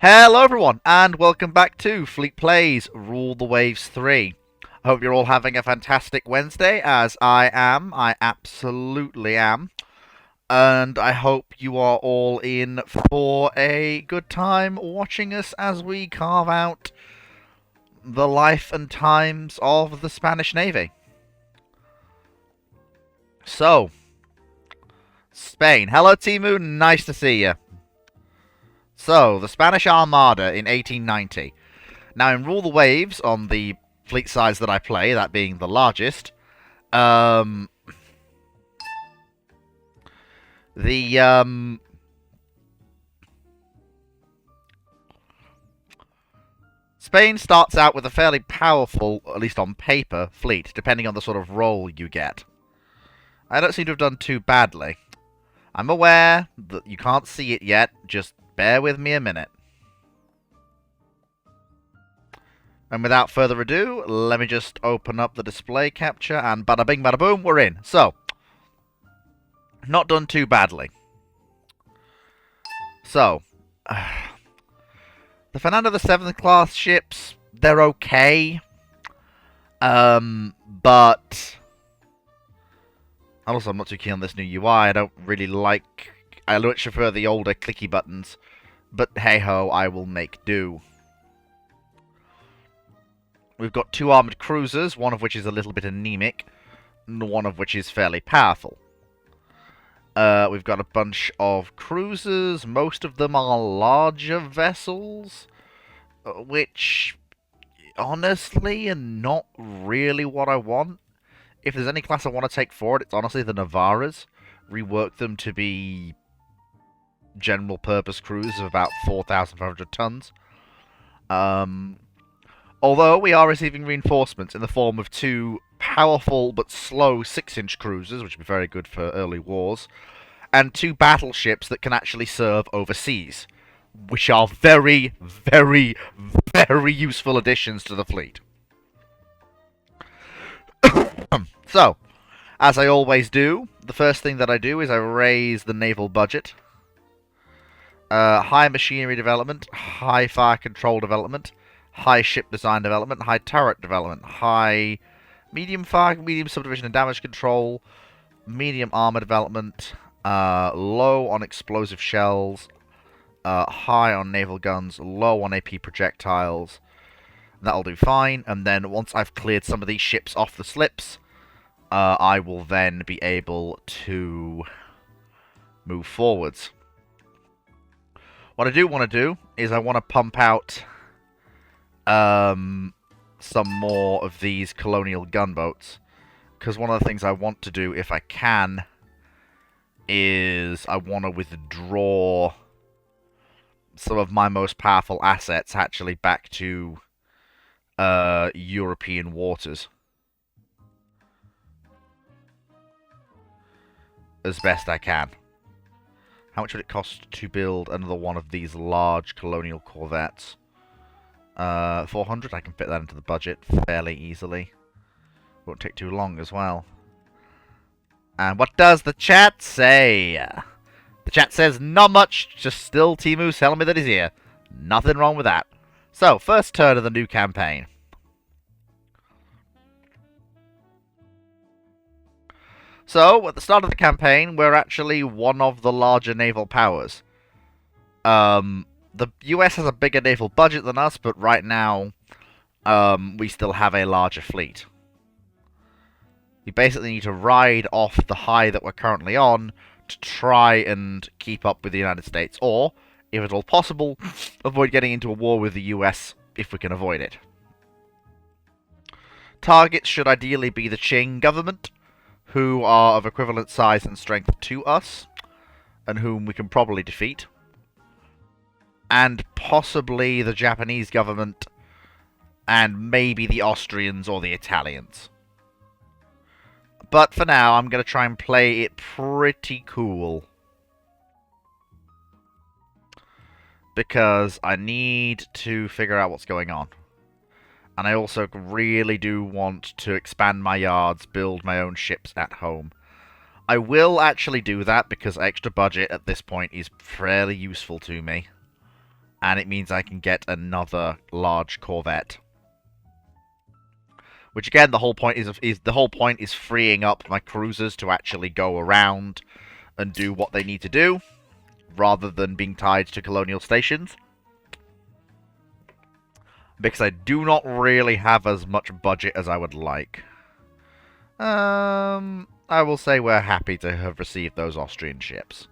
Hello everyone, and welcome back to Fleet Plays Rule the Waves 3. I hope you're all having a fantastic Wednesday, as I am. I absolutely am. And I hope you are all in for a good time watching us as we carve out the life and times of the Spanish Navy. So, Spain. Hello Timu, nice to see you. So, the Spanish Armada in 1890. Now, in Rule the Waves, on the fleet size that I play, that being the largest, Spain starts out with a fairly powerful, at least on paper, fleet, depending on the sort of role you get. I don't seem to have done too badly. I'm aware that you can't see it yet, just bear with me a minute. And without further ado, let me just open up the display capture, and bada bing, bada boom, we're in. So, not done too badly. So, the Fernando VII class ships, they're okay. But also, I'm not too keen on this new UI. I don't really like... I much prefer the older clicky buttons. But hey-ho, I will make do. We've got two armoured cruisers, one of which is a little bit anemic, and one of which is fairly powerful. We've got a bunch of cruisers. Most of them are larger vessels, which, honestly, are not really what I want. If there's any class I want to take forward, it's honestly the Navaras. Rework them to be general purpose cruisers of about 4,500 tons. Although we are receiving reinforcements in the form of two powerful but slow 6-inch cruisers, which would be very good for early wars, and two battleships that can actually serve overseas, which are very, very, very useful additions to the fleet. So, as I always do, the first thing that I do is I raise the naval budget. High machinery development, high fire control development, high ship design development, high turret development, high medium fire, medium subdivision and damage control, medium armor development, low on explosive shells, high on naval guns, low on AP projectiles. That'll do fine, and then once I've cleared some of these ships off the slips, I will then be able to move forwards. What I do want to do is I want to pump out some more of these colonial gunboats, because one of the things I want to do, if I can, is I want to withdraw some of my most powerful assets actually back to European waters as best I can. How much would it cost to build another one of these large colonial corvettes? 400, I can fit that into the budget fairly easily. Won't take too long as well. And what does the chat say? The chat says, not much, just still Timu's telling me that he's here. Nothing wrong with that. So, first turn of the new campaign. So, at the start of the campaign, we're actually one of the larger naval powers. The US has a bigger naval budget than us, but right now, we still have a larger fleet. You basically need to ride off the high that we're currently on to try and keep up with the United States, or, if at all possible, avoid getting into a war with the US if we can avoid it. Targets should ideally be the Qing government, who are of equivalent size and strength to us, and whom we can probably defeat. And possibly the Japanese government, and maybe the Austrians or the Italians. But for now, I'm going to try and play it pretty cool. Because I need to figure out what's going on. And I also really do want to expand my yards, build my own ships at home. I will actually do that because extra budget at this point is fairly useful to me. and it means I can get another large corvette. Which again, the whole point is freeing up my cruisers to actually go around and do what they need to do, rather than being tied to colonial stations. Because I do not really have as much budget as I would like. I will say we're happy to have received those Austrian ships.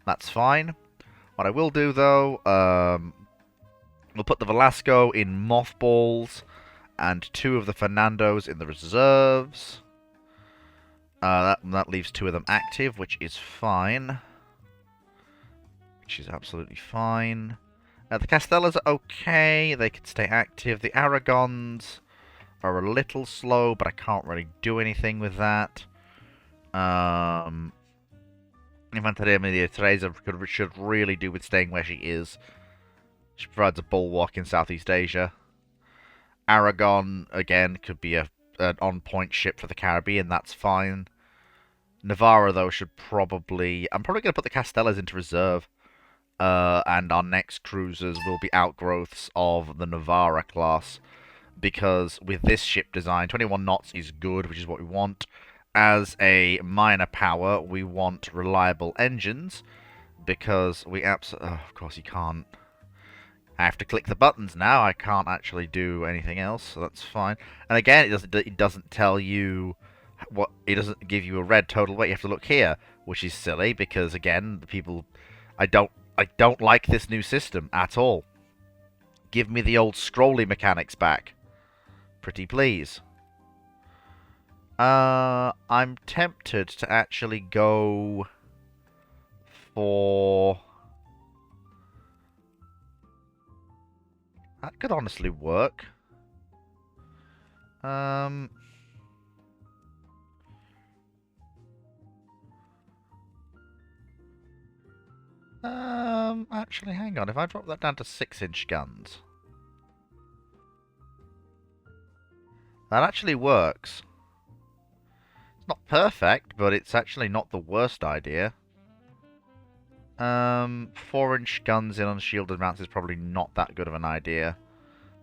That's fine. What I will do, though, we'll put the Velasco in mothballs, and 2 of the Fernandos in the reserves. That leaves 2 of them active, which is fine. Which is absolutely fine. The Castellas are okay. They can stay active. The Aragons are a little slow, but I can't really do anything with that. Infanteria Militar should really do with staying where she is. She provides a bulwark in Southeast Asia. Aragon, again, could be an on-point ship for the Caribbean. That's fine. Navarra, though, should probably... I'm probably going to put the Castellas into reserve. And our next cruisers will be outgrowths of the Navarra class. Because with this ship design, 21 knots is good, which is what we want. As a minor power, we want reliable engines. Because we absolutely... Oh, of course you can't. I have to click the buttons now. I can't actually do anything else, so that's fine. And again, it doesn't tell you what. It doesn't give you a red total weight. You have to look here, which is silly because again, the people. I don't like this new system at all. Give me the old scrolly mechanics back, pretty please. I'm tempted to actually go for. That could honestly work. Actually, hang on. If I drop that down to 6-inch guns, that actually works. It's not perfect, but it's actually not the worst idea. 4-inch guns in unshielded mounts is probably not that good of an idea.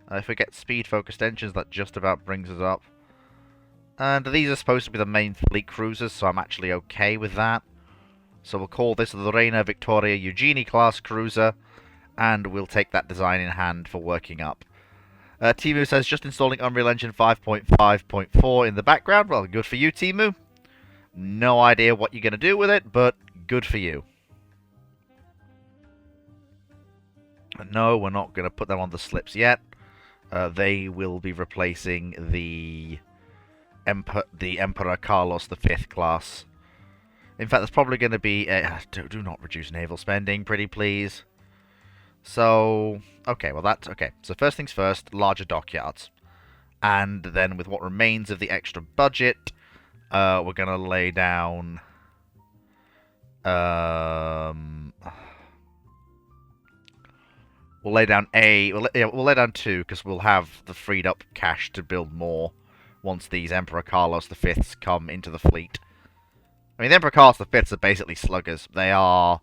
If we get speed-focused engines, that just about brings us up. And these are supposed to be the main fleet cruisers, so I'm actually okay with that. So we'll call this the Reina Victoria Eugenie class cruiser, and we'll take that design in hand for working up. Timu says, just installing Unreal Engine 5.5.4 in the background. Well, good for you, Timu. No idea what you're going to do with it, but good for you. No, we're not going to put them on the slips yet. They will be replacing the Emperor Carlos V class. In fact, there's probably going to be... do not reduce naval spending, pretty please. So, okay, well that's... Okay, so first things first, larger dockyards. And then with what remains of the extra budget, we're going to lay down... We'll lay down we'll lay down 2, because we'll have the freed up cash to build more once these Emperor Carlos V's come into the fleet. I mean, the Emperor Carlos V's are basically sluggers. They are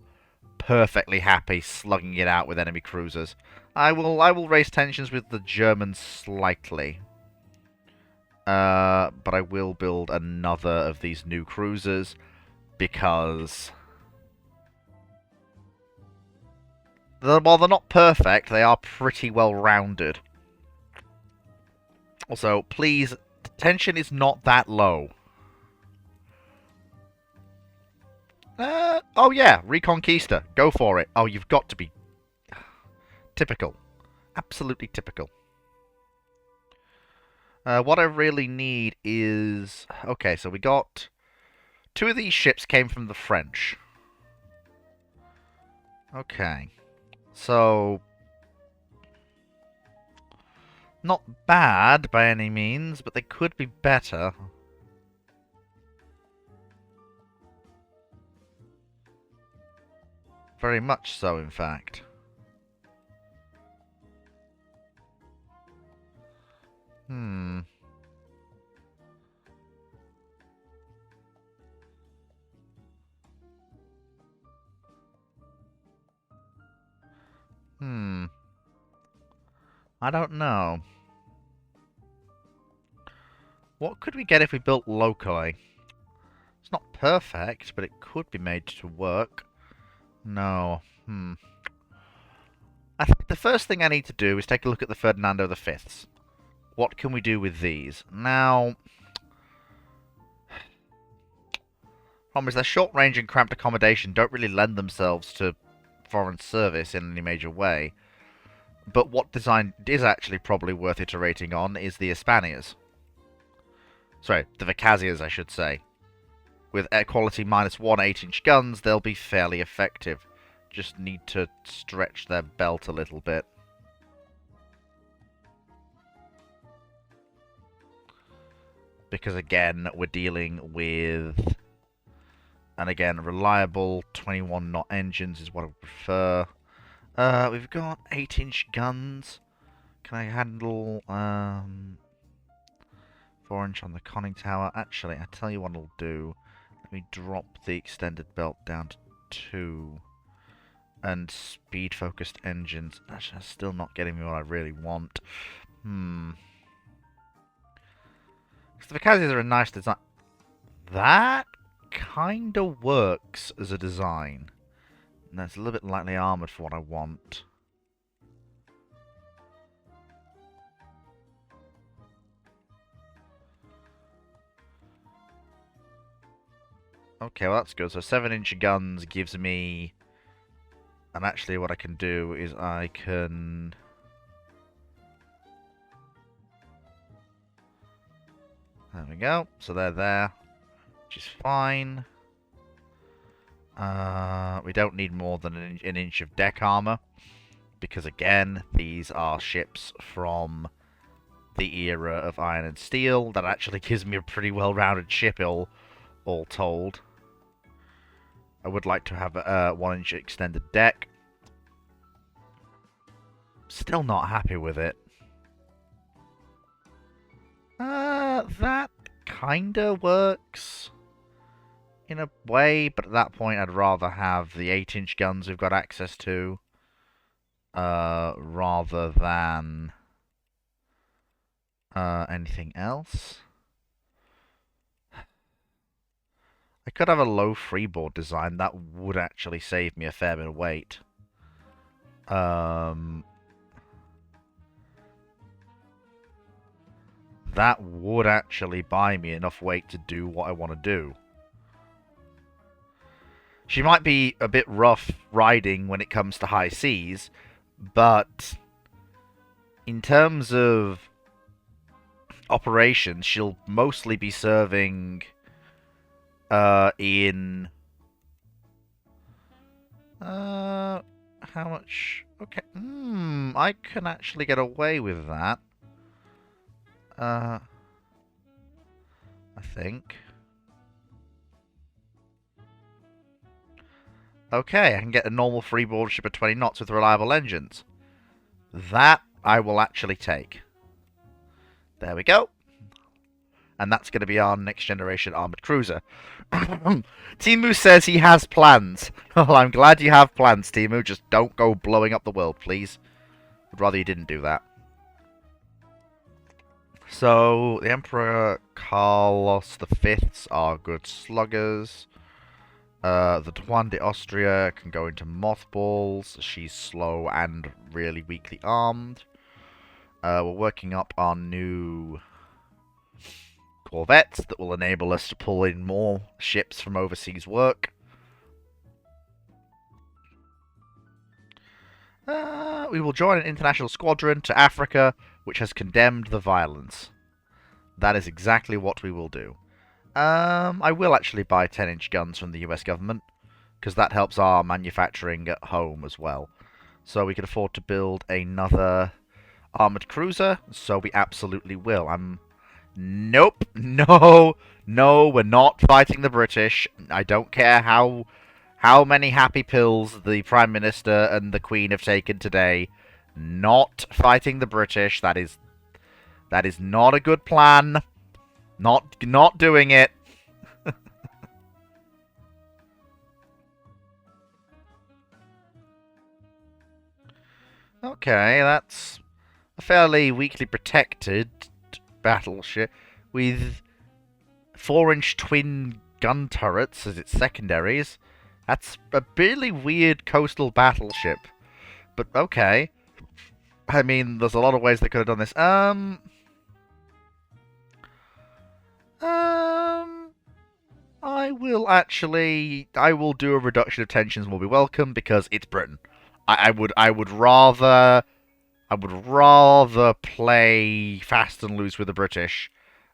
perfectly happy slugging it out with enemy cruisers. I will raise tensions with the Germans slightly. But I will build another of these new cruisers, because... while they're not perfect, they are pretty well rounded. Also, please, tension is not that low. Oh yeah, Reconquista. Go for it. Oh, you've got to be... Typical. Absolutely typical. What I really need is... Okay, so we got... 2 of these ships came from the French. Okay. So... Not bad by any means, but they could be better. Very much so, in fact. I don't know. What could we get if we built locally? It's not perfect, but it could be made to work. No. I think the first thing I need to do is take a look at the Ferdinando V. What can we do with these? Now, problem is their short range and cramped accommodation don't really lend themselves to foreign service in any major way. But what design is actually probably worth iterating on is the Hispanias. Sorry, the Vicazias, I should say. With air quality -1 8-inch guns, they'll be fairly effective. Just need to stretch their belt a little bit. Because again, we're dealing with... And again, reliable 21-knot engines is what I prefer. We've got 8-inch guns. Can I handle 4-inch on the conning tower? Actually, I tell you what I'll do. Let me drop the extended belt down to 2. And speed-focused engines. Actually, that's still not getting me what I really want. The Vicazias are a nice design. That kinda works as a design. And that's a little bit lightly armoured for what I want. Okay, well that's good. So 7-inch guns gives me... And actually what I can do is I can... There we go. So they're there. Which is fine. We don't need more than an inch of deck armor. Because again, these are ships from the era of iron and steel. That actually gives me a pretty well-rounded ship, all told. I would like to have a 1-inch extended deck. Still not happy with it. That kinda works in a way, but at that point I'd rather have the 8-inch guns we've got access to, rather than anything else. I could have a low freeboard design. That would actually save me a fair bit of weight. That would actually buy me enough weight to do what I want to do. She might be a bit rough riding when it comes to high seas, but in terms of operations, she'll mostly be serving in... how much? Okay. I can actually get away with that. I think. Okay, I can get a normal freeboard ship at 20 knots with reliable engines. That I will actually take. There we go. And that's going to be our next generation armored cruiser. Timu says he has plans. Well, I'm glad you have plans, Timu. Just don't go blowing up the world, please. I'd rather you didn't do that. So, the Emperor Carlos V's are good sluggers. The Juan de Austria can go into mothballs. She's slow and really weakly armed. We're working up our new corvettes that will enable us to pull in more ships from overseas work. We will join an international squadron to Africa, which has condemned the violence. That is exactly what we will do. I will actually buy 10-inch guns from the US government, because that helps our manufacturing at home as well. So we can afford to build another armored cruiser, so we absolutely will. Nope, no, we're not fighting the British. I don't care how many happy pills the Prime Minister and the Queen have taken today. Not fighting the British. That is not a good plan. Not doing it. Okay, that's fairly weakly protected battleship with 4-inch twin gun turrets as its secondaries. That's a really weird coastal battleship. But okay. I mean, there's a lot of ways they could have done this. I will do a reduction of tensions will be welcome because it's Britain. I would rather play fast and loose with the British,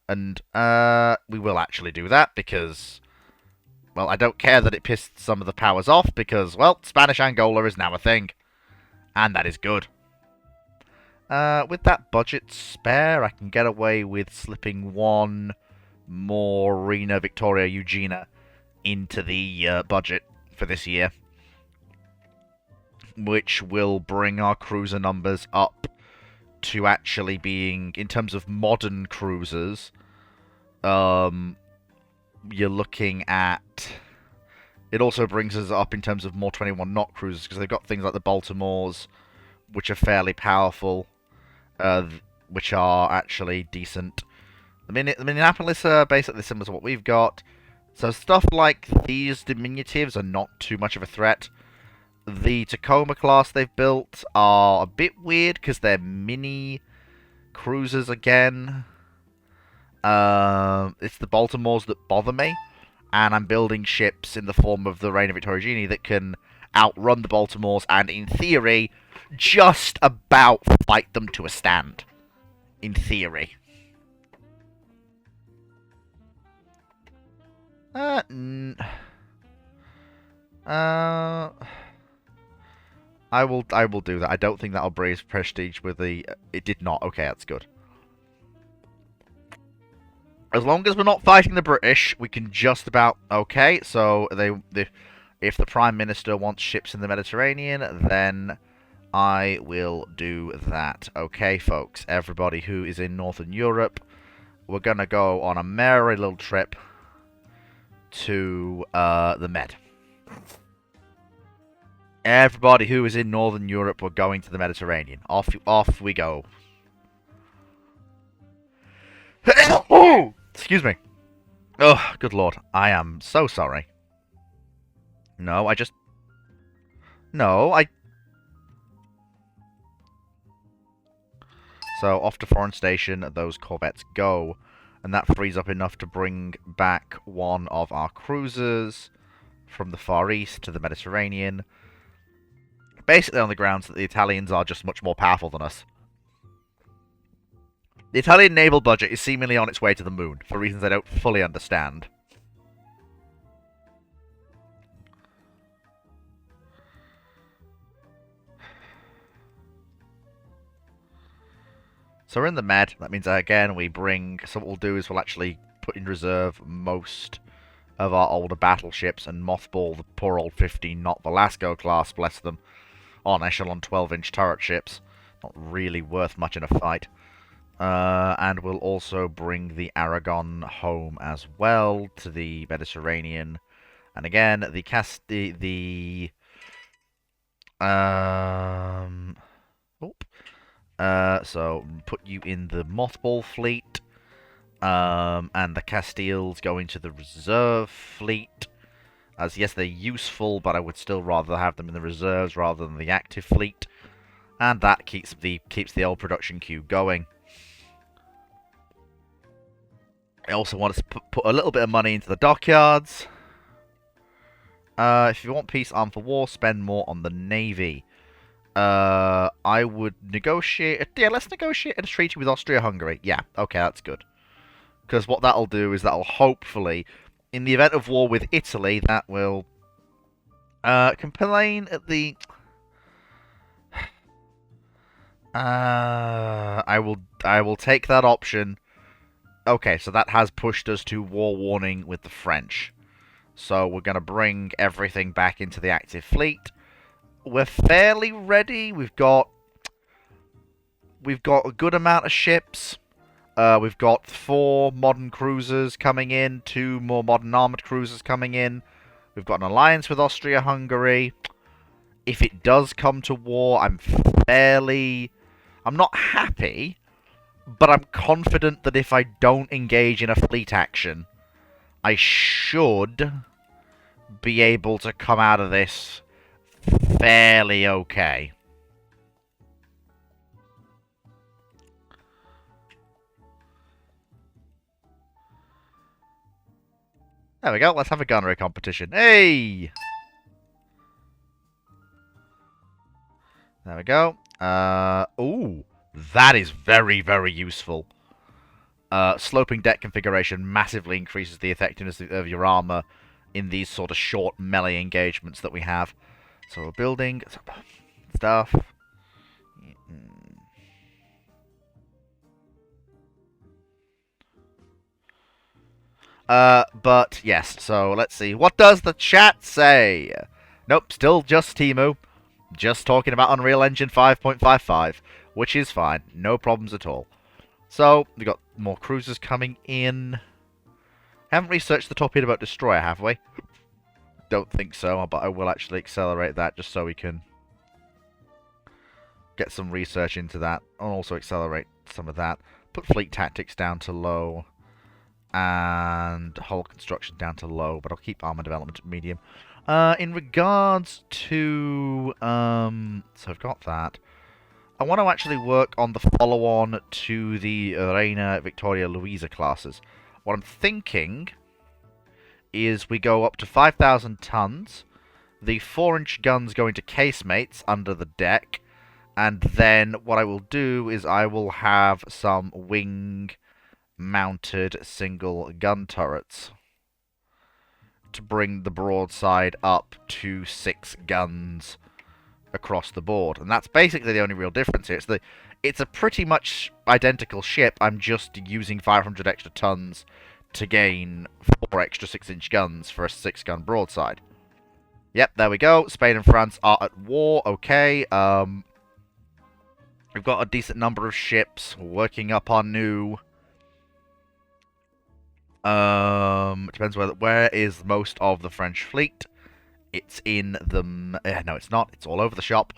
and we will actually do that because, well, I don't care that it pissed some of the powers off because, well, Spanish Angola is now a thing, and that is good. With that budget spare, I can get away with slipping one more Reina Victoria Eugenia into the budget for this year, which will bring our cruiser numbers up to actually being, in terms of modern cruisers, you're looking at... It also brings us up in terms of more 21 knot cruisers, because they've got things like the Baltimores, which are fairly powerful, which are actually decent. The Minneapolis are basically similar to what we've got. So stuff like these diminutives are not too much of a threat. The Tacoma class they've built are a bit weird because they're mini cruisers again. It's the Baltimores that bother me. And I'm building ships in the form of the Reina Victoria Eugenia that can outrun the Baltimores and, in theory, just about fight them to a stand. In theory. I will do that. I don't think that'll raise prestige with the... It did not. Okay, that's good. As long as we're not fighting the British, we can just about... Okay, so if the Prime Minister wants ships in the Mediterranean, then I will do that. Okay, folks. Everybody who is in Northern Europe, we're going to go on a merry little trip to the Med. Everybody who is in Northern Europe, we're going to the Mediterranean. Off we go. Excuse me. Oh, good lord. I am so sorry. No, So, off to Foreign Station, those corvettes go. And that frees up enough to bring back one of our cruisers from the Far East to the Mediterranean. Basically on the grounds that the Italians are just much more powerful than us. The Italian naval budget is seemingly on its way to the moon, for reasons I don't fully understand. So we're in the Med. That means, again, we bring... So what we'll do is we'll actually put in reserve most of our older battleships and mothball the poor old 15-knot Velasco class, bless them, on echelon 12-inch turret ships. Not really worth much in a fight. And we'll also bring the Aragon home as well to the Mediterranean. And again, so put you in the mothball fleet, and the Castiles go into the reserve fleet. As yes, they're useful, but I would still rather have them in the reserves rather than the active fleet, and that keeps the old production queue going. I also want to put a little bit of money into the dockyards. If you want peace, arm for war, spend more on the navy. I would negotiate... Yeah, let's negotiate a treaty with Austria-Hungary. Yeah, okay, that's good. Because what that'll do is that'll hopefully, in the event of war with Italy, that will complain at the... I will take that option. Okay, so that has pushed us to war warning with the French. So we're going to bring everything back into the active fleet. We're fairly ready. We've got a good amount of ships. We've got 4 modern cruisers coming in, 2 more modern armoured cruisers coming in. We've got an alliance with Austria-Hungary. If it does come to war, I'm I'm not happy, but I'm confident that if I don't engage in a fleet action, I should be able to come out of this fairly okay. There we go, let's have a gunnery competition. Hey! There we go. Ooh, that is very, very useful. Sloping deck configuration massively increases the effectiveness of your armor in these sort of short melee engagements that we have. So we're building stuff. But yes, so let's see. What does the chat say? Nope, still just Temu. Just talking about Unreal Engine 5.55, which is fine. No problems at all. So, we've got more cruisers coming in. Haven't researched the torpedo boat destroyer, have we? Don't think so, but I will actually accelerate that just so we can get some research into that. And also accelerate some of that. Put fleet tactics down to low. And hull construction down to low, but I'll keep armor development at medium. In regards to... so I've got that. I want to actually work on the follow-on to the Reina Victoria Luisa classes. What I'm thinking is we go up to 5,000 tons, the 4-inch guns go into casemates under the deck, and then what I will do is I will have some wing-mounted single gun turrets to bring the broadside up to 6 guns across the board. And that's basically the only real difference here. It's a pretty much identical ship. I'm just using 500 extra tons to gain 4 extra 6-inch guns for a 6-gun broadside. Yep, there we go. Spain and France are at war. Okay. We've got a decent number of ships working up our new... it depends where is most of the French fleet. It's in the... no, it's not. It's all over the shop.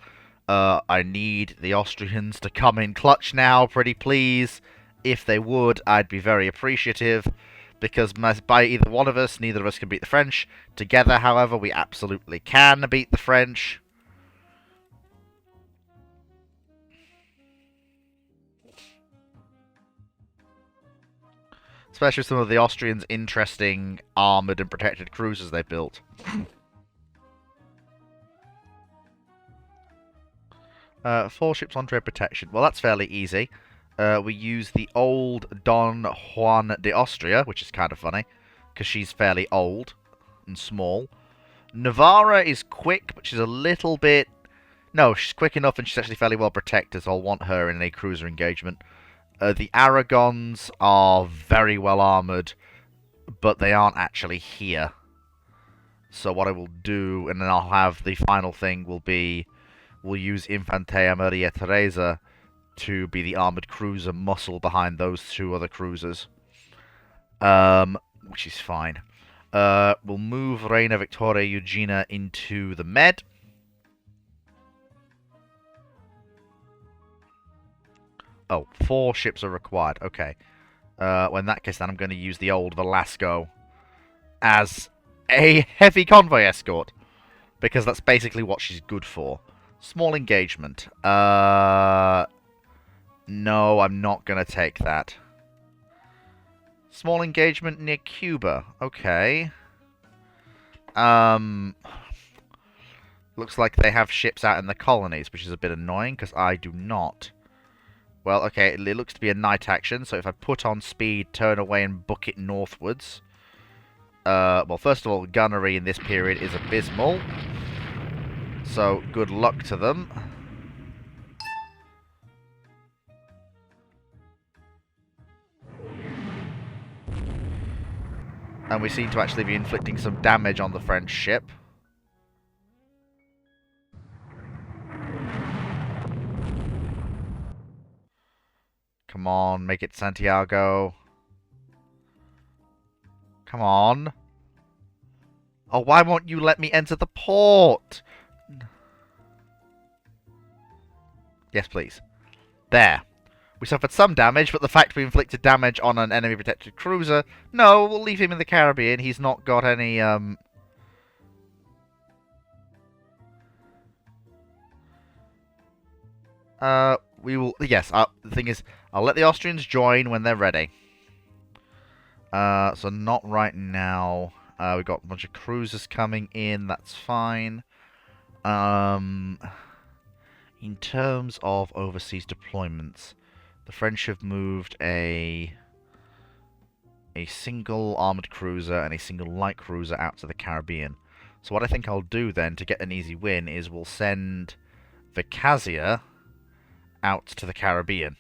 I need the Austrians to come in clutch now, pretty please. If they would, I'd be very appreciative. Because by either one of us, neither of us can beat the French. Together, however, we absolutely can beat the French. Especially some of the Austrians' interesting armoured and protected cruisers they built. 4 ships on trade protection. Well, that's fairly easy. We use the old Don Juan de Austria, which is kind of funny, because she's fairly old and small. Navarra is quick, but she's a little bit... No, she's quick enough and she's actually fairly well protected, so I'll want her in a cruiser engagement. The Aragons are very well armoured, but they aren't actually here. So what I will do, and then I'll have the final thing will be... We'll use Infanteria Maria Teresa to be the armoured cruiser muscle behind those 2 other cruisers. Which is fine. We'll move Reina Victoria Eugenia into the Med. Oh, 4 ships are required. Okay. Well, in that case, then I'm going to use the old Velasco as a heavy convoy escort. Because that's basically what she's good for. Small engagement. No, I'm not going to take that. Small engagement near Cuba. Okay. Looks like they have ships out in the colonies, which is a bit annoying, because I do not. Well, okay, it looks to be a night action, so if I put on speed, turn away, and book it northwards... well, first of all, gunnery in this period is abysmal. So, good luck to them. And we seem to actually be inflicting some damage on the French ship. Come on, make it Santiago. Come on. Oh, why won't you let me enter the port? Yes, please. There. We suffered some damage, but the fact we inflicted damage on an enemy-protected cruiser... No, we'll leave him in the Caribbean. He's not got any, we will... Yes, the thing is, I'll let the Austrians join when they're ready. So not right now. We've got a bunch of cruisers coming in. That's fine. In terms of overseas deployments... The French have moved a single armoured cruiser and a single light cruiser out to the Caribbean. So what I think I'll do then to get an easy win is we'll send Vicazia out to the Caribbean.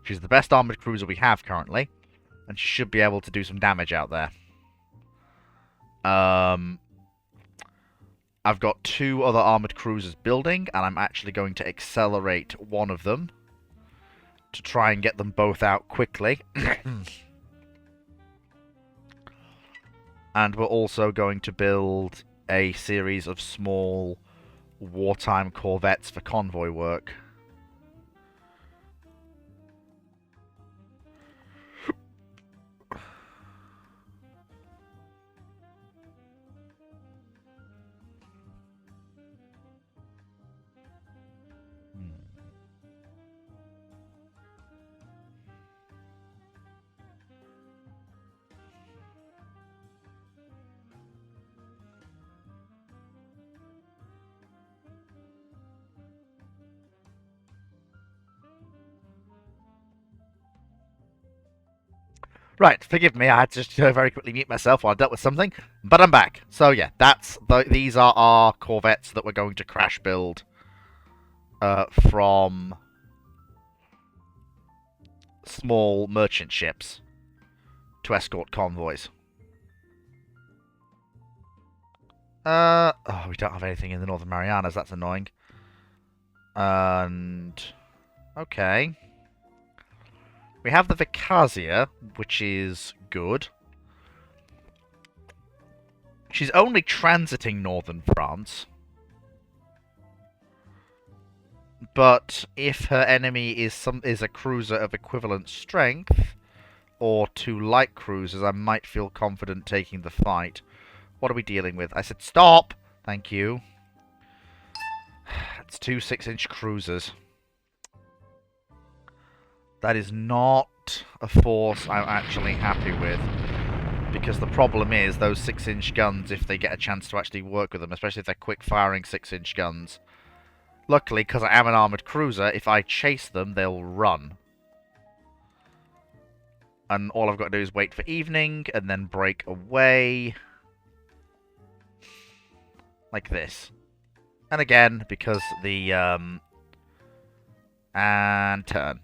She's the best armoured cruiser we have currently, and she should be able to do some damage out there. I've got 2 other armoured cruisers building, and I'm actually going to accelerate one of them to try and get them both out quickly. And we're also going to build a series of small wartime corvettes for convoy work. Right, forgive me, I had to just very quickly mute myself while I dealt with something, but I'm back. So yeah, these are our corvettes that we're going to crash build from small merchant ships to escort convoys. Oh, we don't have anything in the Northern Marianas, that's annoying. And... okay. We have the Vicazia, which is good. She's only transiting northern France. But if her enemy is a cruiser of equivalent strength, or 2 light cruisers, I might feel confident taking the fight. What are we dealing with? I said stop! Thank you. It's 2 6-inch cruisers. That is not a force I'm actually happy with. Because the problem is, those 6-inch guns, if they get a chance to actually work with them, especially if they're quick-firing 6-inch guns. Luckily, because I am an armoured cruiser, if I chase them, they'll run. And all I've got to do is wait for evening, and then break away. Like this. And again, because the, and turn.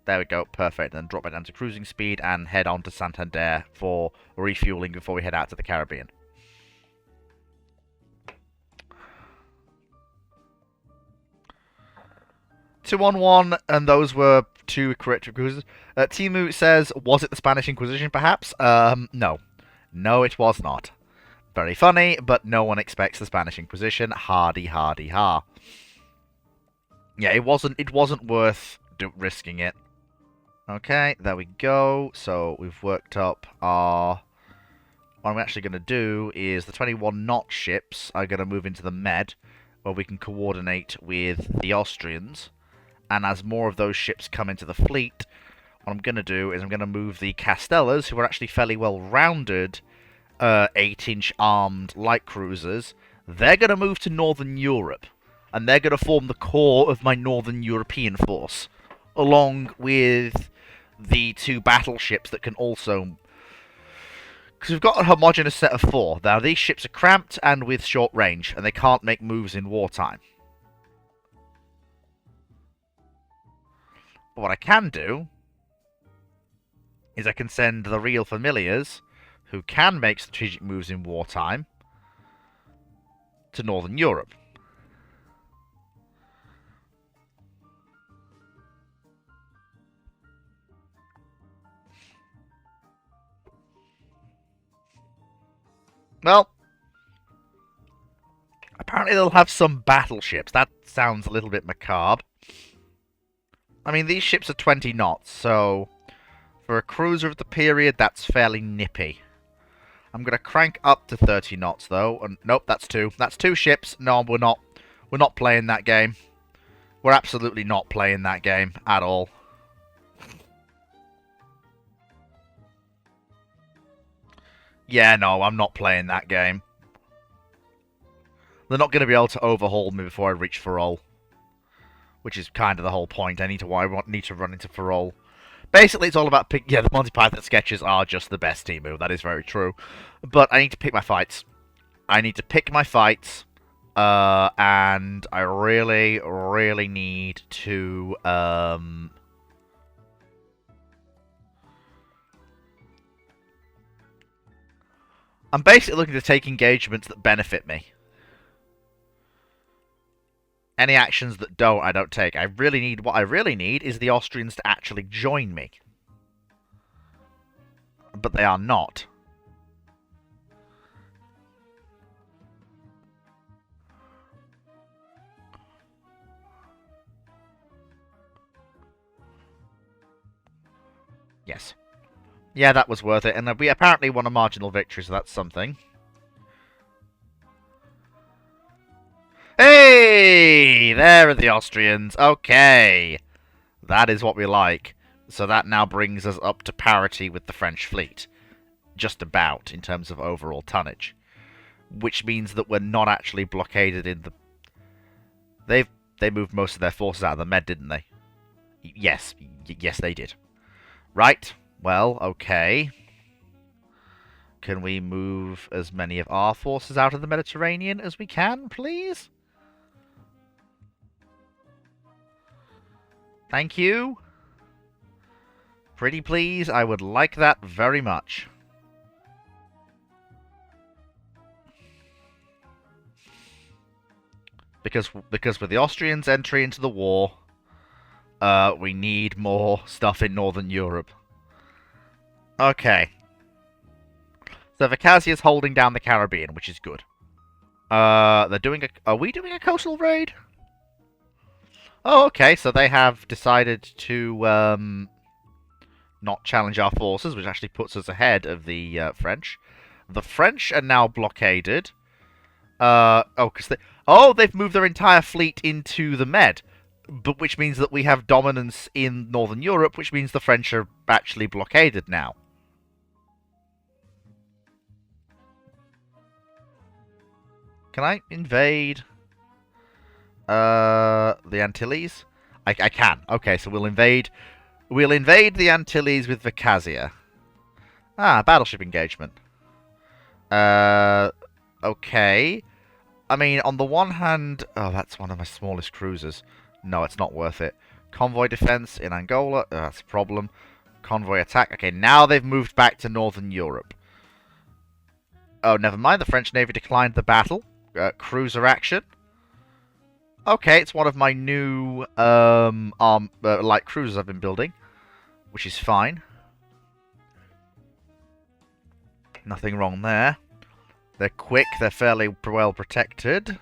There we go, perfect. Then drop it down to cruising speed and head on to Santander for refueling before we head out to the Caribbean. Two on one, and those were 2 corrective cruisers. Timu says, was it the Spanish Inquisition, perhaps? No. No, it was not. Very funny, but no one expects the Spanish Inquisition. Hardy, hardy, ha. Yeah, it wasn't worth risking it. Okay, there we go. So we've worked up our... What I'm actually going to do is the 21 knot ships are going to move into the Med, where we can coordinate with the Austrians. And as more of those ships come into the fleet, what I'm going to do is I'm going to move the Castellas, who are actually fairly well-rounded 8-inch armed light cruisers. They're going to move to Northern Europe, and they're going to form the core of my Northern European force, along with the 2 battleships that can also... Because we've got a homogeneous set of 4. Now, these ships are cramped and with short range, and they can't make moves in wartime. But what I can do is I can send the real familiars, who can make strategic moves in wartime, to Northern Europe. Well, apparently they'll have some battleships. That sounds a little bit macabre. I mean, these ships are 20 knots, so for a cruiser of the period, that's fairly nippy. I'm going to crank up to 30 knots, though. And nope, that's two. That's two ships. No, we're not. We're not playing that game. We're absolutely not playing that game at all. Yeah, no, I'm not playing that game. They're not going to be able to overhaul me before I reach Ferrol. Which is kind of the whole point. I need to run into Ferrol. Basically, it's all about pick. Yeah, the Monty Python sketches are just the best Temu. That is very true. But I need to pick my fights. I need to pick my fights. And I really, really need to... I'm basically looking to take engagements that benefit me. Any actions that don't, I don't take. What I really need is the Austrians to actually join me. But they are not. Yes. Yeah, that was worth it. And we apparently won a marginal victory, so that's something. Hey! There are the Austrians. Okay. That is what we like. So that now brings us up to parity with the French fleet. Just about, in terms of overall tonnage. Which means that we're not actually blockaded in the... They moved most of their forces out of the Med, didn't they? Yes. Yes, they did. Right. Well, okay. Can we move as many of our forces out of the Mediterranean as we can, please? Thank you. Pretty please, I would like that very much. Because with the Austrians' entry into the war, we need more stuff in Northern Europe. Okay. So Vakazia's holding down the Caribbean, which is good. They're doing a... Are we doing a coastal raid? Oh, okay, so they have decided to not challenge our forces, which actually puts us ahead of the French. The French are now blockaded. They've moved their entire fleet into the Med, but which means that we have dominance in Northern Europe, which means the French are actually blockaded now. Can I invade the Antilles? I can. Okay, so we'll invade the Antilles with Vakazia. Ah, battleship engagement. Okay. I mean, on the one hand... Oh, that's one of my smallest cruisers. No, it's not worth it. Convoy defense in Angola. That's a problem. Convoy attack. Okay, now they've moved back to Northern Europe. Oh, never mind. The French Navy declined the battle. Cruiser action. Okay, it's one of my new light cruisers I've been building, which is fine. Nothing wrong there. They're quick. They're fairly well protected.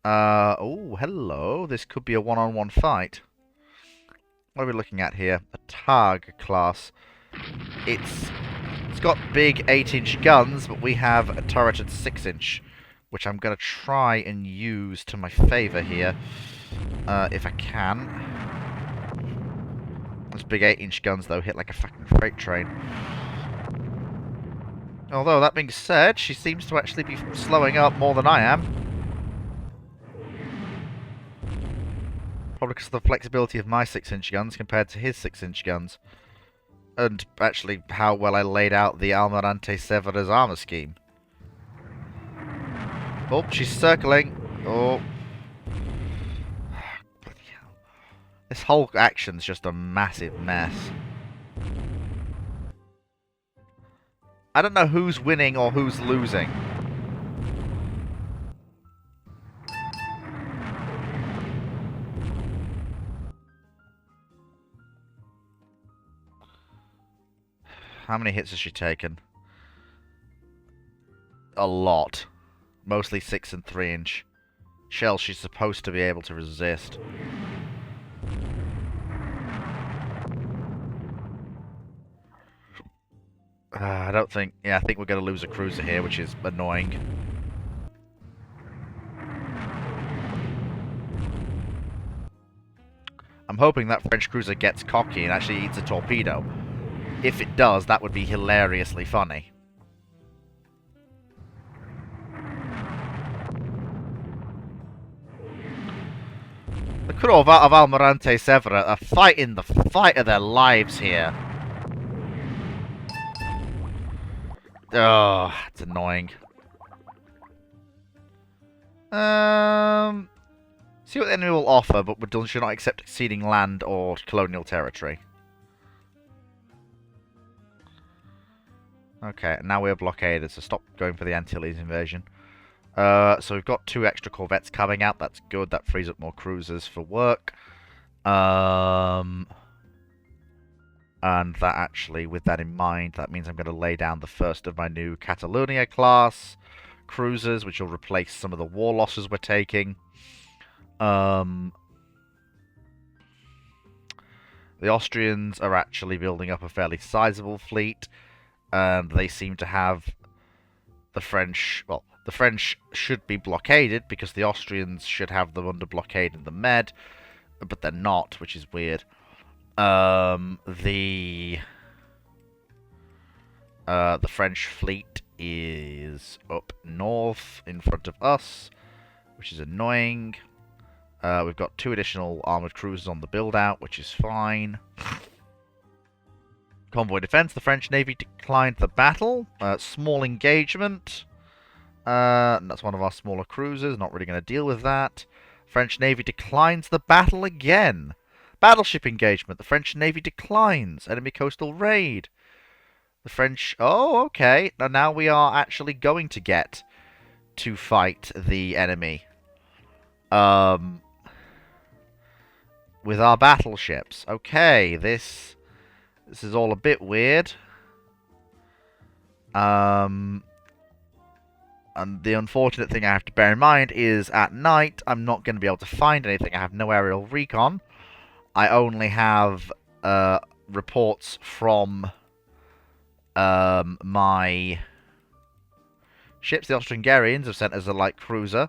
Oh, hello. This could be a one-on-one fight. What are we looking at here? A Tag class. It's got big 8-inch guns, but we have a turreted 6-inch, which I'm going to try and use to my favour here, if I can. Those big 8-inch guns, though, hit like a fucking freight train. Although, that being said, she seems to actually be slowing up more than I am. Probably because of the flexibility of my 6-inch guns compared to his 6-inch guns. And actually how well I laid out the Almirante Severa's armor scheme. Oh, she's circling. Oh. Bloody hell. This whole action's just a massive mess. I don't know who's winning or who's losing. How many hits has she taken? A lot. Mostly 6 and 3-inch. Shells she's supposed to be able to resist. I don't think... Yeah, I think we're going to lose a cruiser here, which is annoying. I'm hoping that French cruiser gets cocky and actually eats a torpedo. If it does, that would be hilariously funny. The crew of Almirante Severa are fighting the fight of their lives here. Oh, it's annoying. See what the enemy will offer, but we should not accept exceeding land or colonial territory. Okay, now we're blockaded, so stop going for the Antilles invasion. So we've got 2 extra corvettes coming out. That's good. That frees up more cruisers for work. And that actually, with that in mind, that means I'm going to lay down the first of my new Catalonia class cruisers, which will replace some of the war losses we're taking. The Austrians are actually building up a fairly sizable fleet, and they seem to have the French... Well, the French should be blockaded, because the Austrians should have them under blockade in the Med, but they're not, which is weird. The French fleet is up north in front of us, which is annoying. We've got 2 additional armoured cruisers on the build-out, which is fine. Convoy defense. The French Navy declined the battle. Small engagement. That's one of our smaller cruisers. Not really going to deal with that. French Navy declines the battle again. Battleship engagement. The French Navy declines. Enemy coastal raid. The French... Oh, okay. Now we are actually going to get to fight the enemy. With our battleships. Okay, this is all a bit weird. And the unfortunate thing I have to bear in mind is at night I'm not going to be able to find anything. I have no aerial recon. I only have reports from my ships. The Austro-Hungarians have sent us a light cruiser.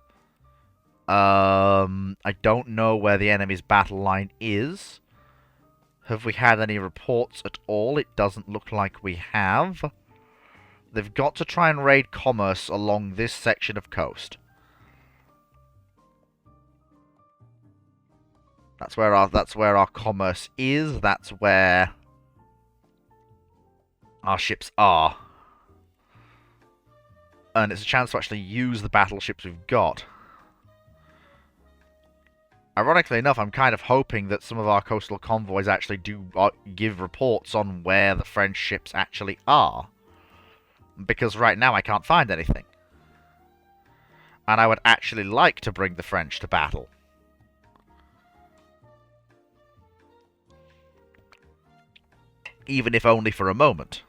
I don't know where the enemy's battle line is. Have we had any reports at all? It doesn't look like we have. They've got to try and raid commerce along this section of coast. That's where our commerce is. That's where our ships are. And it's a chance to actually use the battleships we've got. Ironically enough, I'm kind of hoping that some of our coastal convoys actually do give reports on where the French ships actually are. Because right now I can't find anything. And I would actually like to bring the French to battle. Even if only for a moment.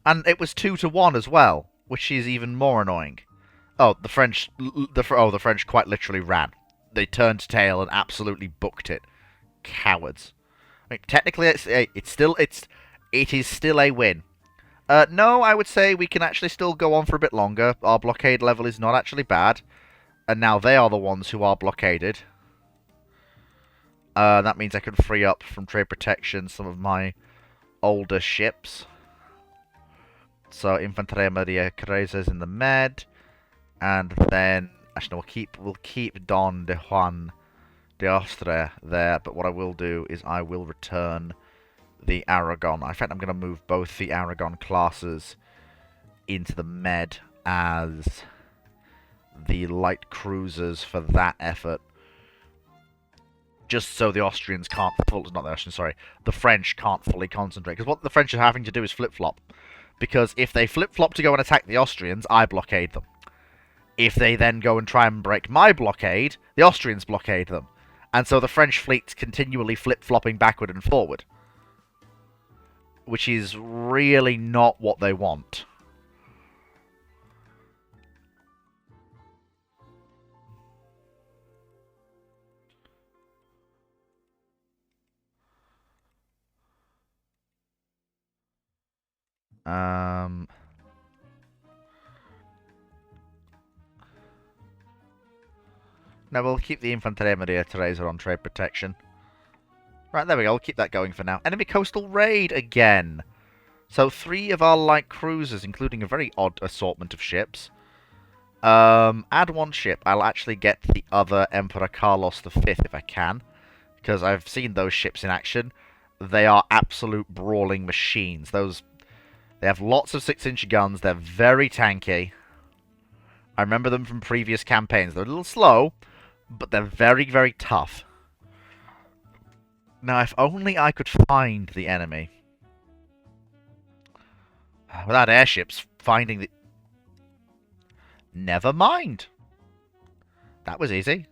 And it was 2-1 as well, which is even more annoying. Oh, the French quite literally ran. They turned tail and absolutely booked it. Cowards. I mean, technically, it is still a win. No, I would say we can actually still go on for a bit longer. Our blockade level is not actually bad, and now they are the ones who are blockaded. That means I can free up from trade protection some of my older ships. So Infanteria Maria Cruisers in the Med, and then actually we'll keep Don de Juan de Austria there. But what I will do is I will return the Aragon. In fact, I'm going to move both the Aragon classes into the Med as the light cruisers for that effort. Just so the Austrians can't... Not the Austrians, sorry. The French can't fully concentrate. Because what the French are having to do is flip-flop. Because if they flip-flop to go and attack the Austrians, I blockade them. If they then go and try and break my blockade, the Austrians blockade them. And so the French fleet's continually flip-flopping backward and forward. Which is really not what they want. No, we'll keep the Infanteria Maria Theresa on trade protection. Right, there we go. We'll keep that going for now. Enemy coastal raid again. So 3 of our light cruisers, including a very odd assortment of ships. Add 1 ship. I'll actually get the other Emperor Carlos V if I can, because I've seen those ships in action. They are absolute brawling machines. They have lots of 6-inch guns. They're very tanky. I remember them from previous campaigns. They're a little slow, but they're very, very tough. Now, if only I could find the enemy. Without airships, finding the... Never mind. That was easy.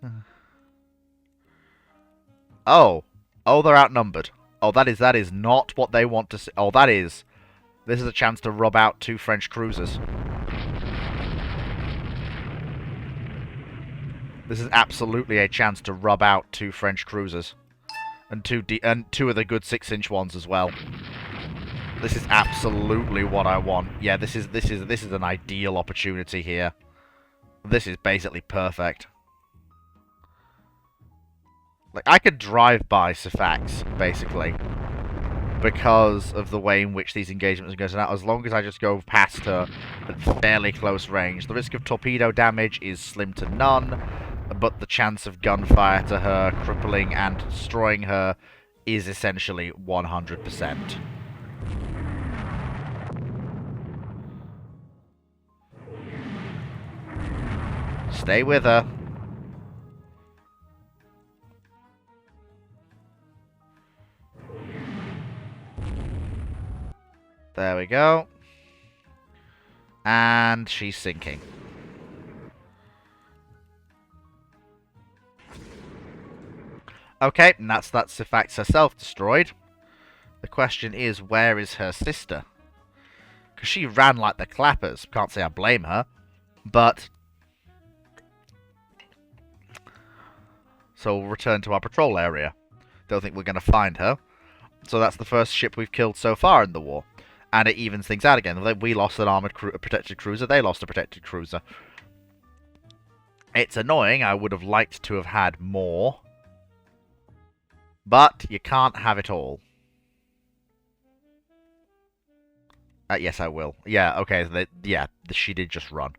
Oh. Oh, they're outnumbered. Oh, that is not what they want to see. Oh, that is... This is a chance to rub out 2 French cruisers. This is absolutely a chance to rub out 2 French cruisers. And 2 of the good 6-inch ones as well. This is absolutely what I want. Yeah, this is an ideal opportunity here. This is basically perfect. Like, I could drive by Sifax, basically, because of the way in which these engagements are going to turn out, as long as I just go past her at fairly close range. The risk of torpedo damage is slim to none, but the chance of gunfire to her, crippling and destroying her, is essentially 100%. Stay with her. There we go. And she's sinking. Okay, and that's Sifax herself destroyed. The question is, where is her sister? Because she ran like the clappers. Can't say I blame her. But... So we'll return to our patrol area. Don't think we're going to find her. So that's the first ship we've killed so far in the war. And it evens things out again. We lost an armoured protected cruiser. They lost a protected cruiser. It's annoying. I would have liked to have had more. But you can't have it all. Yes, I will. Yeah, okay. She did just run.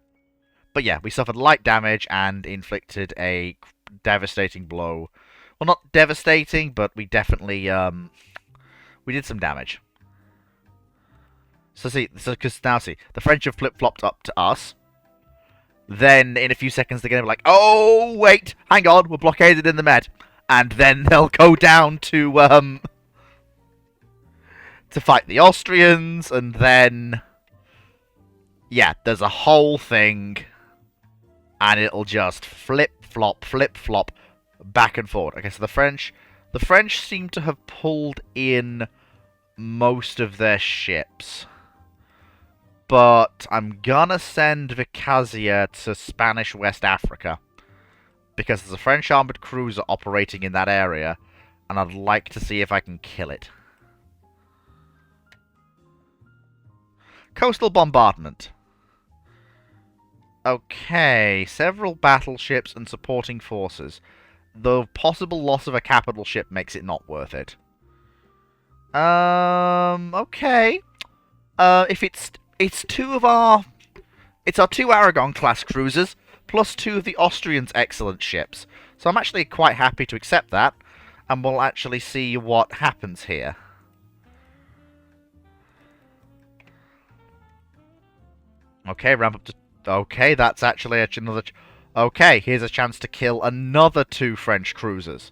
But yeah, we suffered light damage and inflicted a devastating blow. Well, not devastating, but we definitely, we did some damage. So because now see, the French have flip-flopped up to us. Then, in a few seconds, they're going to be like, oh, wait, hang on, we're blockaded in the Med. And then they'll go down to fight the Austrians, and then... Yeah, there's a whole thing, and it'll just flip-flop, back and forward. Okay, so the French seem to have pulled in most of their ships. But I'm gonna send Vicazia to Spanish West Africa, because there's a French armoured cruiser operating in that area, and I'd like to see if I can kill it. Coastal bombardment. Okay, several battleships and supporting forces. The possible loss of a capital ship makes it not worth it. Okay. If it's our 2 Aragon class cruisers, plus 2 of the Austrians' excellent ships. So I'm actually quite happy to accept that, and we'll actually see what happens here. Okay, ramp up to... Okay, that's actually another... Okay, here's a chance to kill another 2 French cruisers.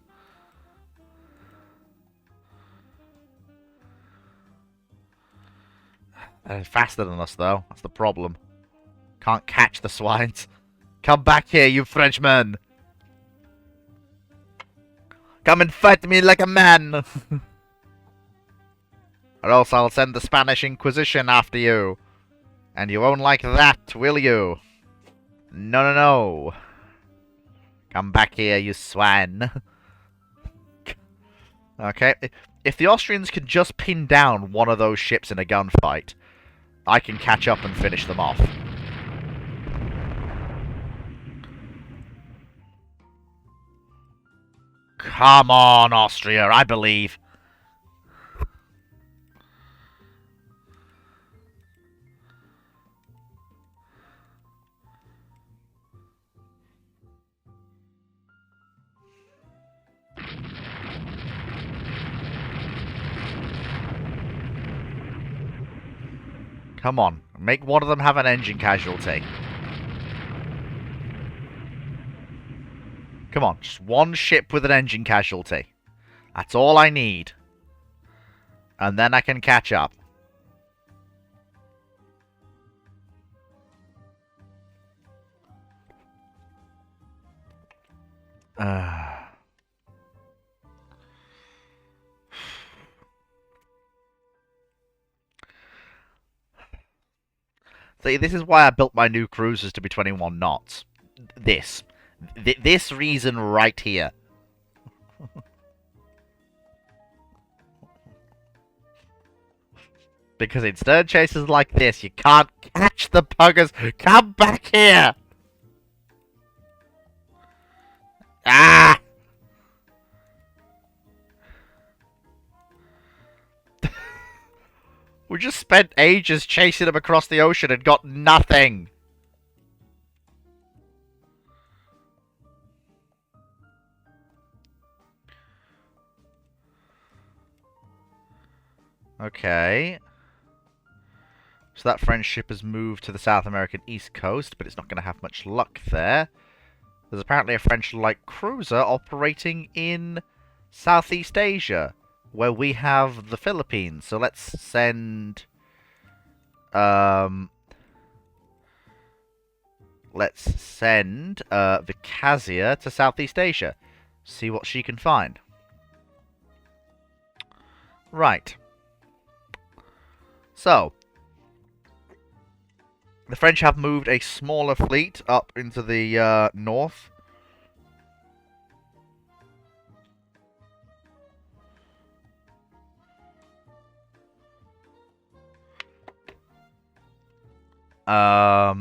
They're faster than us, though. That's the problem. Can't catch the swines. Come back here, you Frenchmen! Come and fight me like a man! Or else I'll send the Spanish Inquisition after you. And you won't like that, will you? No, no, no. Come back here, you swine. Okay. If the Austrians could just pin down one of those ships in a gunfight, I can catch up and finish them off. Come on, Austria, I believe. Come on, make one of them have an engine casualty. Come on, just one ship with an engine casualty. That's all I need. And then I can catch up. See, this is why I built my new cruisers to be 21 knots. This reason right here. Because in stern chases like this, you can't catch the buggers. Come back here! Ah! We just spent ages chasing them across the ocean and got nothing. Okay. So that French ship has moved to the South American East Coast, but it's not going to have much luck there. There's apparently a French light cruiser operating in Southeast Asia, where we have the Philippines. So let's send... let's send Vicazia to Southeast Asia. See what she can find. Right. So, the French have moved a smaller fleet up into the north.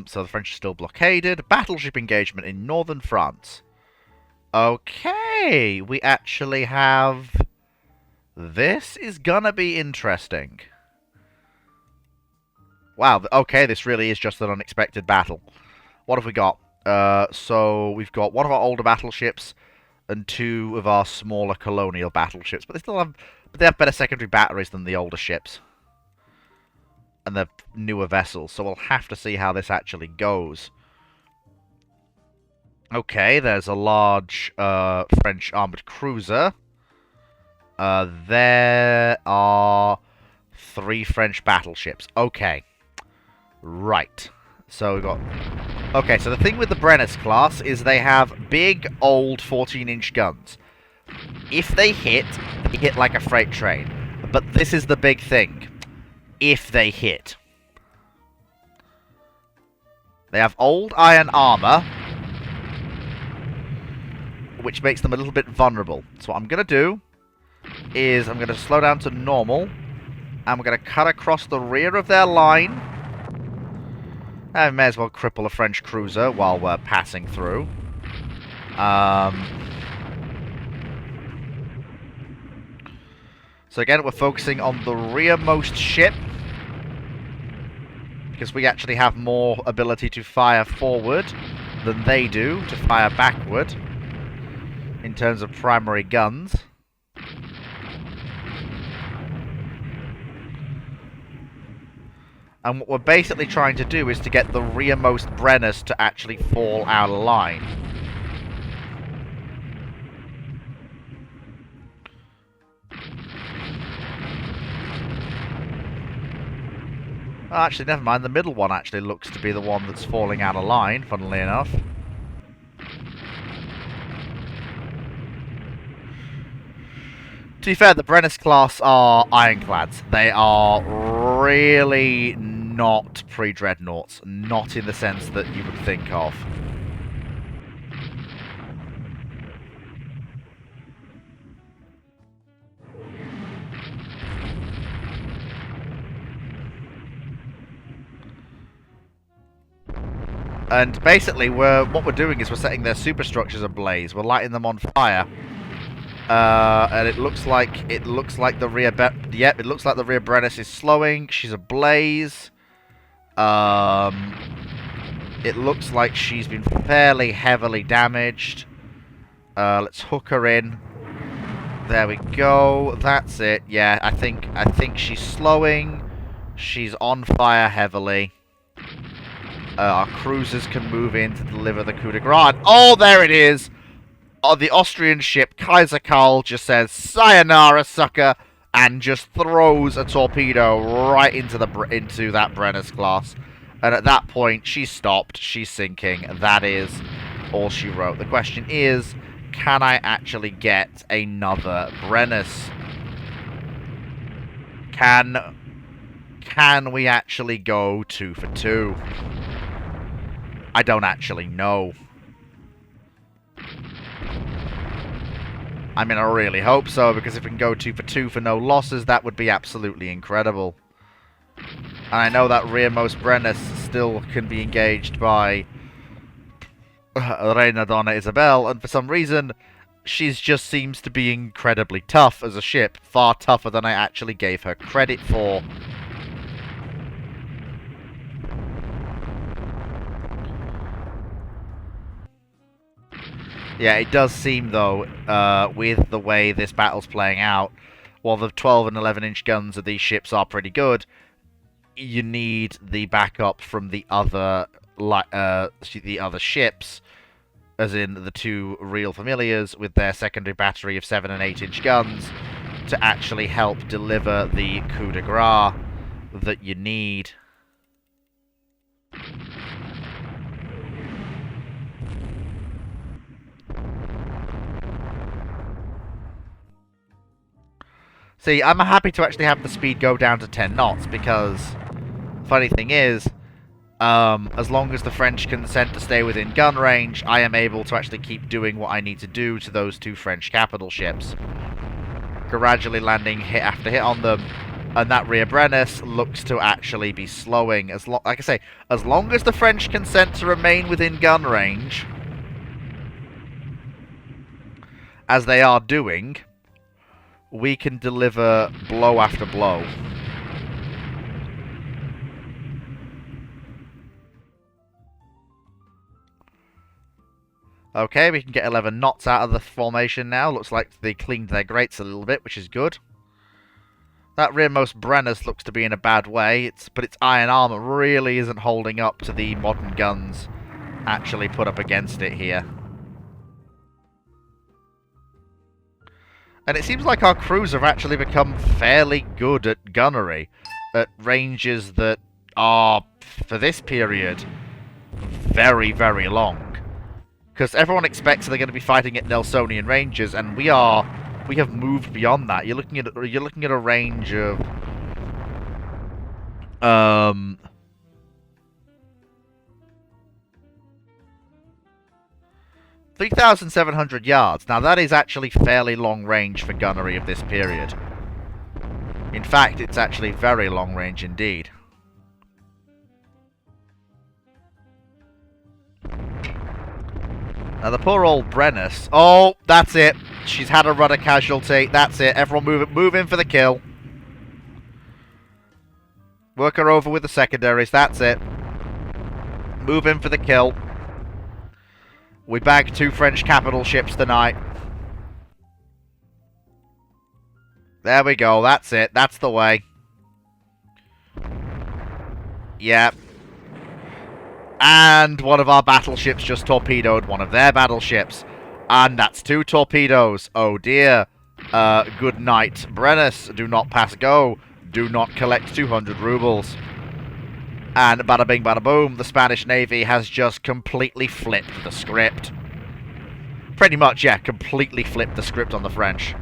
So the French are still blockaded. Battleship engagement in northern France. Okay, we actually have... This is gonna be interesting. Wow, okay, this really is just an unexpected battle. What have we got? So we've got one of our older battleships and two of our smaller colonial battleships, but they have better secondary batteries than the older ships. And the newer vessels, so we'll have to see how this actually goes. Okay, there's a large French armoured cruiser. There are 3 French battleships. Okay. Right. So we've got... Okay, so the thing with the Brennus class is they have big, old 14-inch guns. If they hit like a freight train. But this is the big thing. If they hit. They have old iron armor, which makes them a little bit vulnerable. So what I'm going to do is I'm going to slow down to normal, and we're going to cut across the rear of their line. I may as well cripple a French cruiser while we're passing through. So again, we're focusing on the rearmost ship, because we actually have more ability to fire forward than they do to fire backward in terms of primary guns. And what we're basically trying to do is to get the rearmost Brennus to actually fall out of line. Oh, actually, never mind. The middle one actually looks to be the one that's falling out of line, funnily enough. To be fair, the Brennus class are ironclads. They are really not pre-dreadnoughts. Not in the sense that you would think of. And basically, what we're doing is we're setting their superstructures ablaze. We're lighting them on fire. And it looks like the rear it looks like the rear Brennus is slowing. She's ablaze. It looks like she's been fairly heavily damaged. Let's hook her in. There we go. That's it. Yeah, I think she's slowing. She's on fire heavily. Our cruisers can move in to deliver the coup de grace. Oh, there it is! The Austrian ship, Kaiser Karl, just says, "Sayonara, sucker," and just throws a torpedo right into that Brennus class. And at that point, she's stopped. She's sinking. That is all she wrote. The question is, can I actually get another Brennus? Can we actually go 2 for 2? I don't actually know. I mean, I really hope so, because if we can go 2 for 2 for no losses, that would be absolutely incredible. And I know that rearmost Brennus still can be engaged by Reina Donna Isabel, and for some reason, she just seems to be incredibly tough as a ship. Far tougher than I actually gave her credit for. Yeah, it does seem, though, with the way this battle's playing out, while the 12 and 11-inch guns of these ships are pretty good, you need the backup from the other ships, as in the 2 real familiars with their secondary battery of 7 and 8-inch guns, to actually help deliver the coup de grace that you need. See, I'm happy to actually have the speed go down to 10 knots, because funny thing is, as long as the French consent to stay within gun range, I am able to actually keep doing what I need to do to those 2 French capital ships. Gradually landing hit after hit on them, and that rear Brennus looks to actually be slowing. Like I say, as long as the French consent to remain within gun range, as they are doing, we can deliver blow after blow. Okay, we can get 11 knots out of the formation now. Looks like they cleaned their grates a little bit, which is good. That rearmost Brennus looks to be in a bad way, but its iron armor really isn't holding up to the modern guns actually put up against it here. And it seems like our crews have actually become fairly good at gunnery, at ranges that are, for this period, very, very long. Because everyone expects they're going to be fighting at Nelsonian ranges, and we have moved beyond that. You're looking at a range of 3,700 yards. Now that is actually fairly long range for gunnery of this period. In fact, it's actually very long range indeed. Now the poor old Brennus. Oh, that's it. She's had a rudder casualty. That's it. Everyone move in for the kill. Work her over with the secondaries. That's it. Move in for the kill. We bagged 2 French capital ships tonight. There we go. That's it. That's the way. Yep. And one of our battleships just torpedoed one of their battleships. And that's 2 torpedoes. Oh dear. Good night, Brennus. Do not pass go. Do not collect 200 rubles. And bada bing bada boom, the Spanish Navy has just completely flipped the script. Pretty much, yeah, completely flipped the script on the French.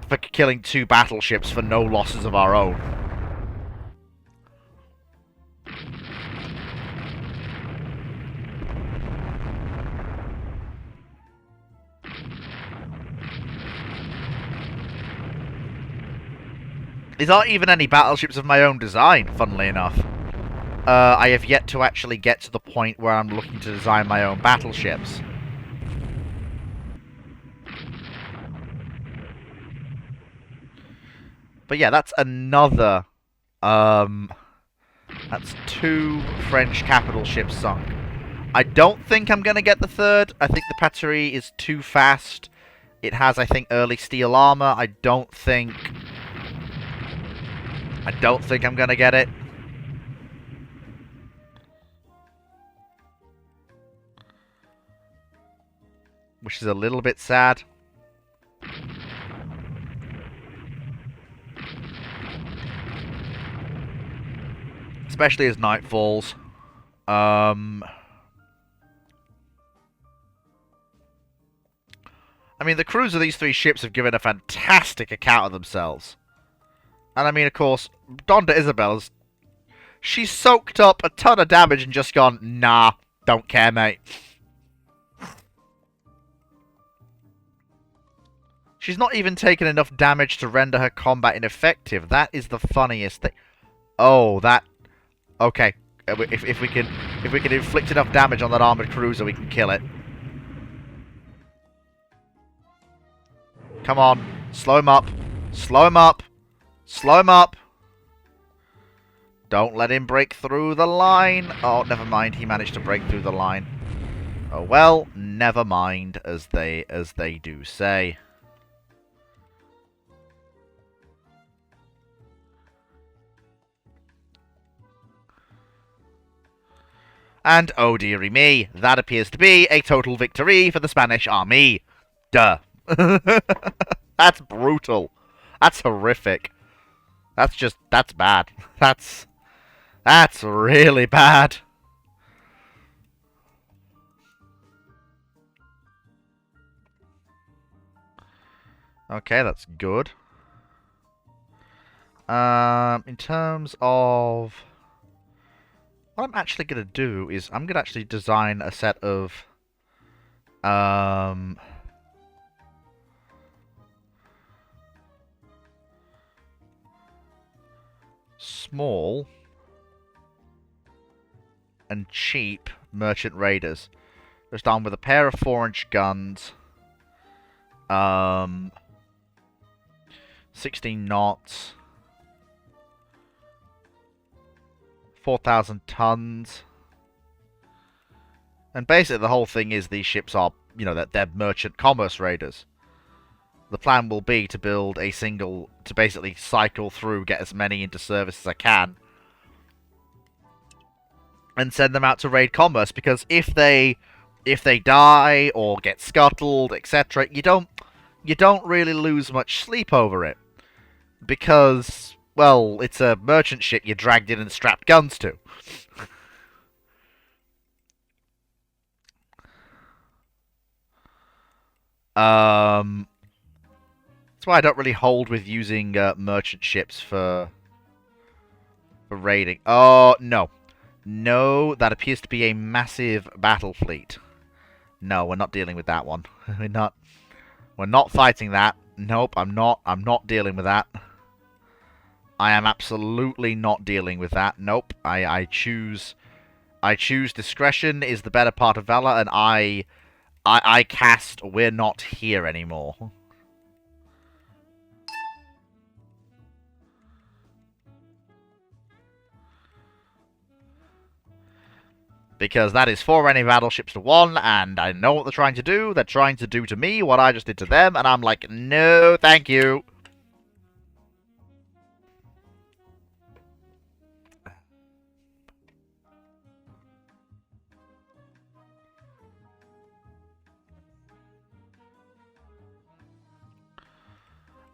For killing 2 battleships for no losses of our own. These aren't even any battleships of my own design, funnily enough. I have yet to actually get to the point where I'm looking to design my own battleships. But yeah, that's another... that's 2 French capital ships sunk. I don't think I'm going to get the 3rd. I think the Patrie is too fast. It has, I think, early steel armor. I don't think I'm going to get it. Which is a little bit sad. Especially as night falls. I mean, the crews of these 3 ships have given a fantastic account of themselves. And I mean, of course, Donda Isabel's... She's soaked up a ton of damage and just gone, nah, don't care, mate. She's not even taken enough damage to render her combat ineffective. That is the funniest thing. Oh, that... Okay. If we can inflict enough damage on that armored cruiser, we can kill it. Come on. Slow him up. Slow him up. Slow him up. Don't let him break through the line. Oh, never mind. He managed to break through the line. Oh well, never mind, as they do say. And oh dearie me, that appears to be a total victory for the Spanish army. Duh. That's brutal. That's horrific. That's bad. That's really bad. Okay, that's good. In terms of... What I'm actually going to do is I'm going to actually design a set of... small and cheap merchant raiders. Just armed with a pair of 4-inch guns. 16 knots. 4,000 tons. And basically the whole thing is these ships are, you know, they're merchant commerce raiders. The plan will be to build a single, to basically cycle through, get as many into service as I can, and send them out to raid commerce, because if they die or get scuttled, etc., you don't really lose much sleep over it. Because, well, it's a merchant ship you dragged in and strapped guns to. That's why I don't really hold with using merchant ships for raiding. Oh, no. No, that appears to be a massive battle fleet. No, we're not dealing with that one. We're not fighting that. Nope, I'm not dealing with that. I am absolutely not dealing with that. Nope. I choose discretion is the better part of valor, and I cast we're not here anymore. Because that is 4 enemy battleships to 1, and I know what they're trying to do. They're trying to do to me what I just did to them, and I'm like, no, thank you.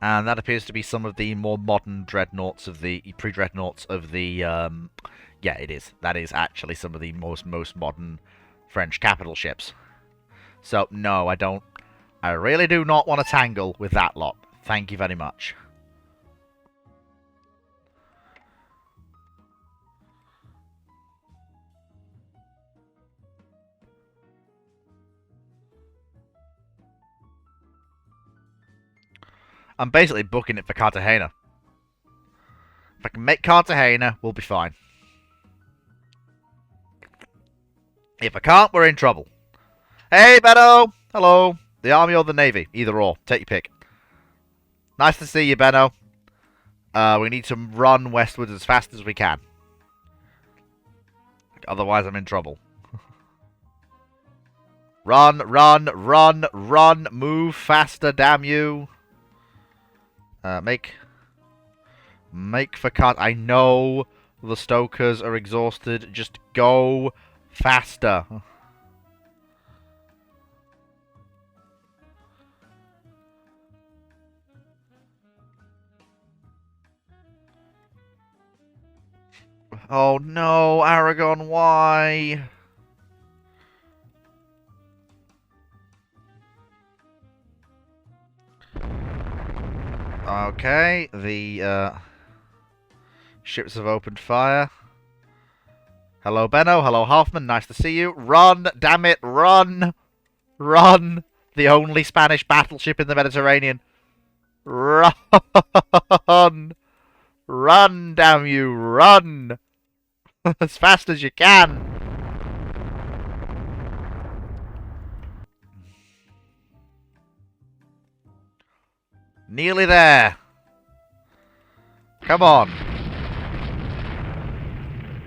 And that appears to be some of the more modern dreadnoughts of the pre-dreadnoughts of the yeah, it is. That is actually some of the most modern French capital ships. So, no, I don't... I really do not want to tangle with that lot. Thank you very much. I'm basically booking it for Cartagena. If I can make Cartagena, we'll be fine. If I can't, we're in trouble. Hey, Benno! Hello. The Army or the Navy? Either or. Take your pick. Nice to see you, Benno. We need to run westwards as fast as we can. Otherwise, I'm in trouble. Run, run, run, run. Move faster, damn you. Make for cut. I know the Stokers are exhausted. Just go faster. Oh no, Aragon, why? Okay, the ships have opened fire. Hello, Benno. Hello, Hoffman. Nice to see you. Run! Damn it! Run! Run! The only Spanish battleship in the Mediterranean. Run! Run, damn you! Run! As fast as you can! Nearly there. Come on.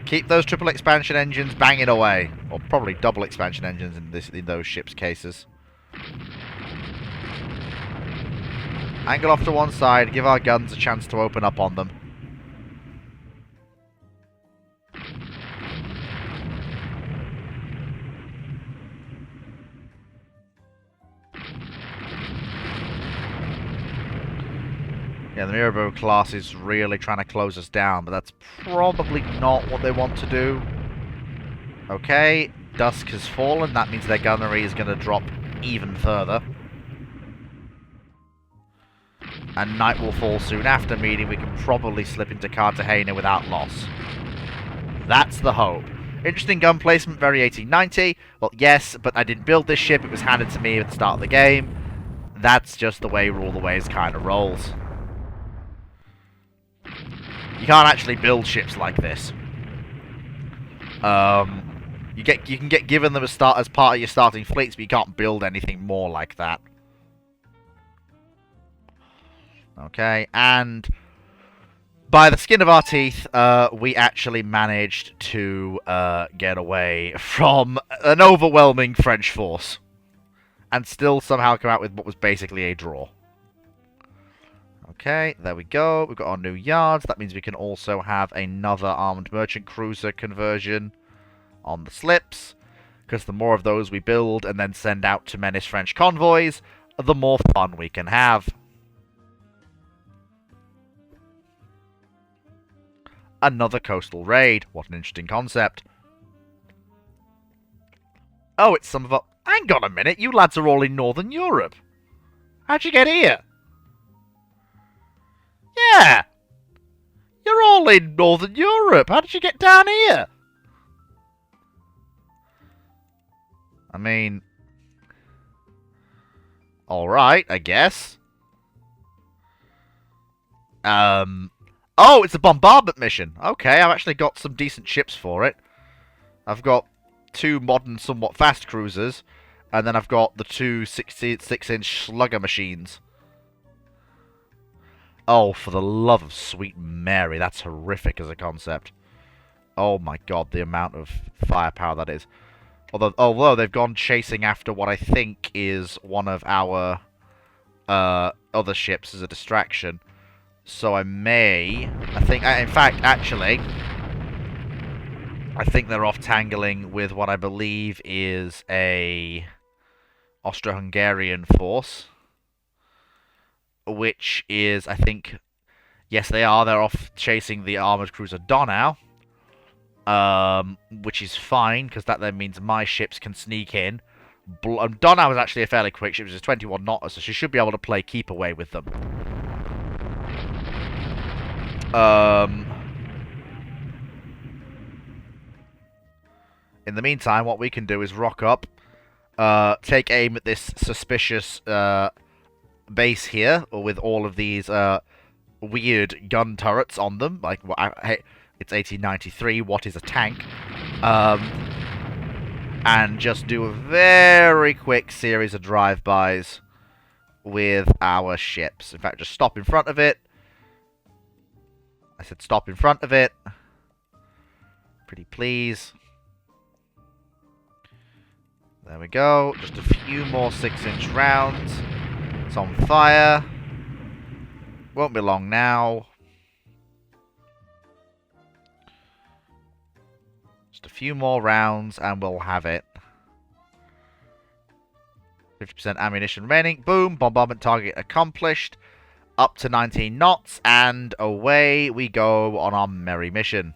Keep those triple expansion engines banging away. Or probably double expansion engines in those ships' cases. Angle off to one side, give our guns a chance to open up on them. Yeah, the Mirabeau class is really trying to close us down, but that's probably not what they want to do. Okay, dusk has fallen. That means their gunnery is going to drop even further. And night will fall soon after, meaning we can probably slip into Cartagena without loss. That's the hope. Interesting gun placement, very 1890. Well, yes, but I didn't build this ship. It was handed to me at the start of the game. That's just the way Rule the Waves kind of rolls. You can't actually build ships like this. You can get given them as part of your starting fleets, but you can't build anything more like that. Okay, and by the skin of our teeth, we actually managed to get away from an overwhelming French force, and still somehow come out with what was basically a draw. Okay, there we go. We've got our new yards. That means we can also have another armed merchant cruiser conversion on the slips. Because the more of those we build and then send out to menace French convoys, the more fun we can have. Another coastal raid. What an interesting concept. Oh, it's some of our... Hang on a minute. You lads are all in Northern Europe. How'd you get here? Yeah! You're all in Northern Europe. How did you get down here? I mean... Alright, I guess. Oh, it's a bombardment mission. Okay, I've actually got some decent ships for it. I've got 2 modern, somewhat fast cruisers. And then I've got the 2 6-inch slugger machines. Oh, for the love of sweet Mary, that's horrific as a concept. Oh my god, the amount of firepower that is. Although they've gone chasing after what I think is one of our other ships as a distraction. So in fact, actually, I think they're off tangling with what I believe is a Austro-Hungarian force. Which is, I think... Yes, they are. They're off chasing the armoured cruiser Donau. Which is fine, because that then means my ships can sneak in. Donau is actually a fairly quick ship. It's 21 knots, so she should be able to play keep away with them. In the meantime, what we can do is rock up, take aim at this suspicious... base here, or with all of these weird gun turrets on them. Like, hey, it's 1893. What is a tank? and just do a very quick series of drive-bys with our ships. In fact, just stop in front of it. I said stop in front of it. Pretty please. There we go. Just a few more 6-inch rounds. It's on fire. Won't be long now. Just a few more rounds and we'll have it. 50% ammunition remaining. Boom. Bombardment target accomplished. Up to 19 knots. And away we go on our merry mission.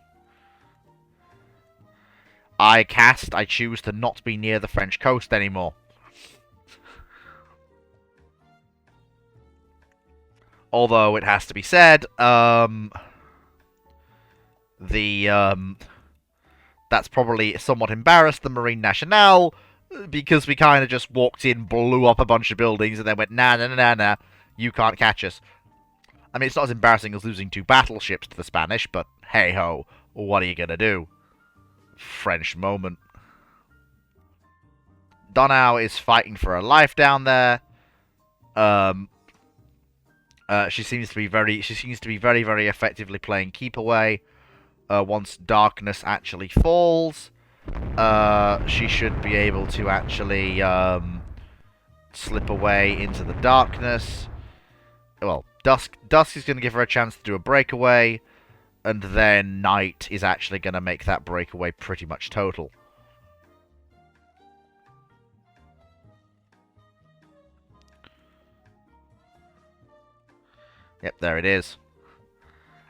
I choose to not be near the French coast anymore. Although it has to be said, that's probably somewhat embarrassed the Marine Nationale, because we kind of just walked in, blew up a bunch of buildings, and then went, nah, you can't catch us. I mean, it's not as embarrassing as losing 2 battleships to the Spanish, but hey-ho, what are you gonna do? French moment. Donau is fighting for her life down there. She seems to be very effectively playing keep away. Once darkness actually falls, she should be able to actually slip away into the darkness. Well, dusk is going to give her a chance to do a breakaway, and then night is actually going to make that breakaway pretty much total. Yep, there it is.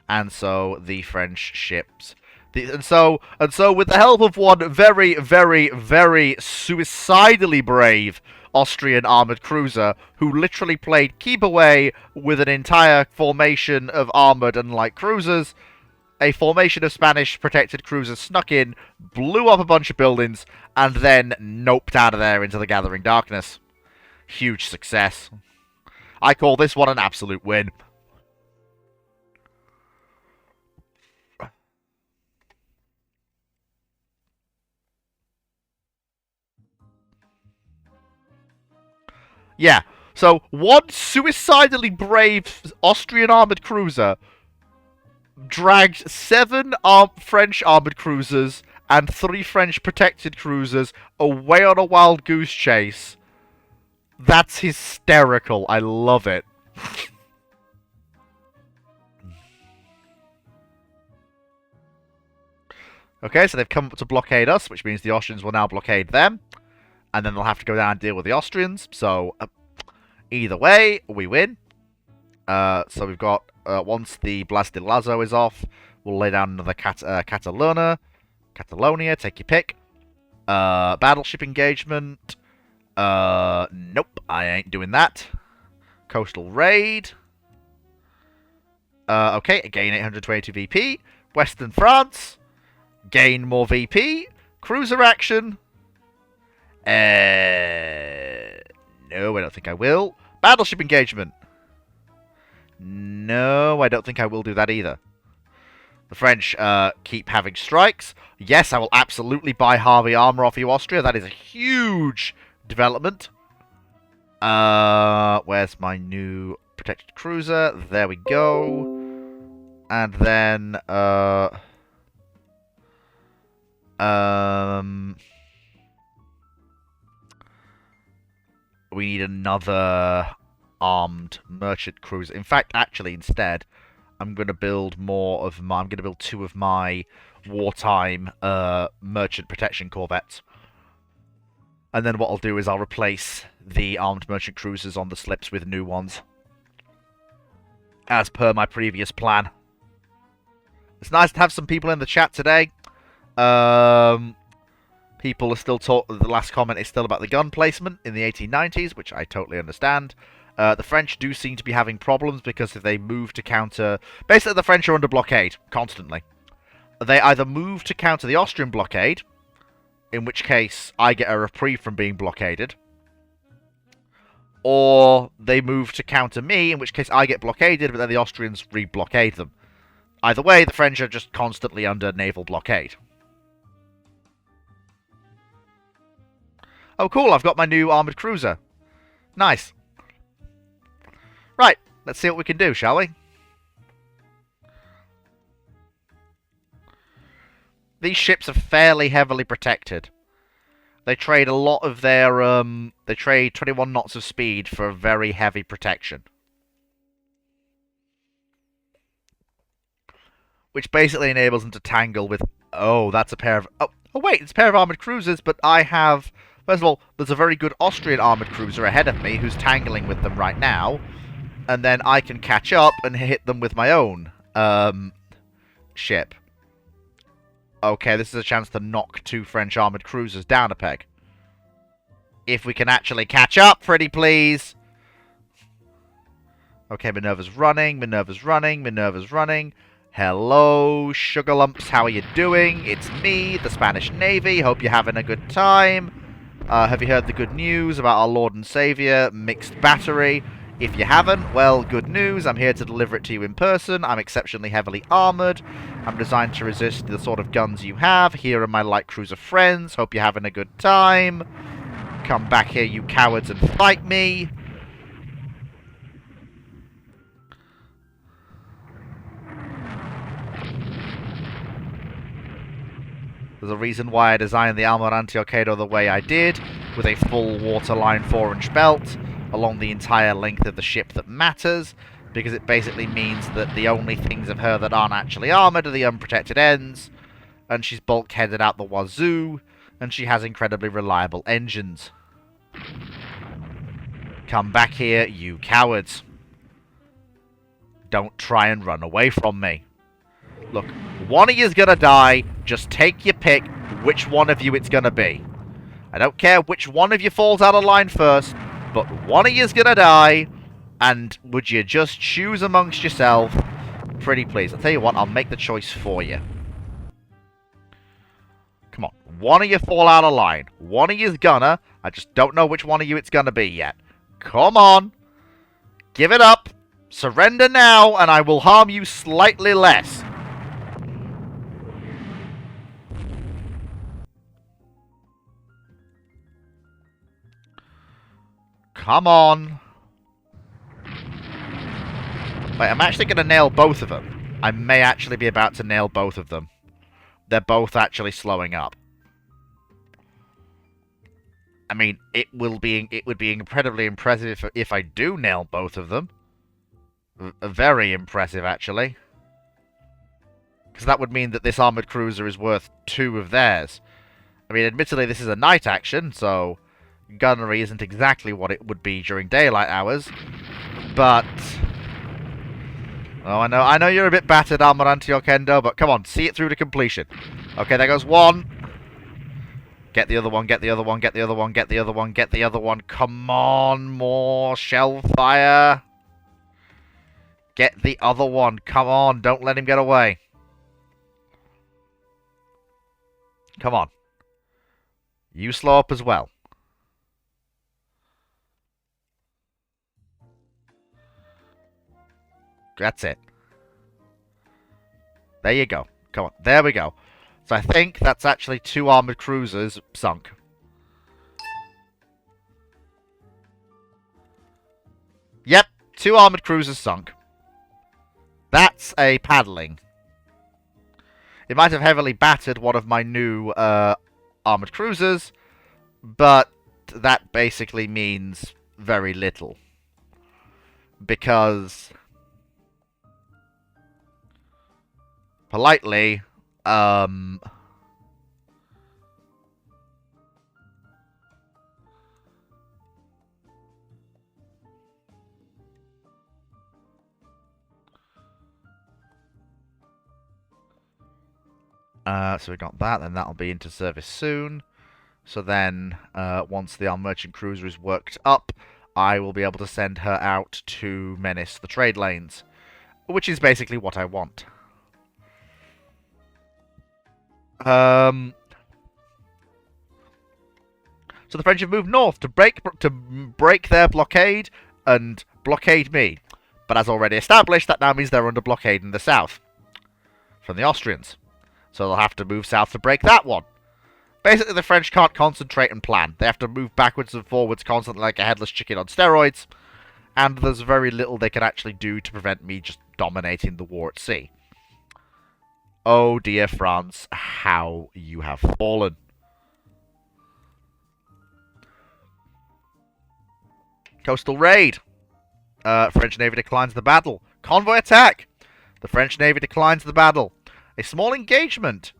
And so the French ships, and so with the help of one very, very, very suicidally brave Austrian armored cruiser, who literally played keep away with an entire formation of armored and light cruisers, a formation of Spanish protected cruisers snuck in, blew up a bunch of buildings, and then noped out of there into the gathering darkness. Huge success. I call this one an absolute win. Yeah, so one suicidally brave Austrian armored cruiser dragged 7 French armored cruisers and 3 French protected cruisers away on a wild goose chase. That's hysterical. I love it. Okay, so they've come up to blockade us, which means the Austrians will now blockade them. And then they'll have to go down and deal with the Austrians. So, either way, we win. So we've got, once the Blas de Lazo is off, we'll lay down another Catalonia, take your pick. Battleship engagement. Nope, I ain't doing that. Coastal raid. Okay, gain 822 VP. Western France. Gain more VP. Cruiser action. No, I don't think I will. Battleship engagement. No, I don't think I will do that either. The French keep having strikes. Yes, I will absolutely buy Harvey armor off you, Austria. That is a huge development. Where's my new protected cruiser? There we go. And then, we need another armed merchant cruiser. In fact, actually, instead, I'm going to build more of my... I'm going to build 2 of my wartime merchant protection corvettes. And then what I'll do is I'll replace the armed merchant cruisers on the slips with new ones, as per my previous plan. It's nice to have some people in the chat today. People are still talking... The last comment is still about the gun placement in the 1890s, which I totally understand. The French do seem to be having problems because if they move to counter... Basically, the French are under blockade, constantly. They either move to counter the Austrian blockade, in which case I get a reprieve from being blockaded, or they move to counter me, in which case I get blockaded, but then the Austrians re-blockade them. Either way, the French are just constantly under naval blockade. Oh, cool, I've got my new armoured cruiser. Nice. Right, let's see what we can do, shall we? These ships are fairly heavily protected. They trade a lot of their, they trade 21 knots of speed for very heavy protection. Which basically enables them to tangle with... Oh, that's a pair of... Oh, wait, it's a pair of armoured cruisers, but I have... First of all, there's a very good Austrian armoured cruiser ahead of me who's tangling with them right now. And then I can catch up and hit them with my own, ship. Okay, this is a chance to knock 2 French armoured cruisers down a peg. If we can actually catch up, pretty please. Okay, Minerva's running, Minerva's running, Minerva's running. Hello, Sugar Lumps, how are you doing? It's me, the Spanish Navy. Hope you're having a good time. Have you heard the good news about our Lord and Saviour, Mixed Battery? If you haven't, well, good news. I'm here to deliver it to you in person. I'm exceptionally heavily armoured. I'm designed to resist the sort of guns you have. Here are my light cruiser friends. Hope you're having a good time. Come back here, you cowards, and fight me. There's a reason why I designed the Almirante Okado the way I did, with a full waterline 4-inch belt along the entire length of the ship that matters, because it basically means that the only things of her that aren't actually armoured are the unprotected ends, and she's bulkheaded out the wazoo, and she has incredibly reliable engines. Come back here, you cowards. Don't try and run away from me. Look, one of you's gonna die. Just take your pick which one of you it's gonna be. I don't care which one of you falls out of line first, but one of you's gonna die, and would you just choose amongst yourself? Pretty please. I'll tell you what, I'll make the choice for you. Come on, one of you fall out of line. One of you's gonna. I just don't know which one of you it's gonna be yet. Come on. Give it up. Surrender now, and I will harm you slightly less. Come on. Wait, I'm actually going to nail both of them. I may actually be about to nail both of them. They're both actually slowing up. I mean, it would be incredibly impressive if I do nail both of them. Very impressive, actually. Because that would mean that this armoured cruiser is worth 2 of theirs. I mean, admittedly, this is a night action, so gunnery isn't exactly what it would be during daylight hours. But oh, I know you're a bit battered, Almirante Okado, but come on, see it through to completion. Okay, there goes one. Get the other one, get the other one, get the other one, get the other one, get the other one. Come on, more shell fire. Get the other one. Come on, don't let him get away. Come on. You slow up as well. That's it. There you go. Come on. There we go. So I think that's actually 2 armoured cruisers sunk. Yep. 2 armoured cruisers sunk. That's a paddling. It might have heavily battered one of my new armoured cruisers, but that basically means very little. Because politely, so we got that, then that'll be into service soon. So then, once the armed merchant cruiser is worked up, I will be able to send her out to menace the trade lanes, which is basically what I want. So the French have moved north to break their blockade and blockade me. But as already established, that now means they're under blockade in the south from the Austrians. So they'll have to move south to break that one. Basically, the French can't concentrate and plan. They have to move backwards and forwards constantly like a headless chicken on steroids. And there's very little they can actually do to prevent me just dominating the war at sea. Oh dear France, how you have fallen. Coastal raid. French Navy declines the battle. Convoy attack. The French Navy declines the battle. A small engagement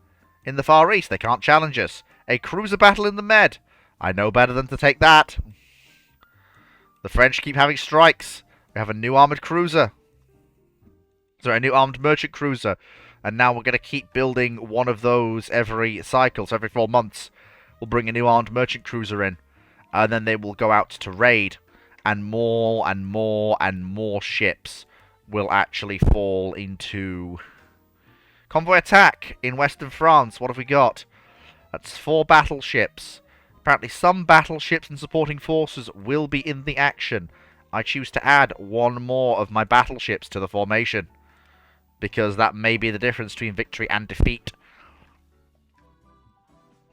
in the Far East. They can't challenge us. A cruiser battle in the Med. I know better than to take that. The French keep having strikes. We have a new armoured cruiser. Sorry, a new armed merchant cruiser. And now we're going to keep building one of those every cycle. So every 4 months, we'll bring a new armed merchant cruiser in. And then they will go out to raid. And more and more and more ships will actually fall into convoy attack in Western France. What have we got? That's 4 battleships. Apparently some battleships and supporting forces will be in the action. I choose to add 1 more of my battleships to the formation, because that may be the difference between victory and defeat.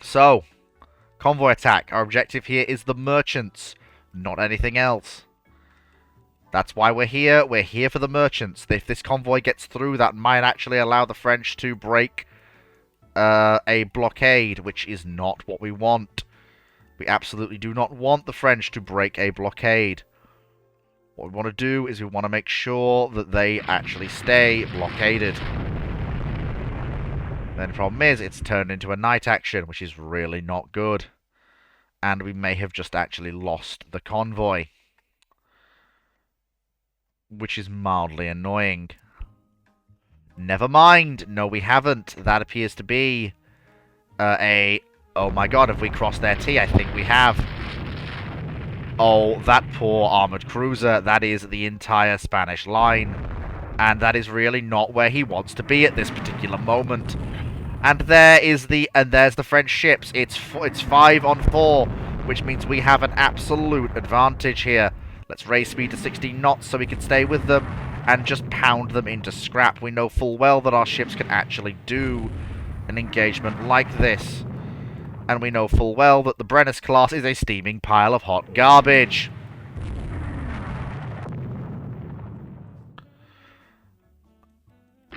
So, convoy attack. Our objective here is the merchants, not anything else. That's why we're here. We're here for the merchants. If this convoy gets through, that might actually allow the French to break a blockade, which is not what we want. We absolutely do not want the French to break a blockade. What we want to do is we want to make sure that they actually stay blockaded. Then the problem is, it's turned into a night action, which is really not good. And we may have just actually lost the convoy, which is mildly annoying. Never mind. No, we haven't. That appears to be oh my god, have we crossed their T? I think we have. Oh, that poor armoured cruiser. That is the entire Spanish line. And that is really not where he wants to be at this particular moment. And there's the French ships. It's 5 on 4, which means we have an absolute advantage here. Let's raise speed to 16 knots so we can stay with them and just pound them into scrap. We know full well that our ships can actually do an engagement like this. And we know full well that the Brennus class is a steaming pile of hot garbage.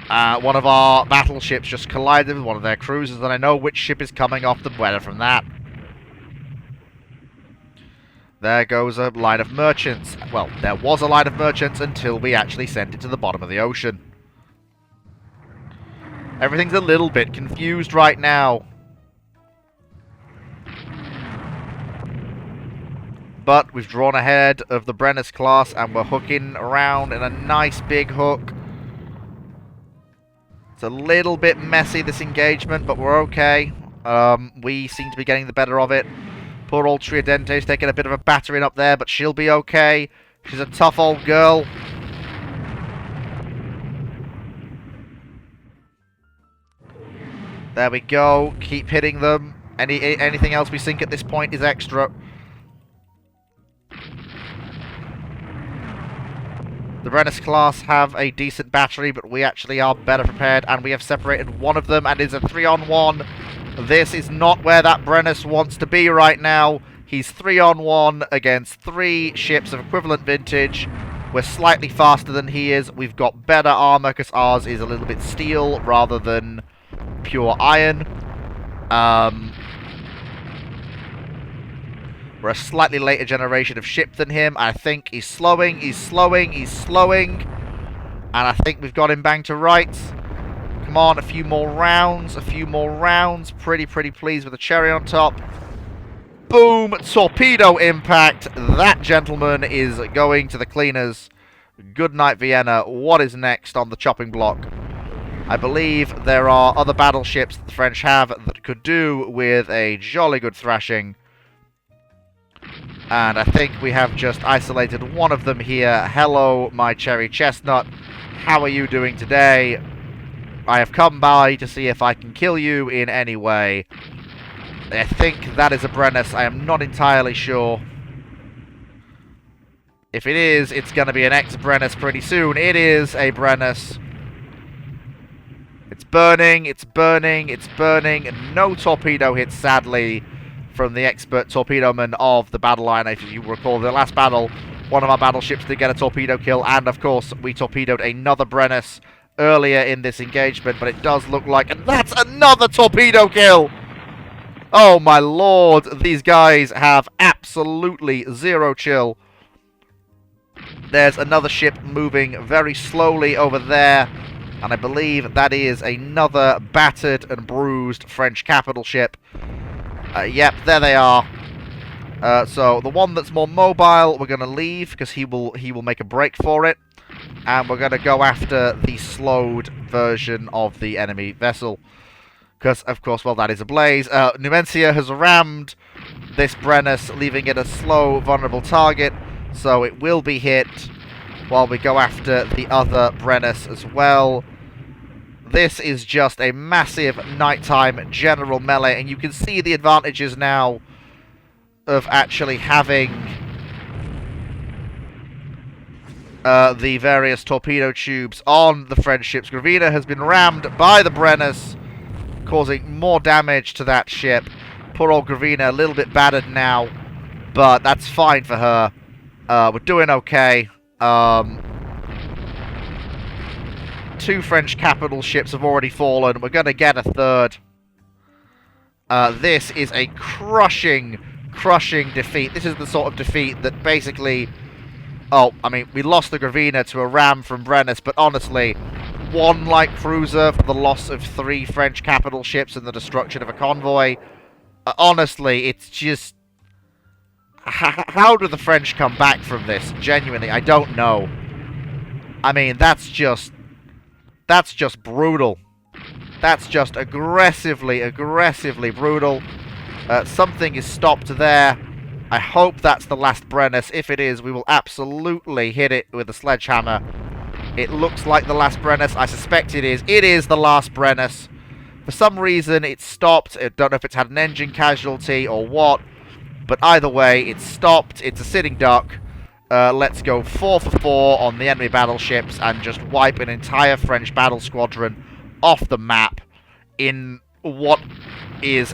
One of our battleships just collided with one of their cruisers, and I know which ship is coming off the weather from that. There goes a line of merchants. Well, there was a line of merchants until we actually sent it to the bottom of the ocean. Everything's a little bit confused right now. But we've drawn ahead of the Brennus class and we're hooking around in a nice big hook. It's a little bit messy, this engagement, but we're okay. We seem to be getting the better of it. Poor old Tridente's taking a bit of a battering up there, but she'll be okay. She's a tough old girl. There we go. Keep hitting them. Anything else we sink at this point is extra. The Brennus class have a decent battery, but we actually are better prepared, and we have separated one of them, and it's a 3-on-1. This is not where that Brennus wants to be right now. He's 3-on-1 against 3 ships of equivalent vintage. We're slightly faster than he is. We've got better armor, because ours is a little bit steel rather than pure iron. We're a slightly later generation of ship than him. I think he's slowing, he's slowing, he's slowing. And I think we've got him banged to rights. Come on, a few more rounds, a few more rounds. Pretty pleased with the cherry on top. Boom! Torpedo impact. That gentleman is going to the cleaners. Good night, Vienna. What is next on the chopping block? I believe there are other battleships that the French have that could do with a jolly good thrashing. And I think we have just isolated one of them here. Hello, my cherry chestnut. How are you doing today? I have come by to see if I can kill you in any way. I think that is a Brennus. I am not entirely sure. If it is, it's going to be an ex-Brennus pretty soon. It is a Brennus. It's burning, it's burning, it's burning. No torpedo hits, sadly, from the expert torpedo man of the battle line. If you recall, the last battle, one of our battleships did get a torpedo kill, and of course, we torpedoed another Brennus earlier in this engagement, but it does look like... And that's another torpedo kill! Oh my lord, these guys have absolutely zero chill. There's another ship moving very slowly over there, and I believe that is another battered and bruised French capital ship. Yep, there they are. So the one that's more mobile, we're going to leave because he will make a break for it, and we're going to go after the slowed version of the enemy vessel. Because, of course, well, that is ablaze. Numancia has rammed this Brennus, leaving it a slow, vulnerable target. So it will be hit while we go after the other Brennus as well. This is just a massive nighttime general melee. And you can see the advantages now of actually having the various torpedo tubes on the French ships. Gravina has been rammed by the Brennus, causing more damage to that ship. Poor old Gravina, a little bit battered now, but that's fine for her. We're doing okay. 2 French capital ships have already fallen. We're going to get a third. This is a crushing defeat. This is the sort of defeat that basically... Oh, I mean, we lost the Gravina to a ram from Brennus, but honestly... 1 light cruiser for the loss of 3 French capital ships and the destruction of a convoy. Honestly, it's just... How do the French come back from this? Genuinely, I don't know. I mean, that's just brutal. That's just aggressively brutal. Something is stopped there. I hope that's the last Brennus. If it is, we will absolutely hit it with a sledgehammer. It looks like the last Brennus. I suspect it is. It is the last Brennus. For some reason, it stopped. I don't know if it's had an engine casualty or what. But either way, it's stopped. It's a sitting duck. Let's go 4 for 4 on the enemy battleships and just wipe an entire French battle squadron off the map in what is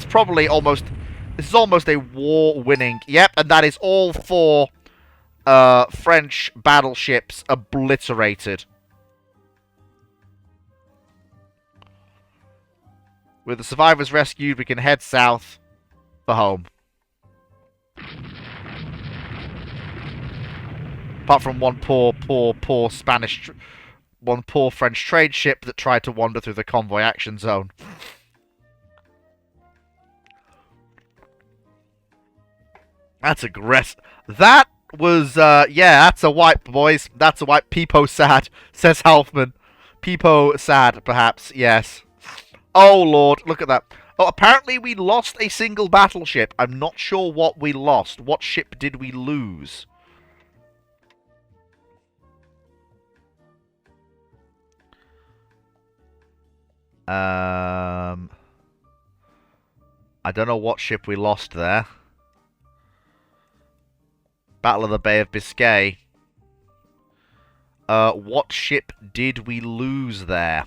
probably almost... This is almost a war-winning... Yep, and that is all 4... French battleships obliterated. With the survivors rescued, we can head south for home. Apart from one poor French trade ship that tried to wander through the convoy action zone. That's aggressive. That was, yeah, that's a wipe, boys. That's a wipe. Peepo sad, says Halfman. Peepo sad, perhaps, yes. Oh, Lord, look at that. Oh, apparently we lost a single battleship. I'm not sure what we lost. What ship did we lose? I don't know what ship we lost there. Battle of the Bay of Biscay. What ship did we lose there?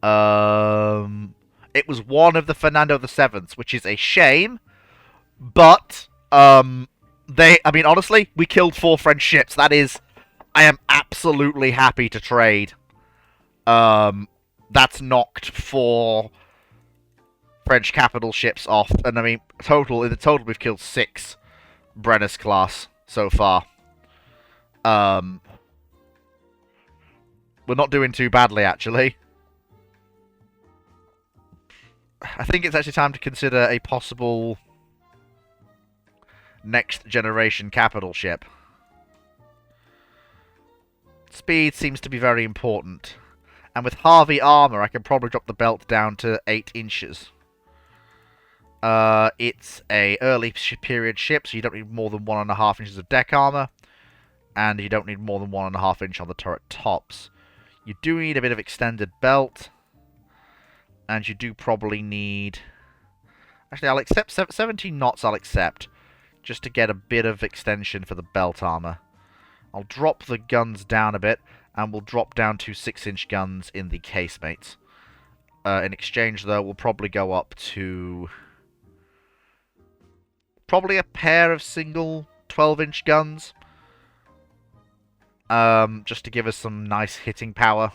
It was one of the Fernando VII's, which is a shame. But, I mean, honestly, we killed 4 French ships. That is, I am absolutely happy to trade. That's knocked 4 French capital ships off. And I mean, in the total, we've killed 6 Brennus class so far. We're not doing too badly, actually. I think it's actually time to consider a possible next generation capital ship. Speed seems to be very important. And with Harvey armor, I can probably drop the belt down to 8 inches. It's a early period ship, so you don't need more than 1.5 inches of deck armor. And you don't need more than 1.5 inch on the turret tops. You do need a bit of extended belt. And you do probably need... Actually, I'll accept 17 knots, I'll accept. Just to get a bit of extension for the belt armor. I'll drop the guns down a bit. And we'll drop down to 6-inch guns in the casemates. In exchange, though, we'll probably go up to... probably a pair of single 12-inch guns. Just to give us some nice hitting power.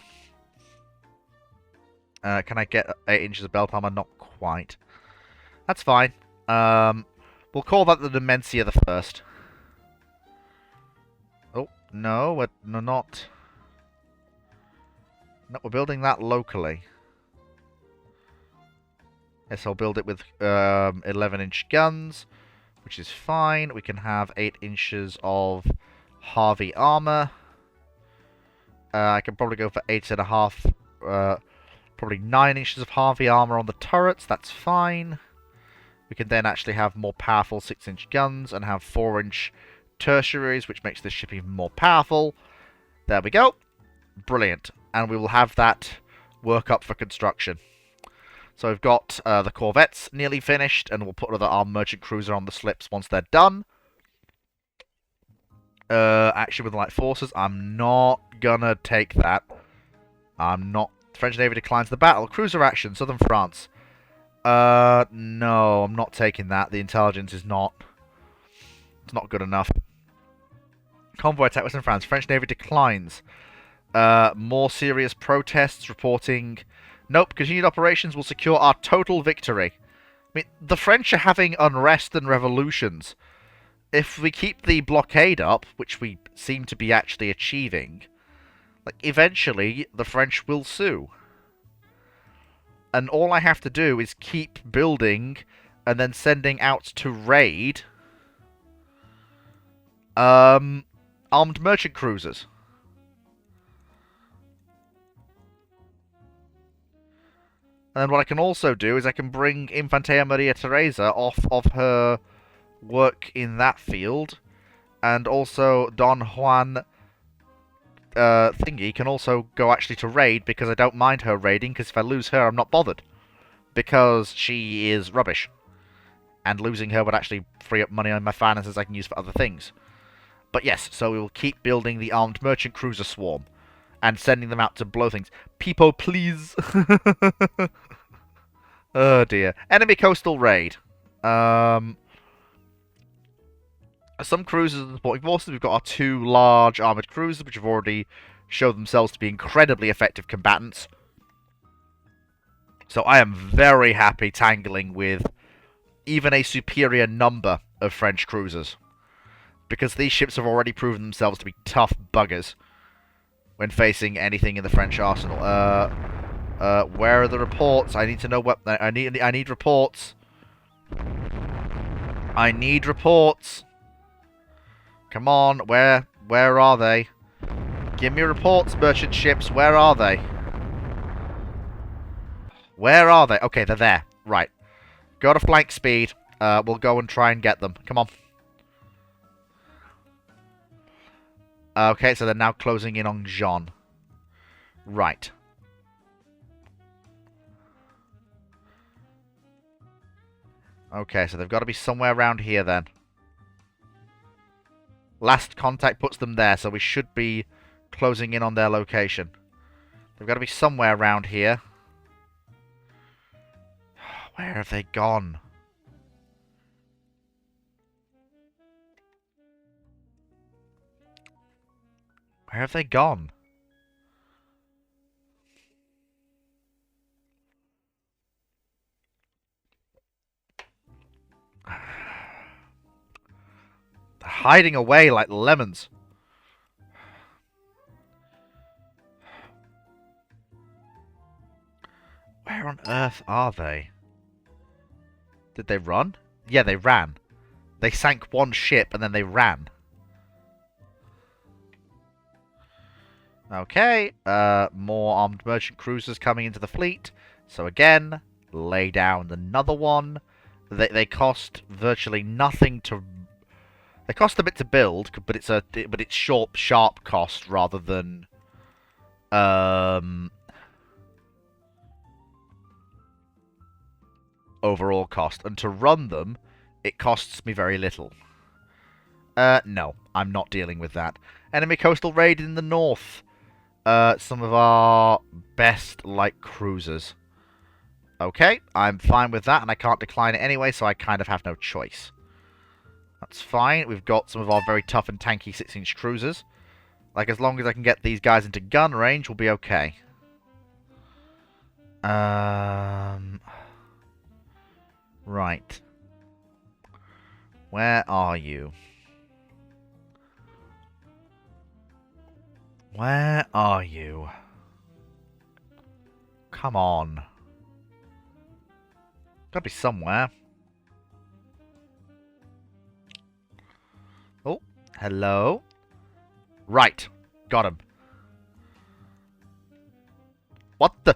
Can I get 8 inches of belt armor? Not quite. That's fine. We'll call that the Dementia the first. Oh, no, we're not. No, we're building that locally. Yes, I'll build it with 11-inch guns, which is fine. We can have 8 inches of Harvey armor. I can probably go for 8.5, probably 9 inches of Harvey armor on the turrets. That's fine. We can then actually have more powerful 6-inch guns and have 4-inch tertiaries, which makes this ship even more powerful. There we go. Brilliant. And we will have that work up for construction. So we've got the corvettes nearly finished, and we'll put our merchant cruiser on the slips once they're done. Actually, with light forces, I'm not gonna take that. I'm not. French Navy declines the battle. Cruiser action, Southern France. No, I'm not taking that. The intelligence is not... it's not good enough. Convoy attack Western France. French Navy declines. More serious protests reporting... nope, continued operations will secure our total victory. I mean, the French are having unrest and revolutions. If we keep the blockade up, which we seem to be actually achieving, like, eventually the French will sue. And all I have to do is keep building and then sending out to raid armed merchant cruisers. And then what I can also do is I can bring Infanteria Maria Teresa off of her work in that field, and also Don Juan Thingy can also go actually to raid, because I don't mind her raiding, because if I lose her I'm not bothered, because she is rubbish, and losing her would actually free up money on my finances I can use for other things. But yes, so we will keep building the armed merchant cruiser swarm and sending them out to blow things. People, please. Oh dear. Enemy coastal raid. Some cruisers and supporting forces. We've got our 2 large armoured cruisers, which have already shown themselves to be incredibly effective combatants. So I am very happy tangling with even a superior number of French cruisers, because these ships have already proven themselves to be tough buggers when facing anything in the French arsenal. Where are the reports? I need to know what... I need reports. I need reports. Come on, where are they? Give me reports, merchant ships. Where are they? Where are they? Okay, they're there. Right. Go to flank speed. We'll go and try and get them. Come on. Okay, so they're now closing in on Jean. Right. Okay, so they've got to be somewhere around here then. Last contact puts them there, so we should be closing in on their location. They've got to be somewhere around here. Where have they gone? Where have they gone? They're hiding away like lemons. Where on earth are they? Did they run? Yeah, they ran. They sank one ship and then they ran. Okay, more armed merchant cruisers coming into the fleet. So again, lay down another one. They cost virtually nothing to... They cost a bit to build, but it's sharp cost rather than overall cost. And to run them, it costs me very little. No, I'm not dealing with that. Enemy coastal raid in the north. some of our best light cruisers. Okay, I'm fine with that, and I can't decline it anyway, so I kind of have no choice. That's fine. We've got some of our very tough and tanky 6-inch cruisers. Like, as long as I can get these guys into gun range, we'll be okay. Right. Where are you? Where are you? Come on. Gotta be somewhere. Oh, hello. Right. Got him. What the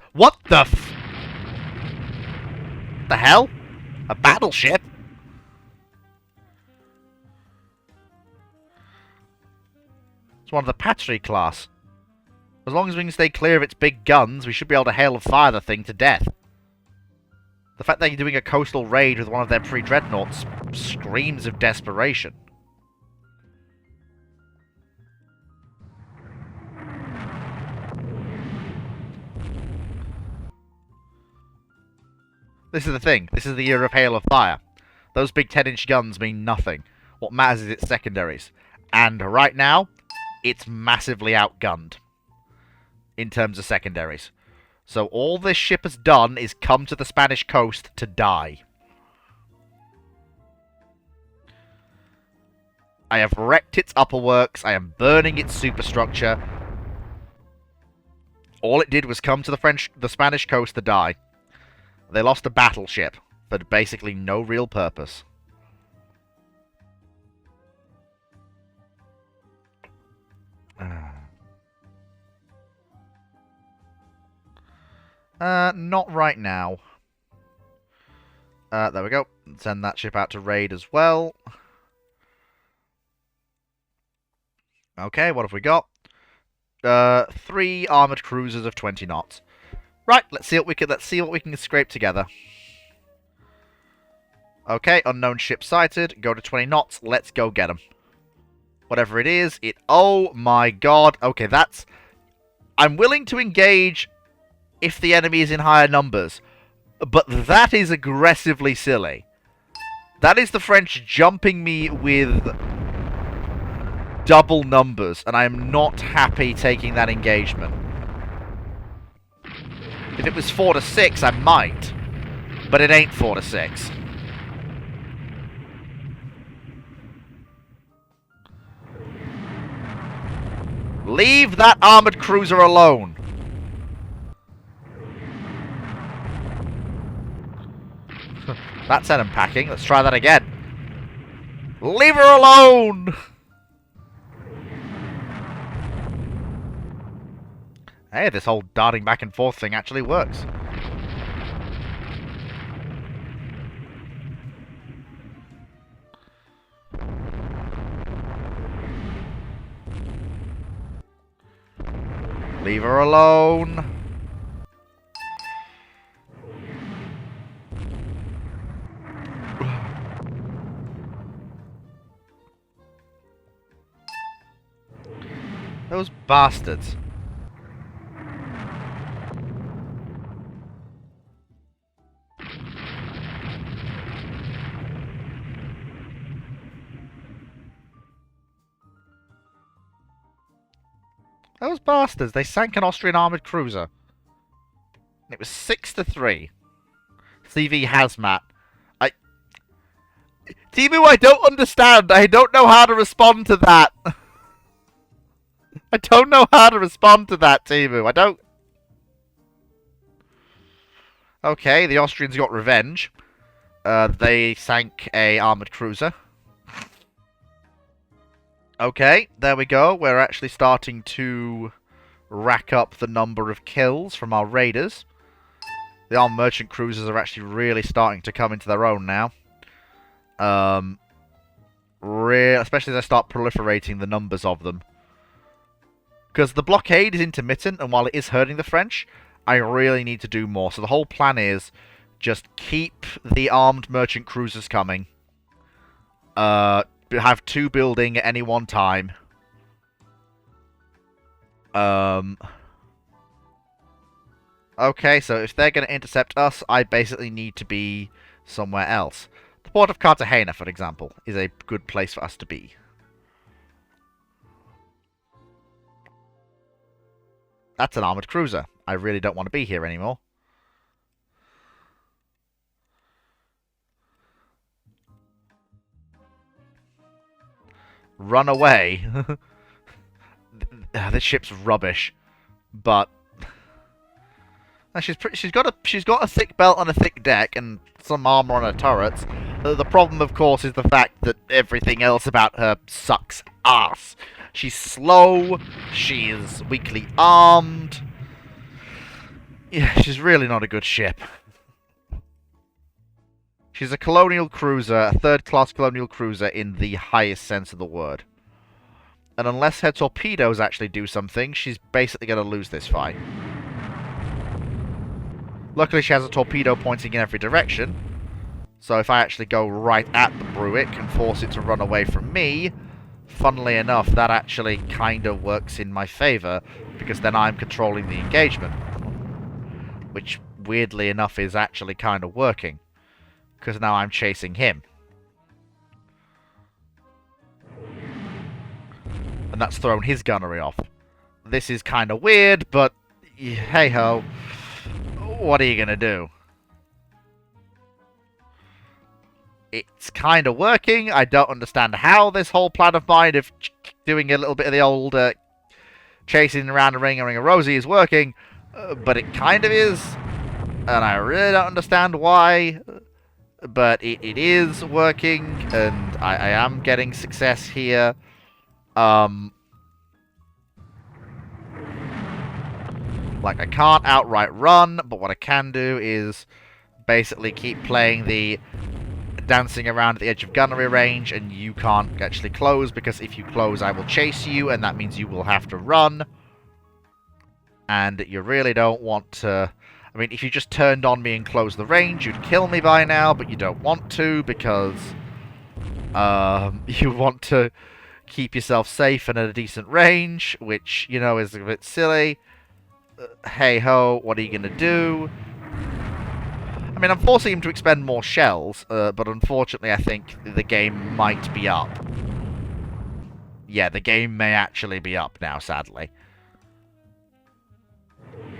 the hell? A battleship? It's one of the Patry class. As long as we can stay clear of its big guns, we should be able to hail and fire the thing to death. The fact that you're doing a coastal raid with one of their pre-dreadnoughts screams of desperation. This is the thing. This is the year of hail of fire. Those big 10-inch guns mean nothing. What matters is its secondaries. And right now, it's massively outgunned in terms of secondaries. So all this ship has done is come to the Spanish coast to die. I have wrecked its upper works. I am burning its superstructure. All it did was come to the Spanish coast to die. They lost a battleship for basically no real purpose. Not right now. There we go. Send that ship out to raid as well. Okay, what have we got? 3 armored cruisers of 20 knots. Right, let's see what we can scrape together. Okay, unknown ship sighted. Go to 20 knots. Let's go get them. Whatever it is, oh my god. Okay, that's... I'm willing to engage if the enemy is in higher numbers. But that is aggressively silly. That is the French jumping me with double numbers, and I am not happy taking that engagement. If it was 4 to 6, I might. But it ain't 4 to 6. Leave that armored cruiser alone. That sent him packing. Let's try that again. Leave her alone! Hey, this whole darting back and forth thing actually works. Leave her alone. Those bastards. Those bastards, they sank an Austrian armoured cruiser. It was 6 to 3. CV Hazmat. Timu, I don't understand. I don't know how to respond to that. I don't know how to respond to that, Timu. I don't... Okay, the Austrians got revenge. They sank a armoured cruiser. Okay, there we go. We're actually starting to rack up the number of kills from our raiders. The armed merchant cruisers are actually really starting to come into their own now. Especially as I start proliferating the numbers of them. Because the blockade is intermittent, and while it is hurting the French, I really need to do more. So the whole plan is just keep the armed merchant cruisers coming. Have 2 building at any one time. Um... Okay, so if they're going to intercept us, I basically need to be somewhere else. The port of Cartagena, for example, is a good place for us to be. That's an armored cruiser. I really don't want to be here anymore. Run away. This ship's rubbish, but she's got a thick belt and a thick deck and some armor on her turrets. The problem, of course, is the fact that everything else about her sucks ass. She's slow. She's weakly armed. Yeah, she's really not a good ship. She's a colonial cruiser, a third-class colonial cruiser in the highest sense of the word. And unless her torpedoes actually do something, she's basically going to lose this fight. Luckily, she has a torpedo pointing in every direction. So if I actually go right at the Bruick and force it to run away from me, funnily enough, that actually kind of works in my favor, because then I'm controlling the engagement. Which, weirdly enough, is actually kind of working. Because now I'm chasing him. And that's thrown his gunnery off. This is kind of weird, but hey-ho. What are you going to do? It's kind of working. I don't understand how this whole plan of mine of doing a little bit of the old chasing around a ring of Rosie is working. But it kind of is. And I really don't understand why. But it is working. And I am getting success here. Like, I can't outright run, but what I can do is basically keep playing the dancing around at the edge of gunnery range, and you can't actually close, because if you close, I will chase you, and that means you will have to run. And you really don't want to... I mean, if you just turned on me and closed the range, you'd kill me by now, but you don't want to, because you want to keep yourself safe and at a decent range, which, you know, is a bit silly. Hey-ho, what are you going to do? I mean, I'm forcing him to expend more shells, but unfortunately I think the game might be up. Yeah, the game may actually be up now, sadly.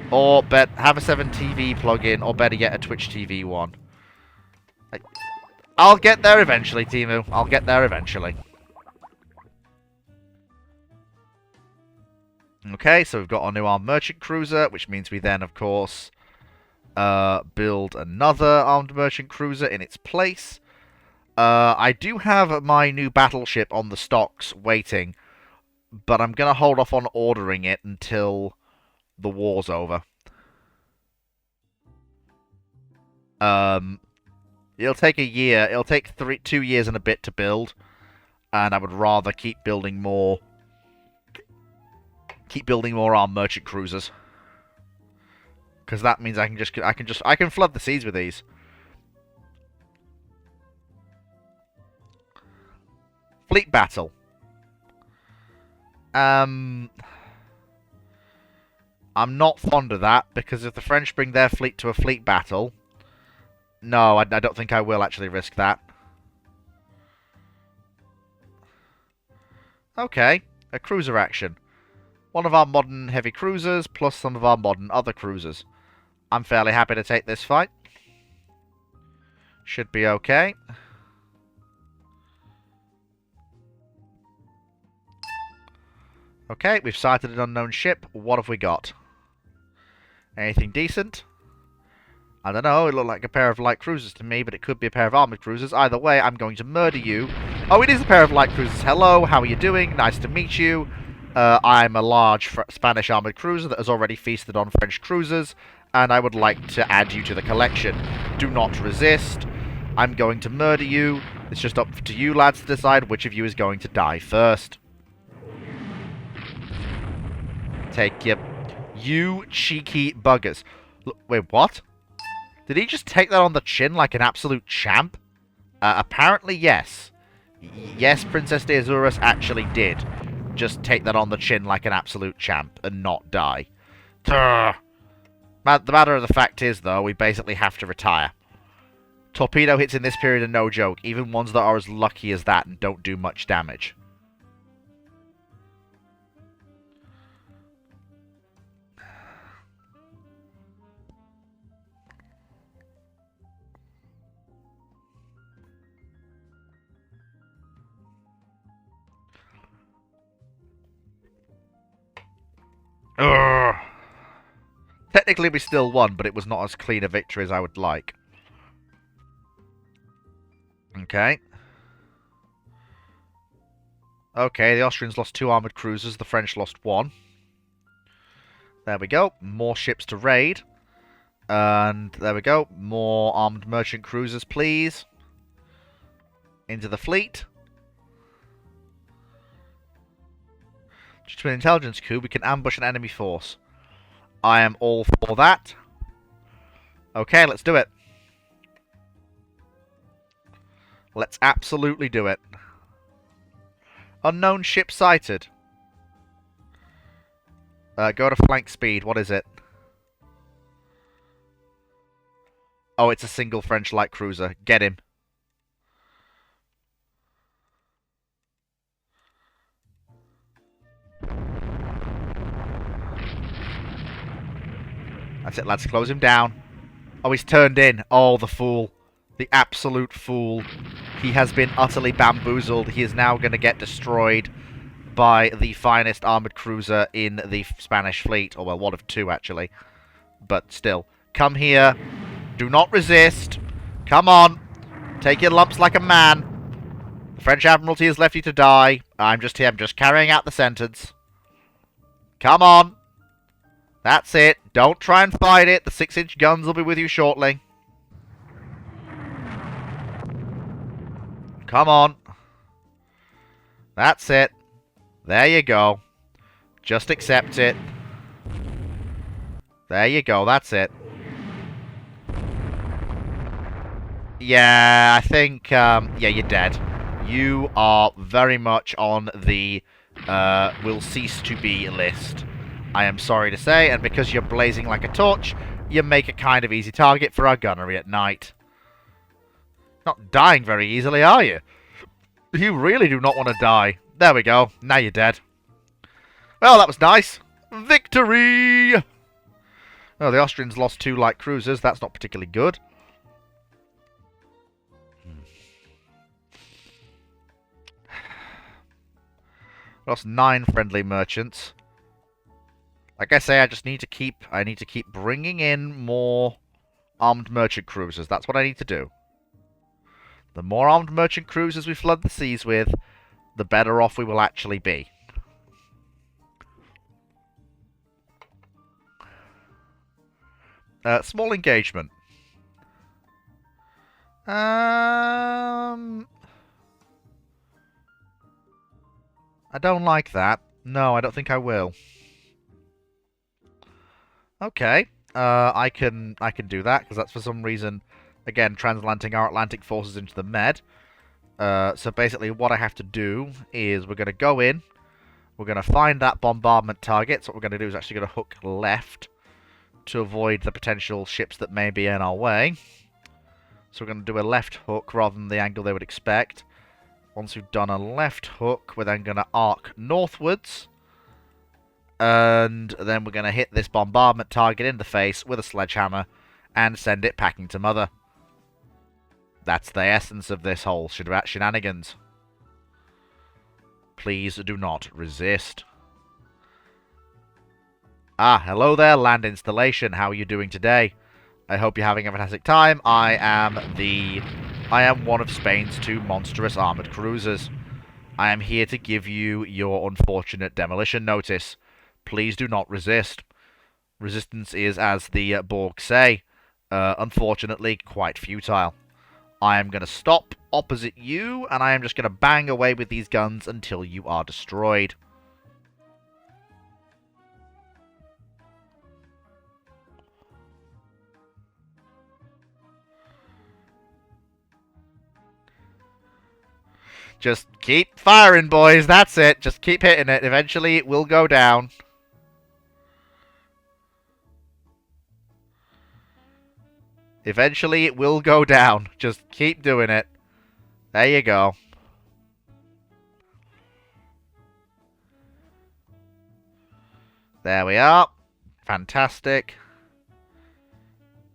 Or have a 7 TV plug-in, or better yet, a Twitch TV one. I'll get there eventually, Timu. I'll get there eventually. Okay, so we've got our new armed merchant cruiser, which means we then, of course, build another armed merchant cruiser in its place. I do have my new battleship on the stocks waiting, but I'm going to hold off on ordering it until the war's over. It'll take a year. It'll take 2 years and a bit to build, and I would rather keep building more armed merchant cruisers, because that means I can flood the seas with these. Fleet battle. I'm not fond of that, because if the French bring their fleet to a fleet battle, no, I don't think I will actually risk that. Okay, a cruiser action. One of our modern heavy cruisers, plus some of our modern other cruisers. I'm fairly happy to take this fight. Should be okay. Okay, we've sighted an unknown ship. What have we got? Anything decent? I don't know, it looked like a pair of light cruisers to me, but it could be a pair of armored cruisers. Either way, I'm going to murder you. Oh, it is a pair of light cruisers. Hello, how are you doing? Nice to meet you. I'm a large Spanish armored cruiser that has already feasted on French cruisers, and I would like to add you to the collection. Do not resist. I'm going to murder you. It's just up to you lads to decide which of you is going to die first. Take you cheeky buggers. Look, wait, what? Did he just take that on the chin like an absolute champ? Apparently, yes. Yes, Princess de Azores actually did. just take that on the chin like an absolute champ and not die. The matter of the fact is, though, we basically have to retire. Torpedo hits in this period are no joke, even ones that are as lucky as that and don't do much damage. Ugh. Technically we still won, but it was not as clean a victory as I would like. Okay. Okay, the Austrians lost 2 armoured cruisers, the French lost 1. There we go. More ships to raid. And there we go. More armed merchant cruisers, please. Into the fleet. Due to an intelligence coup, we can ambush an enemy force. I am all for that. Okay, let's do it. Let's absolutely do it. Unknown ship sighted. Go to flank speed. What is it? Oh, it's a single French light cruiser. Get him. That's it, lads. Close him down. Oh, he's turned in. Oh, the fool. The absolute fool. He has been utterly bamboozled. He is now going to get destroyed by the finest armoured cruiser in the Spanish fleet. Or, well, one of 2, actually. But still. Come here. Do not resist. Come on. Take your lumps like a man. The French Admiralty has left you to die. I'm just here. I'm just carrying out the sentence. Come on. That's it. Don't try and fight it. The 6-inch guns will be with you shortly. Come on. That's it. There you go. Just accept it. There you go. That's it. Yeah, I think, yeah, you're dead. You are very much on the will cease to be list. I am sorry to say, and because you're blazing like a torch, you make a kind of easy target for our gunnery at night. Not dying very easily, are you? You really do not want to die. There we go. Now you're dead. Well, that was nice. Victory! Oh, the Austrians lost 2 light cruisers. That's not particularly good. Lost 9 friendly merchants. Like I say, I need to keep bringing in more armed merchant cruisers. That's what I need to do. The more armed merchant cruisers we flood the seas with, the better off we will actually be. Small engagement. I don't like that. No, I don't think I will. Okay, I can do that, because that's for some reason, again, transatlantic our Atlantic forces into the Med. So basically what I have to do is we're going to go in, we're going to find that bombardment target, so what we're going to do is actually going to hook left to avoid the potential ships that may be in our way. So we're going to do a left hook rather than the angle they would expect. Once we've done a left hook, we're then going to arc northwards. And then we're going to hit this bombardment target in the face with a sledgehammer and send it packing to mother. That's the essence of this whole shenanigans. Please do not resist. Ah, hello there, land installation. How are you doing today? I hope you're having a fantastic time. I am one of Spain's 2 monstrous armoured cruisers. I am here to give you your unfortunate demolition notice. Please do not resist. Resistance is, as the Borg say, unfortunately quite futile. I am going to stop opposite you, and I am just going to bang away with these guns until you are destroyed. Just keep firing, boys. That's it. Just keep hitting it. Eventually, it will go down. Eventually, it will go down. Just keep doing it. There you go. There we are. Fantastic.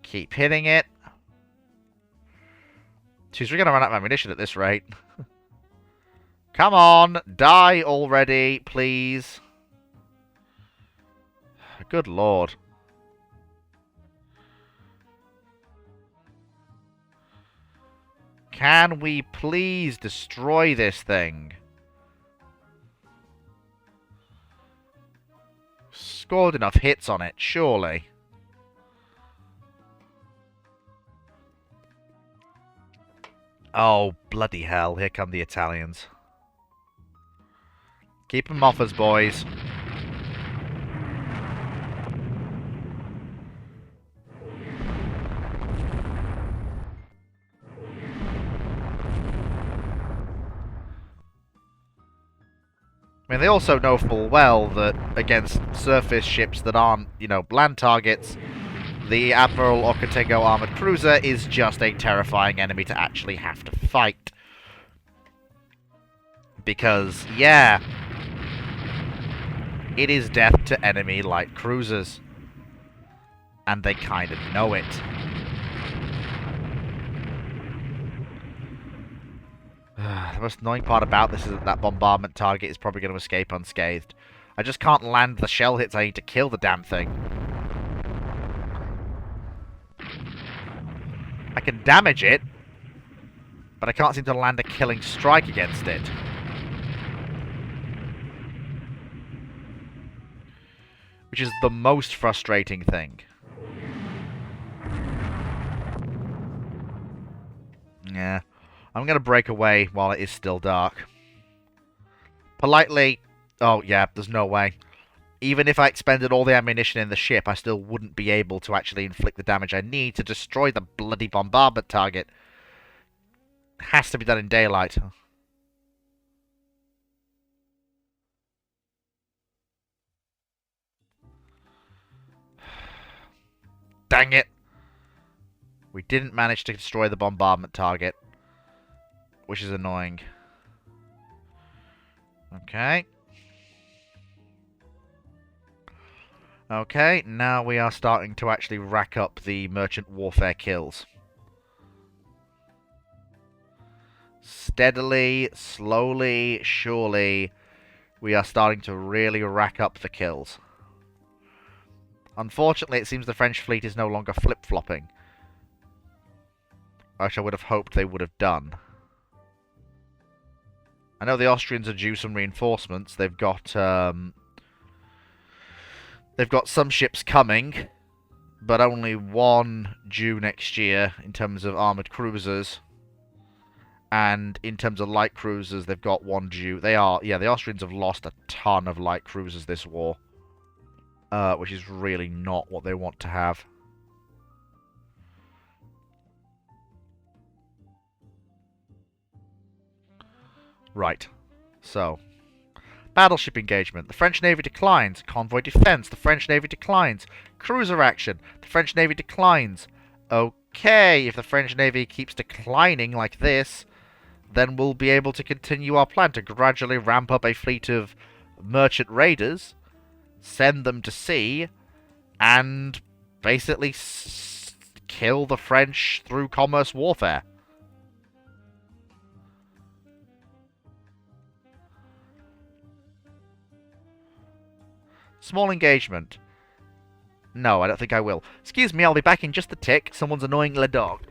Keep hitting it. She's going to run out of ammunition at this rate. Come on, die already, please. Good lord. Can we please destroy this thing? Scored enough hits on it, surely. Oh, bloody hell. Here come the Italians. Keep them off us, boys. I mean, they also know full well that against surface ships that aren't, you know, land targets, the Admiral Okatego armored cruiser is just a terrifying enemy to actually have to fight. Because, yeah, it is death to enemy light cruisers. And they kind of know it. The most annoying part about this is that that bombardment target is probably going to escape unscathed. I just can't land the shell hits I need to kill the damn thing. I can damage it, but I can't seem to land a killing strike against it. Which is the most frustrating thing. Yeah. I'm going to break away while it is still dark. Politely... Oh, yeah, there's no way. Even if I expended all the ammunition in the ship, I still wouldn't be able to actually inflict the damage I need to destroy the bloody bombardment target. Has to be done in daylight. Dang it! We didn't manage to destroy the bombardment target, which is annoying. Okay. Okay, now we are starting to actually rack up the merchant warfare kills. Steadily, slowly, surely, we are starting to really rack up the kills. Unfortunately, it seems the French fleet is no longer flip-flopping, which I would have hoped they would have done. I know the Austrians are due some reinforcements. They've got some ships coming, but only one due next year in terms of armoured cruisers. And in terms of light cruisers, they've got one due. The Austrians have lost a ton of light cruisers this war. Which is really not what they want to have. Right. So, battleship engagement. The French Navy declines. Convoy defense. The French Navy declines. Cruiser action. The French Navy declines. Okay, if the French Navy keeps declining like this, then we'll be able to continue our plan to gradually ramp up a fleet of merchant raiders, send them to sea, and basically kill the French through commerce warfare. Small engagement. No, I don't think I will. Excuse me, I'll be back in just a tick. Someone's annoying the dog.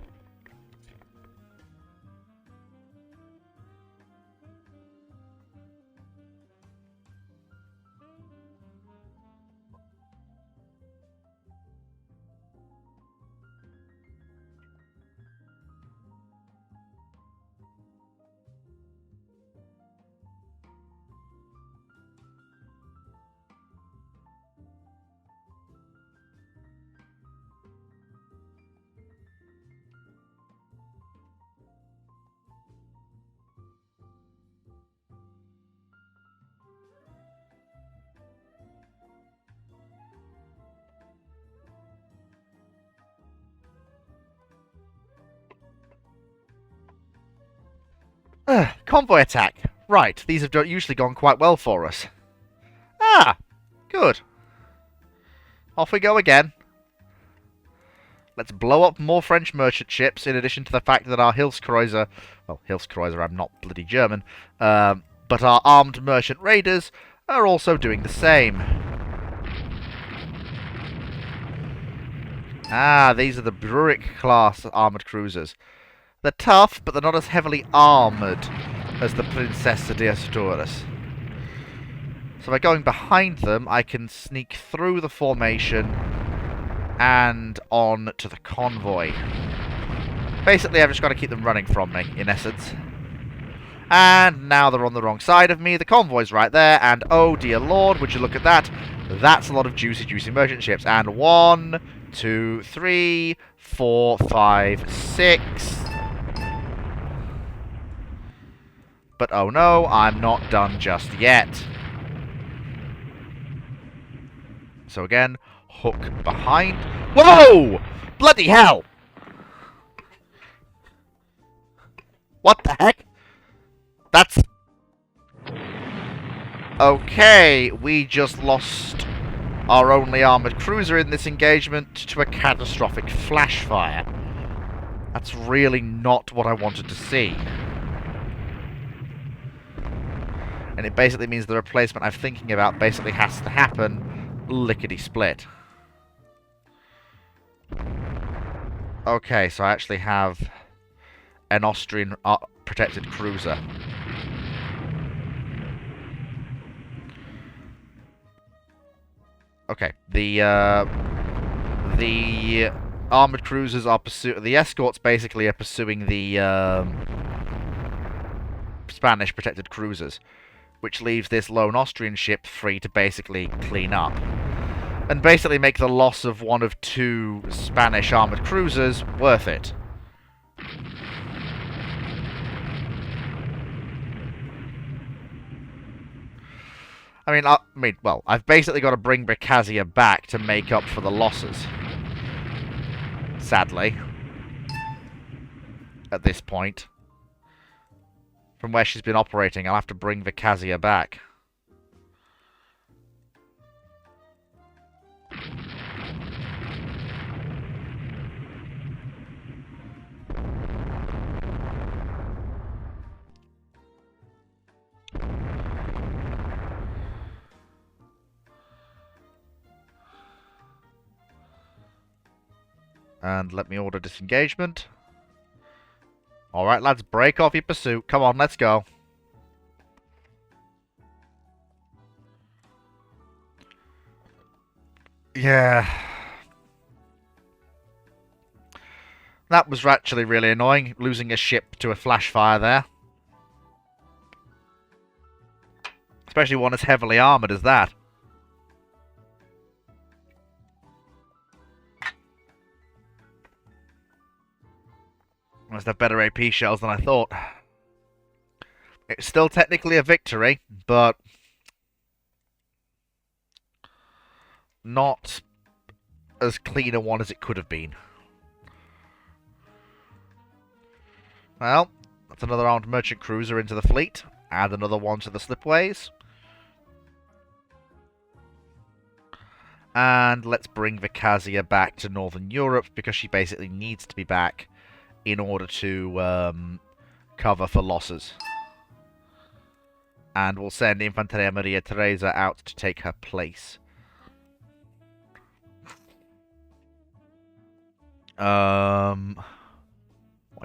Convoy attack. Right, these have usually gone quite well for us. Ah, good. Off we go again. Let's blow up more French merchant ships, in addition to the fact that our Hilfskreuzer... Well, Hilfskreuzer, I'm not bloody German. But our armed merchant raiders are also doing the same. Ah, these are the Bruick-class armoured cruisers. They're tough, but they're not as heavily armoured as the Princesa de Asturias. So by going behind them, I can sneak through the formation and on to the convoy. Basically, I've just got to keep them running from me, in essence. And now they're on the wrong side of me. The convoy's right there, and oh dear lord, would you look at that? That's a lot of juicy, juicy merchant ships. And 1, 2, 3, 4, 5, 6. But oh no, I'm not done just yet. So again, hook behind. Whoa! Bloody hell! What the heck? That's... Okay, we just lost our only armoured cruiser in this engagement to a catastrophic flash fire. That's really not what I wanted to see. And it basically means the replacement I'm thinking about basically has to happen lickety-split. Okay, so I actually have an Austrian protected cruiser. Okay, the armored cruisers are the escorts basically are pursuing the Spanish protected cruisers, which leaves this lone Austrian ship free to basically clean up. And basically make the loss of one of 2 Spanish armoured cruisers worth it. I mean, well, I've basically got to bring Brekazia back to make up for the losses. Sadly. At this point. From where she's been operating, I'll have to bring Brekazia back. And let me order disengagement. Alright, lads, break off your pursuit. Come on, let's go. Yeah. That was actually really annoying, losing a ship to a flash fire there. Especially one as heavily armoured as that. Must have better AP shells than I thought. It's still technically a victory, but not as clean a one as it could have been. Well, that's another armed merchant cruiser into the fleet. Add another one to the slipways. And let's bring Brekazia back to Northern Europe, because she basically needs to be back in order to cover for losses. And we'll send Infanteria Maria Teresa out to take her place. What I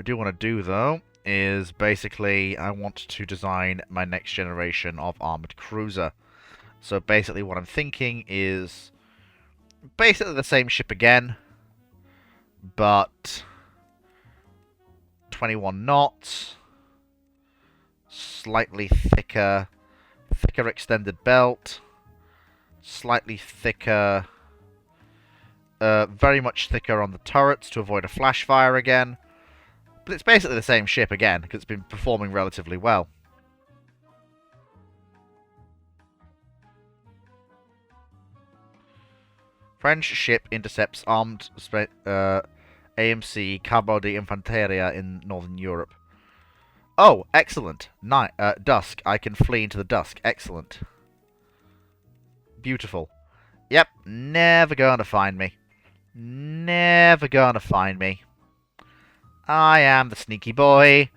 do want to do, though, is basically I want to design my next generation of armoured cruiser. So basically what I'm thinking is basically the same ship again, but 21 knots, slightly thicker extended belt, slightly thicker, very much thicker on the turrets to avoid a flash fire again. But it's basically the same ship again, because it's been performing relatively well. French ship intercepts armed AMC Cabo de Infanteria in Northern Europe. Oh, excellent. Night, dusk. I can flee into the dusk. Excellent. Beautiful. Yep, never gonna find me. Never gonna find me. I am the sneaky boy.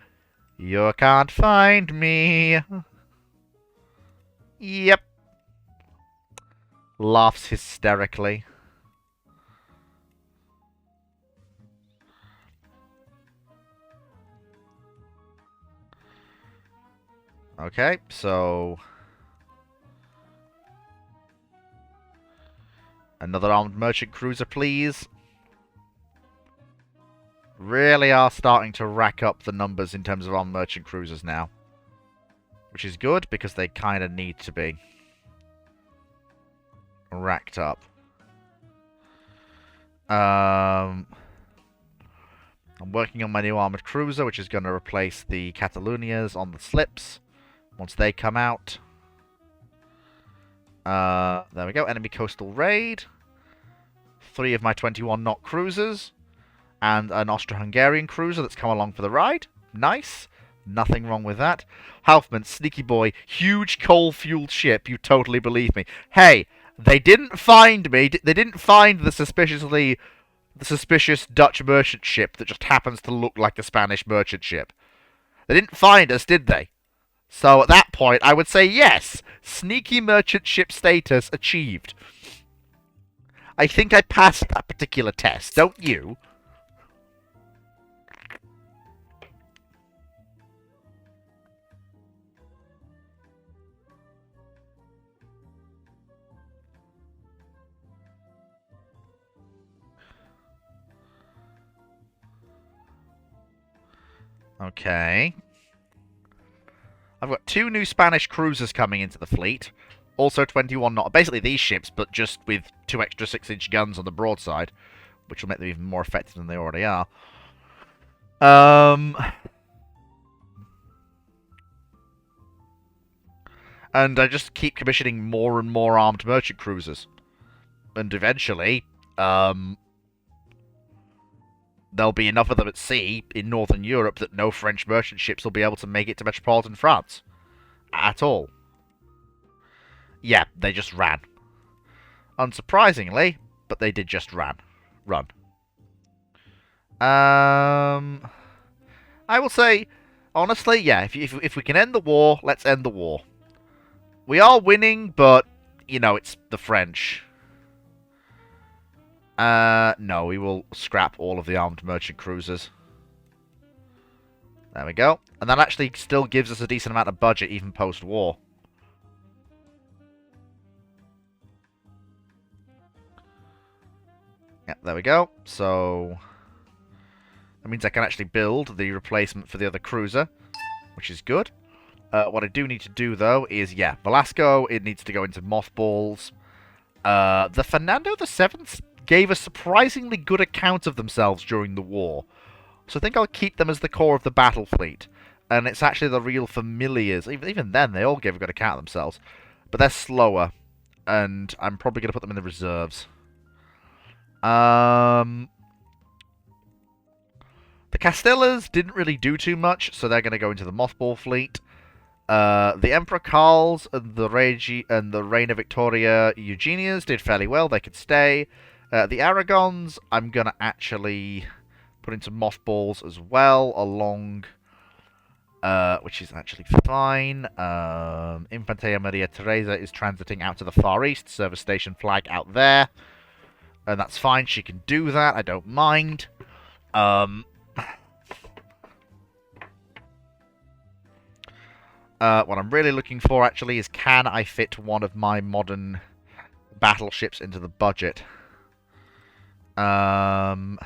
You can't find me. Yep. Laughs hysterically. Okay, so... Another armed merchant cruiser, please. Really are starting to rack up the numbers in terms of armed merchant cruisers now. Which is good, because they kind of need to be racked up. I'm working on my new armored cruiser, which is going to replace the Catalunias on the slips once they come out. There we go. Enemy coastal raid. 3 of my 21-knot cruisers. And an Austro-Hungarian cruiser that's come along for the ride. Nice. Nothing wrong with that. Halfman, sneaky boy, huge coal-fueled ship. You totally believe me. Hey, they didn't find me. They didn't find the suspicious Dutch merchant ship that just happens to look like a Spanish merchant ship. They didn't find us, did they? So at that point, I would say yes. Sneaky merchant ship status achieved. I think I passed that particular test, don't you? Okay. I've got 2 new Spanish cruisers coming into the fleet. Also 21 knot. Basically these ships, but just with 2 extra 6-inch guns on the broadside, which will make them even more effective than they already are. And I just keep commissioning more and more armed merchant cruisers. And eventually, there'll be enough of them at sea in Northern Europe that no French merchant ships will be able to make it to metropolitan France. At all. Yeah, they just ran. Unsurprisingly, but they did just run. I will say, honestly, yeah, if we can end the war, let's end the war. We are winning, but, you know, it's the French. No, we will scrap all of the armed merchant cruisers. There we go. And that actually still gives us a decent amount of budget, even post-war. Yeah, there we go. So that means I can actually build the replacement for the other cruiser, which is good. What I do need to do, though, is, yeah, Velasco, it needs to go into mothballs. The Fernando VII gave a surprisingly good account of themselves during the war. So I think I'll keep them as the core of the battle fleet. And it's actually the real familiars. Even then, they all gave a good account of themselves. But they're slower. And I'm probably going to put them in the reserves. The Castellas didn't really do too much, so they're going to go into the mothball fleet. The Emperor Karls and the Reina Victoria Eugenias did fairly well. They could stay. The Aragons, I'm going to actually put into mothballs as well, along... which is actually fine. Infanteria Maria Teresa is transiting out to the Far East. Service station flag out there. And that's fine. She can do that. I don't mind. What I'm really looking for, actually, is can I fit one of my modern battleships into the budget? Kind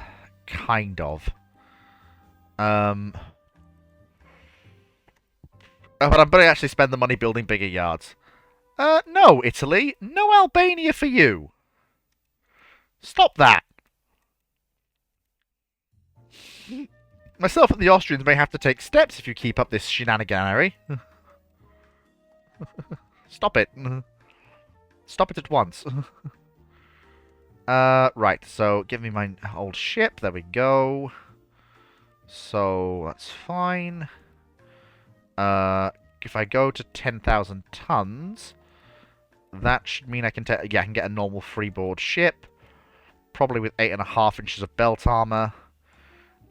of. But I'm going to actually spend the money building bigger yards. No, Italy. No Albania for you. Stop that. Myself and the Austrians may have to take steps if you keep up this shenaniganery. Stop it. Stop it at once. Right, so give me my old ship. There we go. So, that's fine. If I go to 10,000 tons, that should mean I can I can get a normal freeboard ship, probably with 8.5 inches of belt armor,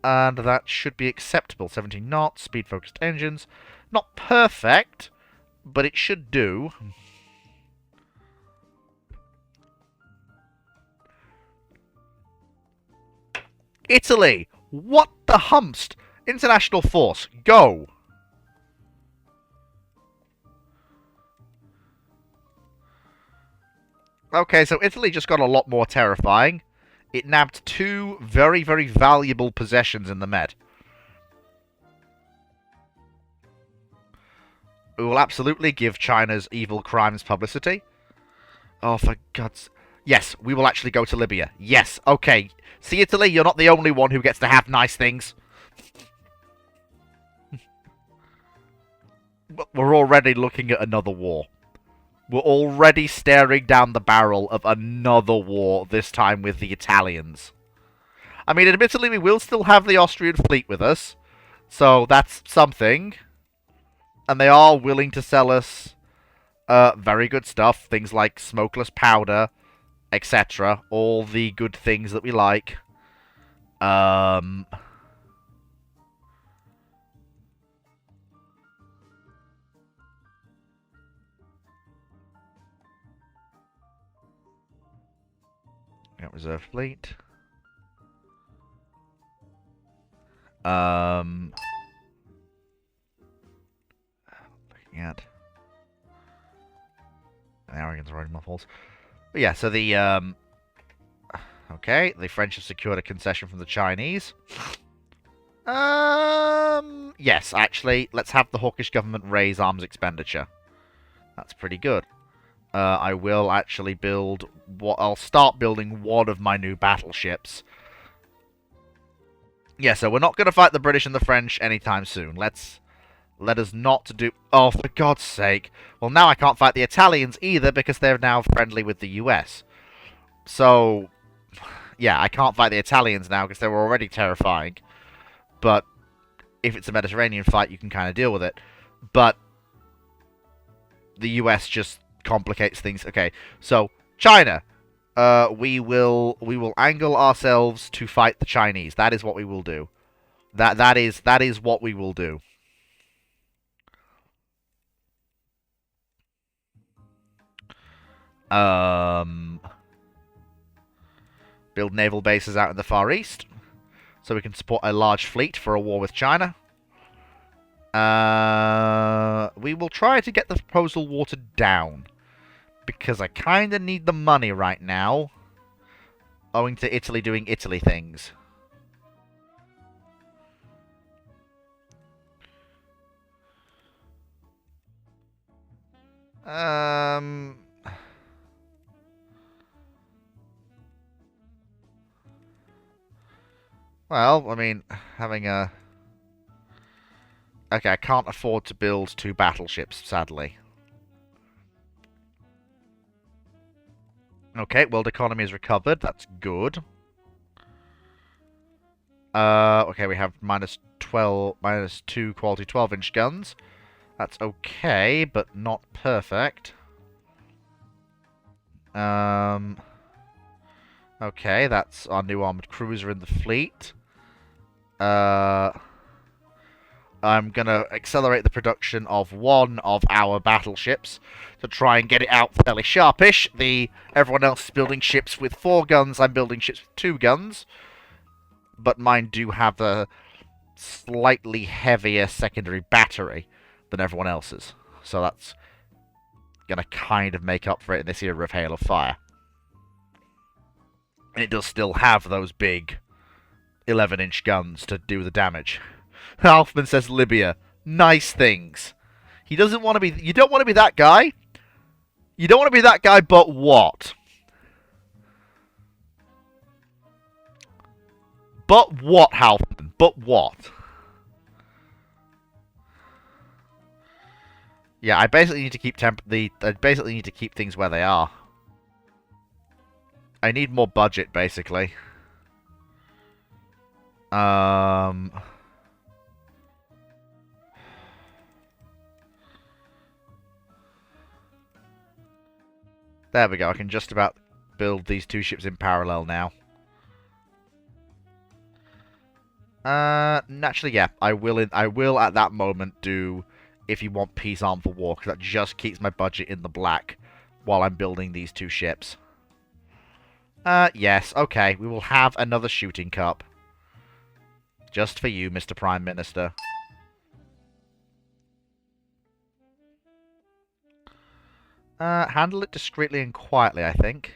and that should be acceptable. 17 knots, speed-focused engines. Not perfect, but it should do. Italy! What the humst? International force, go! Okay, so Italy just got a lot more terrifying. It nabbed 2 very, very valuable possessions in the Med. We will absolutely give China's evil crimes publicity. Oh, for God's... Yes, we will actually go to Libya. Yes, okay. See, Italy, you're not the only one who gets to have nice things. We're already looking at another war. We're already staring down the barrel of another war, this time with the Italians. I mean, admittedly, we will still have the Austrian fleet with us, so that's something. And they are willing to sell us very good stuff, things like smokeless powder, etc. All the good things that we like. Yeah, reserve fleet. Looking at Arrogance riding muffles. But yeah, so the okay, the French have secured a concession from the Chinese. Yes, actually, let's have the hawkish government raise arms expenditure. That's pretty good. I will actually build I'll start building one of my new battleships. Yeah, so we're not going to fight the British and the French anytime soon. Let us not do... Oh, for God's sake. Well, now I can't fight the Italians either because they're now friendly with the US. So, yeah, I can't fight the Italians now because they were already terrifying. But if it's a Mediterranean fight, you can kind of deal with it. But the US just complicates things. Okay, so China. We will angle ourselves to fight the Chinese. That is what we will do. That is what we will do. Build naval bases out in the Far East, so we can support a large fleet for a war with China. We will try to get the proposal watered down, because I kind of need the money right now, owing to Italy doing Italy things. Well, I mean, having a... Okay, I can't afford to build 2 battleships, sadly. Okay, world economy is recovered. That's good. Okay, we have minus 2 quality 12-inch guns. That's okay, but not perfect. Okay, that's our new armored cruiser in the fleet. I'm gonna accelerate the production of one of our battleships to try and get it out fairly sharpish. Everyone else is building ships with 4 guns. I'm building ships with 2 guns, but mine do have a slightly heavier secondary battery than everyone else's, so that's gonna kind of make up for it in this era of Hail of Fire. And it does still have those big 11-inch guns to do the damage. Halfman says Libya. Nice things. He doesn't want to be... You don't want to be that guy. You don't want to be that guy, but what? But what, Halfman? But what? Yeah, I basically need to keep I basically need to keep things where they are. I need more budget, basically. There we go. I can just about build these two ships in parallel now. Naturally, yeah. I will at that moment do if you want peace arm for war, because that just keeps my budget in the black while I'm building these two ships. Yes, okay. We will have another shooting cup. Just for you, Mr. Prime Minister. Handle it discreetly and quietly, I think.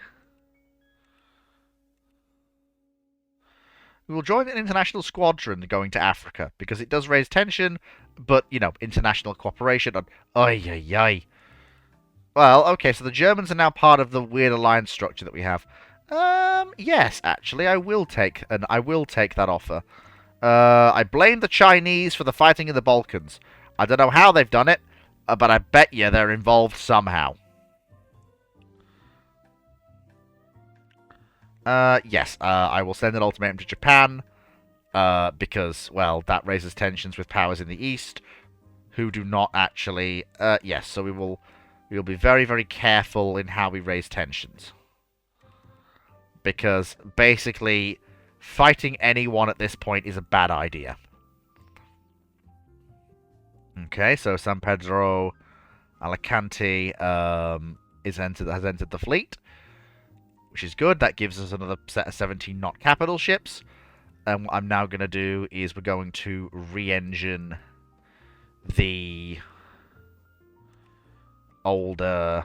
We will join an international squadron going to Africa, because it does raise tension, but, you know, international cooperation on... Ay, ay, ay. Well, okay, so the Germans are now part of the weird alliance structure that we have. Yes, actually, I will take that offer. I blame the Chinese for the fighting in the Balkans. I don't know how they've done it, but I bet you they're involved somehow. Yes, I will send an ultimatum to Japan, because, well, that raises tensions with powers in the East, who do not actually... yes, so we will be very, very careful in how we raise tensions. Because, basically, fighting anyone at this point is a bad idea. Okay, so San Pedro Alicante has entered the fleet, which is good. That gives us another set of 17 knot capital ships. And what I'm now going to do is we're going to re-engine the older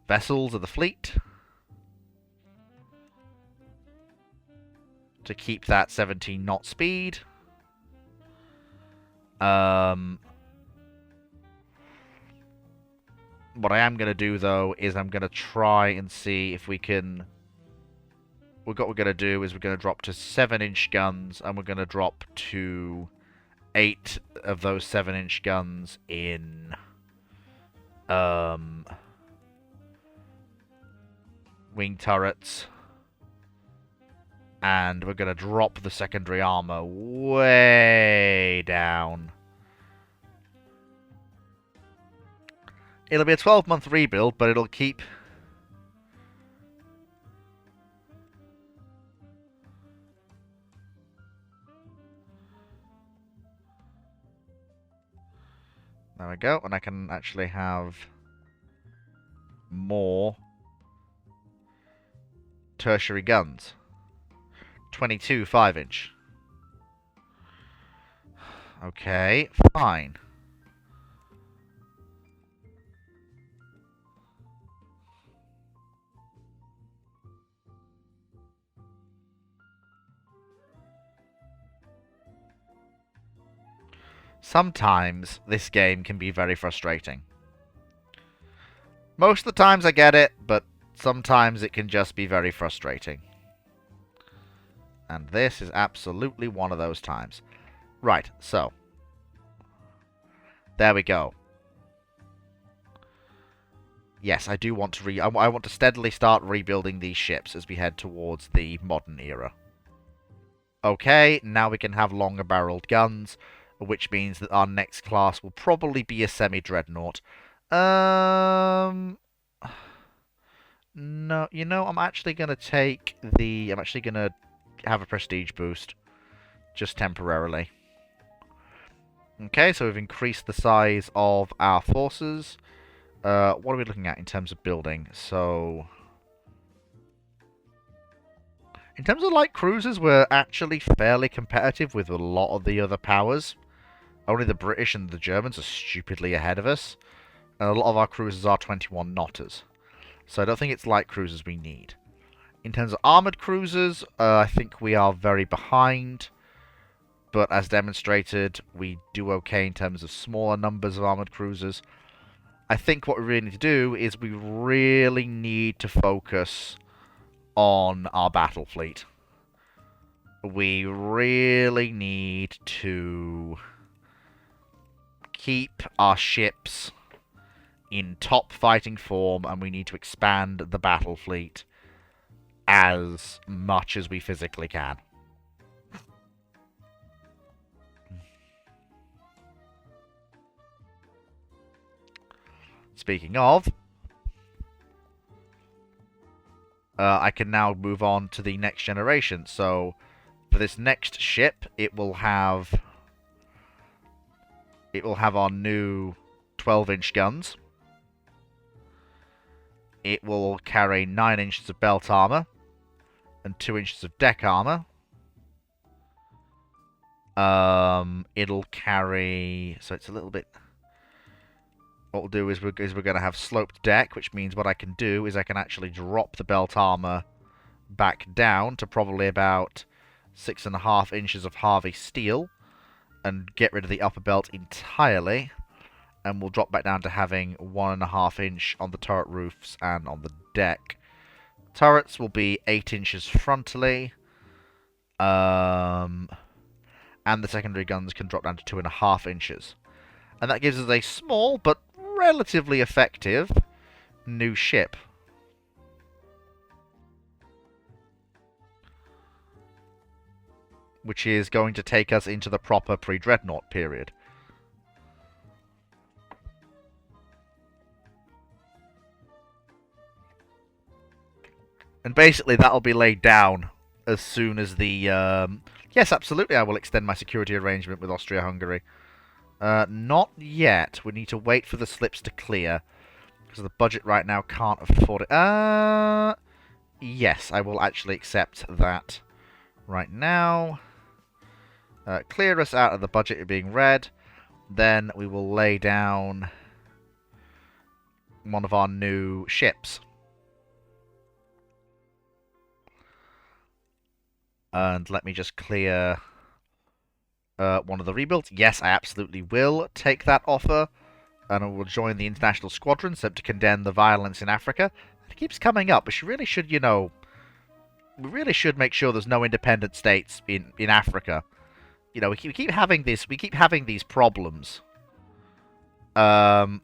vessels of the fleet to keep that 17 knot speed. What I am going to do, though, is I'm going to try and see if we can... What we're going to do is we're going to drop to 7-inch guns, and we're going to drop to 8 of those 7-inch guns in... wing turrets. And we're going to drop the secondary armor way down. It'll be a 12-month rebuild, but it'll keep... There we go, and I can actually have more tertiary guns. 22 5-inch. Okay, fine. Sometimes this game can be very frustrating. Most of the times I get it, but sometimes it can just be very frustrating. And this is absolutely one of those times. Right, so. There we go. Yes, I do want to I want to steadily start rebuilding these ships as we head towards the modern era. Okay, now we can have longer barreled guns, which means that our next class will probably be a semi-dreadnought. No, you know, I'm actually going to take the... I'm actually going to have a prestige boost. Just temporarily. Okay, so we've increased the size of our forces. What are we looking at in terms of building? So... in terms of light cruisers, we're actually fairly competitive with a lot of the other powers. Only the British and the Germans are stupidly ahead of us. And a lot of our cruisers are 21 knotters. So I don't think it's light cruisers we need. In terms of armoured cruisers, I think we are very behind. But as demonstrated, we do okay in terms of smaller numbers of armoured cruisers. I think what we really need to do is we really need to focus on our battle fleet. We really need to keep our ships in top fighting form, and we need to expand the battle fleet as much as we physically can. Speaking of, I can now move on to the next generation. So, for this next ship, it will have our new 12-inch guns. It will carry 9 inches of belt armor and 2 inches of deck armor. It'll carry... So it's a little bit... What we'll do is we're going to have sloped deck, which means what I can do is I can actually drop the belt armor back down to probably about 6.5 inches of Harvey steel and get rid of the upper belt entirely. And we'll drop back down to having 1.5 inch on the turret roofs and on the deck. Turrets will be 8 inches frontally. And the secondary guns can drop down to 2.5 inches. And that gives us a small but relatively effective new ship. Which is going to take us into the proper pre-Dreadnought period. And basically that'll be laid down as soon as the... Yes, absolutely, I will extend my security arrangement with Austria-Hungary. Not yet. We need to wait for the slips to clear. Because the budget right now can't afford it. Yes, I will actually accept that right now. Clear us out of the budget being red. Then we will lay down one of our new ships. And let me just clear one of the rebuilds. Yes, I absolutely will take that offer. And I will join the international squadron set to condemn the violence in Africa. It keeps coming up. We really should, you know... We really should make sure there's no independent states in Africa. You know, we keep having this... We keep having these problems. In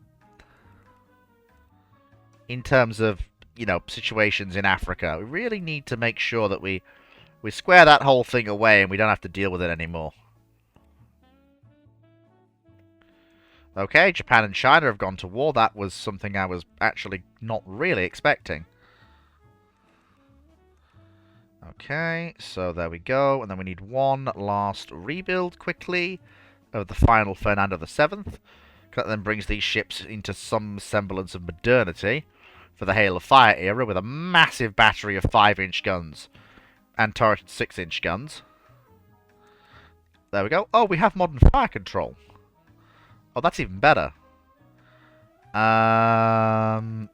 terms of, you know, situations in Africa. We really need to make sure that we square that whole thing away and we don't have to deal with it anymore. Okay, Japan and China have gone to war. That was something I was actually not really expecting. Okay, so there we go. And then we need one last rebuild quickly of the final Fernando VII. That then brings these ships into some semblance of modernity for the Hail of Fire era with a massive battery of 5-inch guns. And turreted 6-inch guns. There we go. Oh, we have modern fire control. Oh, that's even better.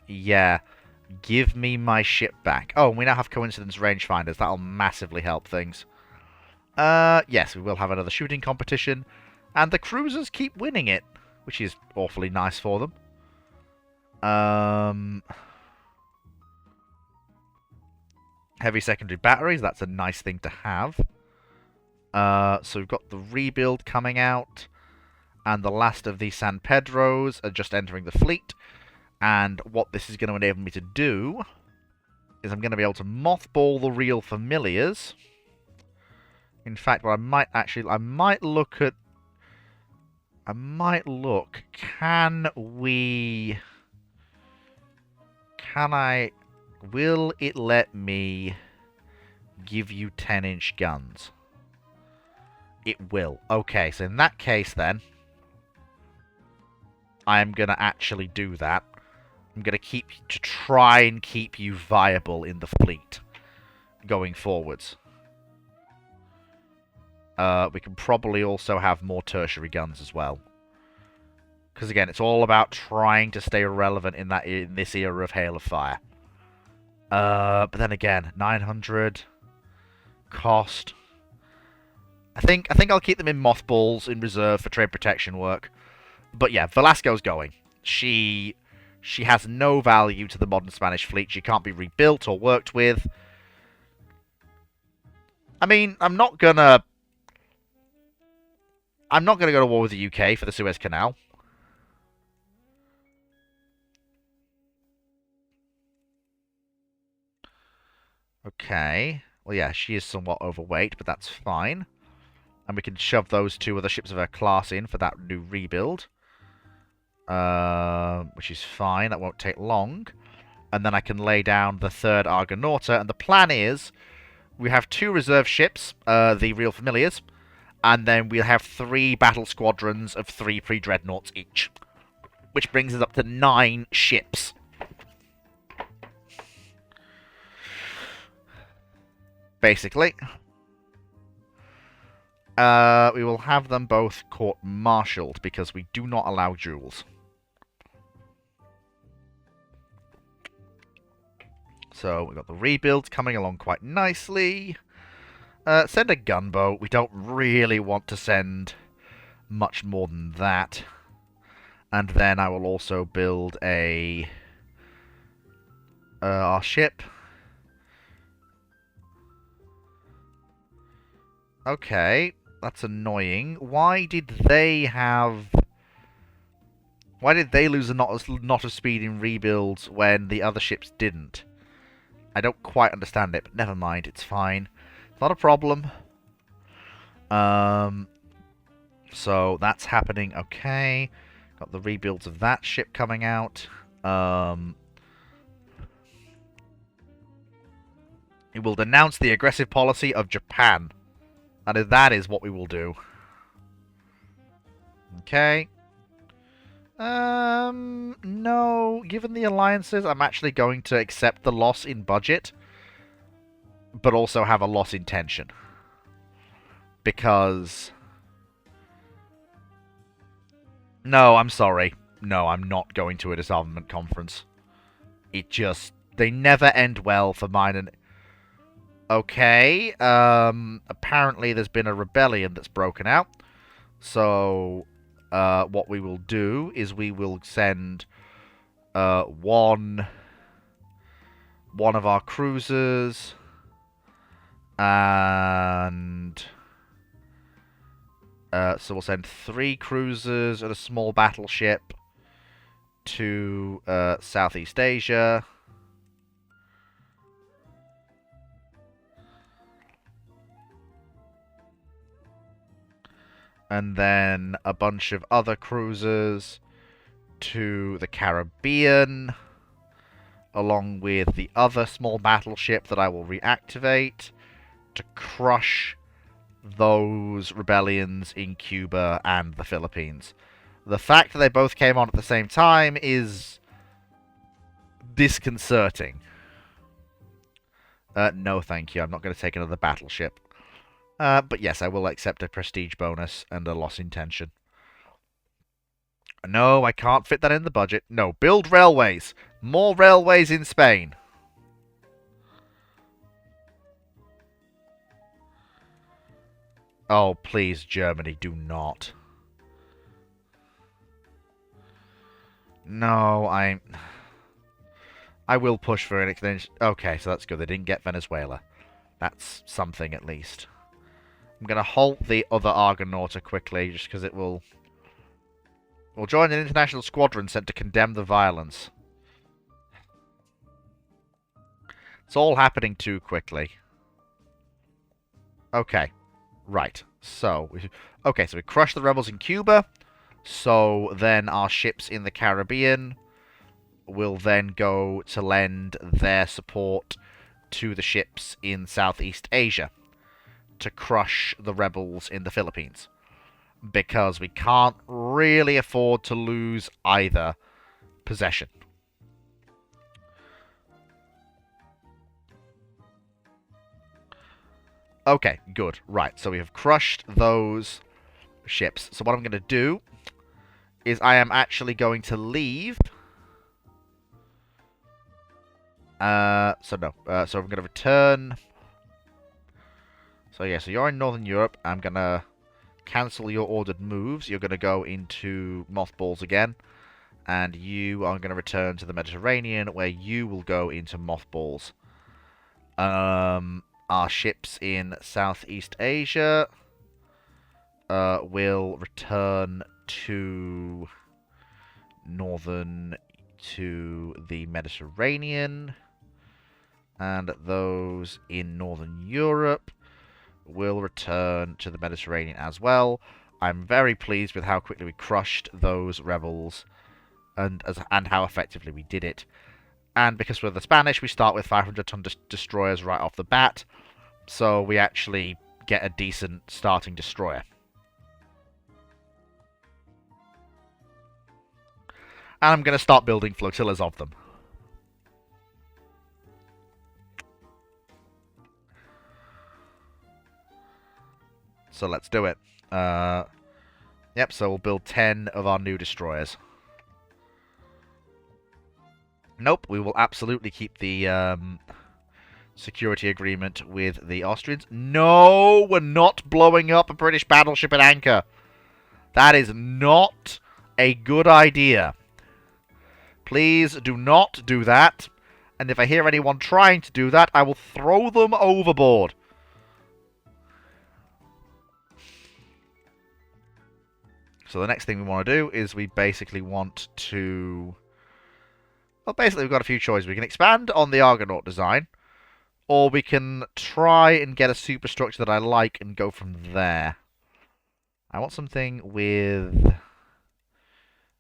Yeah. Give me my ship back. Oh, we now have coincidence rangefinders. That'll massively help things. Yes, we will have another shooting competition. And the cruisers keep winning it, which is awfully nice for them. Heavy secondary batteries, that's a nice thing to have. So we've got the rebuild coming out. And the last of the San Pedros are just entering the fleet. And what this is going to enable me to do is I'm going to be able to mothball the real familiars. In fact, what I might actually... I might look... Can we... Will it let me give you 10-inch guns? It will. Okay, so in that case then, I am going to actually do that. I'm going to try and keep you viable in the fleet going forwards. We can probably also have more tertiary guns as well. Because again, it's all about trying to stay relevant in this era of Hail of Fire. But then again, 900 cost. I think I'll keep them in mothballs in reserve for trade protection work. But yeah, Velasco's going. She has no value to the modern Spanish fleet. She can't be rebuilt or worked with. I mean, I'm not gonna go to war with the UK for the Suez Canal. Okay. Well, yeah, she is somewhat overweight, but that's fine. And we can shove those two other ships of her class in for that new rebuild. Which is fine. That won't take long. and then I can lay down the third Argonauta. And the plan is we have 2 reserve ships, the Real Familiars, and then we'll have 3 battle squadrons of 3 pre-dreadnoughts each, which brings us up to 9 ships. Basically. We will have them both court-martialed, because we do not allow duels. So, we've got the rebuilds coming along quite nicely. Send a gunboat. We don't really want to send much more than that. And then I will also build our ship. Okay, that's annoying. Why did they lose a knot of speed in rebuilds when the other ships didn't? I don't quite understand it, but never mind, it's fine. Not a problem. So that's happening okay. Got the rebuilds of that ship coming out. We will denounce the aggressive policy of Japan. And that is what we will do. Okay. No. Given the alliances, I'm actually going to accept the loss in budget, but also have a loss in tension. Because... No, I'm sorry. No, I'm not going to a disarmament conference. It just... They never end well for mine and... Okay, apparently there's been a rebellion that's broken out. So, what we will do is we will send one of our cruisers and so we'll send 3 cruisers and a small battleship to Southeast Asia. And then a bunch of other cruisers to the Caribbean, along with the other small battleship that I will reactivate to crush those rebellions in Cuba and the Philippines. The fact that they both came on at the same time is disconcerting. No, thank you. I'm not going to take another battleship. But yes, I will accept a prestige bonus and a loss in tension. No, I can't fit that in the budget. No, build railways. More railways in Spain. Oh, please, Germany, do not. No, I will push for an extension. Okay, so that's good. They didn't get Venezuela. That's something, at least. I'm going to halt the other Argonauta quickly, just because it will... We'll join an international squadron sent to condemn the violence. It's all happening too quickly. Okay. Right. So, okay, so we crushed the rebels in Cuba. So then our ships in the Caribbean will then go to lend their support to the ships in Southeast Asia to crush the rebels in the Philippines. Because we can't really afford to lose either possession. Okay, good. Right, so we have crushed those ships. So what I'm going to do is I am actually going to leave... so I'm going to return... So yeah, so you're in Northern Europe. I'm going to cancel your ordered moves. You're going to go into mothballs again. And you are going to return to the Mediterranean, where you will go into mothballs. Our ships in Southeast Asia will return to the Mediterranean. And those in Northern Europe will return to the Mediterranean as well. I'm very pleased with how quickly we crushed those rebels and how effectively we did it. And because we're the Spanish, we start with 500-ton destroyers right off the bat. So we actually get a decent starting destroyer. And I'm going to start building flotillas of them. So let's do it. Yep, so we'll build 10 of our new destroyers. Nope, we will absolutely keep the security agreement with the Austrians. No, we're not blowing up a British battleship at anchor. That is not a good idea. Please do not do that. And if I hear anyone trying to do that, I will throw them overboard. So the next thing we want to do is we basically want to... Well, basically we've got a few choices. We can expand on the Argonaut design, or we can try and get a superstructure that I like and go from there. I want something with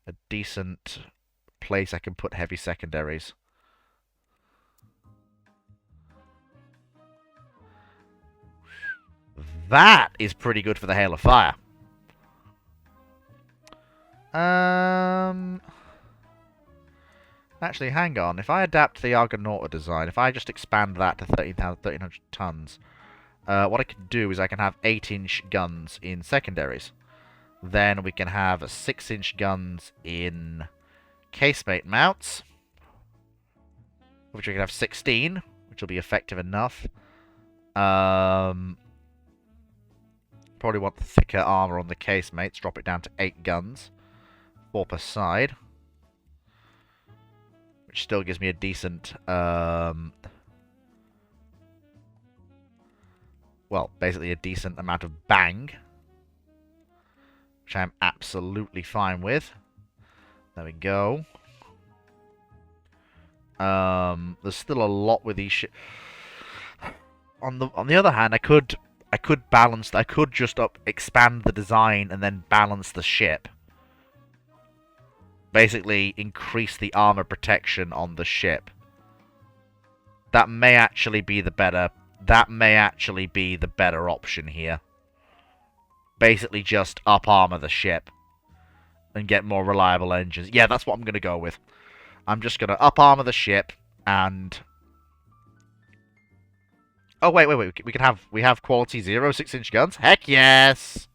a decent place I can put heavy secondaries. That is pretty good for the Hail of Fire. Actually, hang on. If I adapt the Argonauta design, if I just expand that to 1300 tons, what I can do is I can have 8-inch guns in secondaries. Then we can have 6-inch guns in casemate mounts, which we can have 16, which will be effective enough. Probably want thicker armor on the casemates. Drop it down to 8 guns. 4 per side. Which still gives me a decent... well, basically a decent amount of bang. Which I'm absolutely fine with. There we go. There's still a lot with these on the other hand, I could balance. I could just expand the design and then balance the ship. Basically, increase the armor protection on the ship. That may actually be the better. That may actually be the better option here. Basically, just up armor the ship and get more reliable engines. Yeah, that's what I'm gonna go with. I'm just gonna up armor the ship and. Oh wait. We have quality 0 6-inch guns. Heck yes.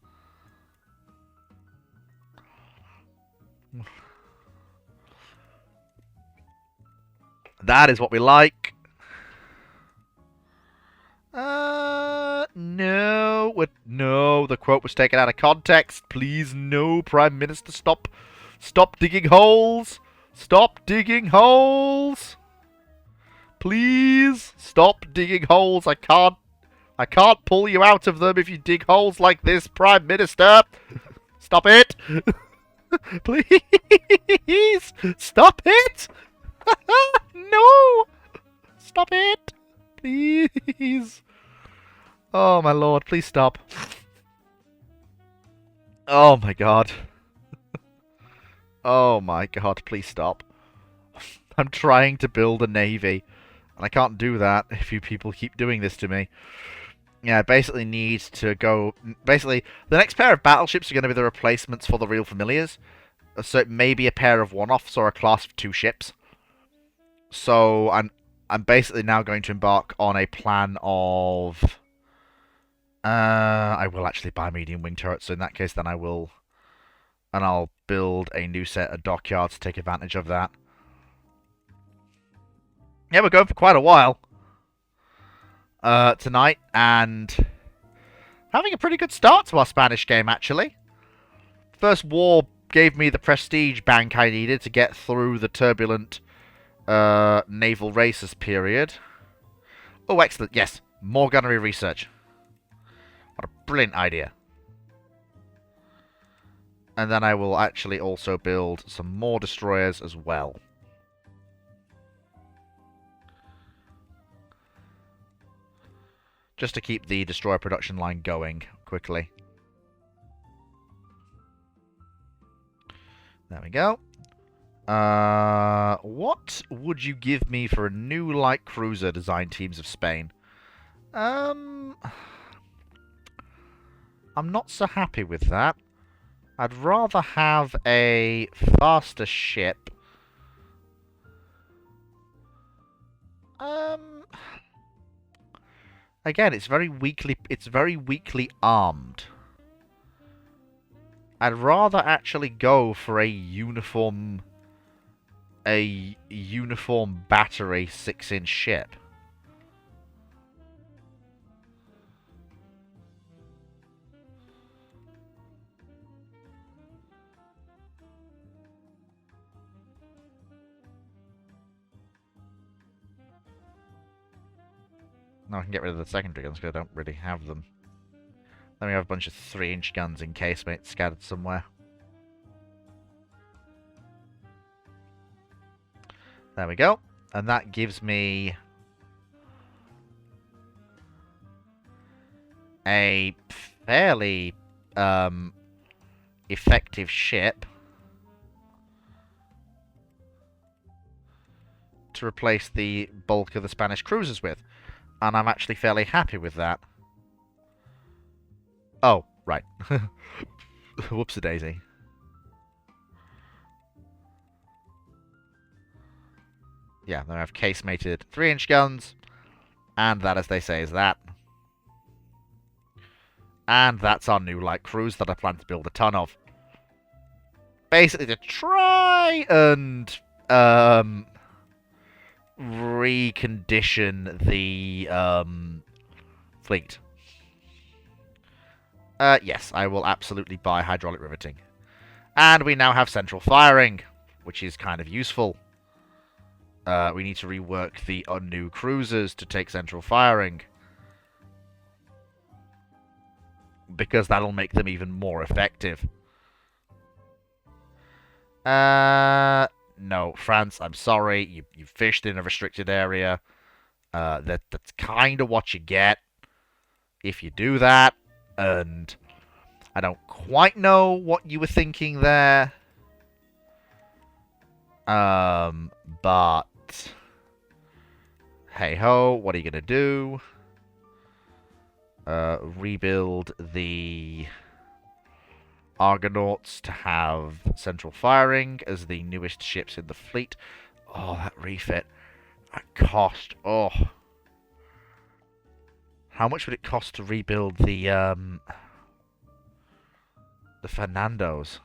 That is what we like. No, the quote was taken out of context. Please, no, Prime Minister, stop digging holes. Stop digging holes. Please, stop digging holes. I can't pull you out of them if you dig holes like this, Prime Minister. Stop it. Please, stop it. No! Stop it! Please! Oh, my lord, please stop. Oh, my god. Oh, my god, please stop. I'm trying to build a navy, and I can't do that if you people keep doing this to me. Yeah, I basically need to go... Basically, the next pair of battleships are going to be the replacements for the Real Familiars. So it may be a pair of one-offs or a class of 2 ships. So I'm basically now going to embark on a plan of... I will actually buy medium wing turrets, so in that case then I will... And I'll build a new set of dockyards to take advantage of that. Yeah, we're going for quite a while tonight, and having a pretty good start to our Spanish game, actually. First war gave me the prestige bank I needed to get through the turbulent... naval races period. Oh, excellent. Yes, more gunnery research. What a brilliant idea. And then I will actually also build some more destroyers as well. Just to keep the destroyer production line going quickly. There we go. What would you give me for a new light cruiser design teams of Spain? I'm not so happy with that. I'd rather have a faster ship. Again, it's very weakly armed. I'd rather actually go for a uniform battery 6-inch ship. No, I can get rid of the secondary guns because I don't really have them. Then we have a bunch of 3-inch guns in casemate scattered somewhere. There we go. And that gives me a fairly effective ship to replace the bulk of the Spanish cruisers with. And I'm actually fairly happy with that. Oh, right. Whoops-a-daisy. Yeah, then I have casemated 3-inch guns. And that, as they say, is that. And that's our new light cruise that I plan to build a ton of. Basically to try and recondition the fleet. Yes, I will absolutely buy hydraulic riveting. And we now have central firing, which is kind of useful. We need to rework the new cruisers to take central firing, because that'll make them even more effective. No, France, I'm sorry. You fished in a restricted area. That's kind of what you get if you do that. And I don't quite know what you were thinking there. But hey ho, what are you gonna do? Rebuild the Argonauts to have central firing as the newest ships in the fleet. Oh, that refit. That cost. Oh. How much would it cost to rebuild the Fernandos?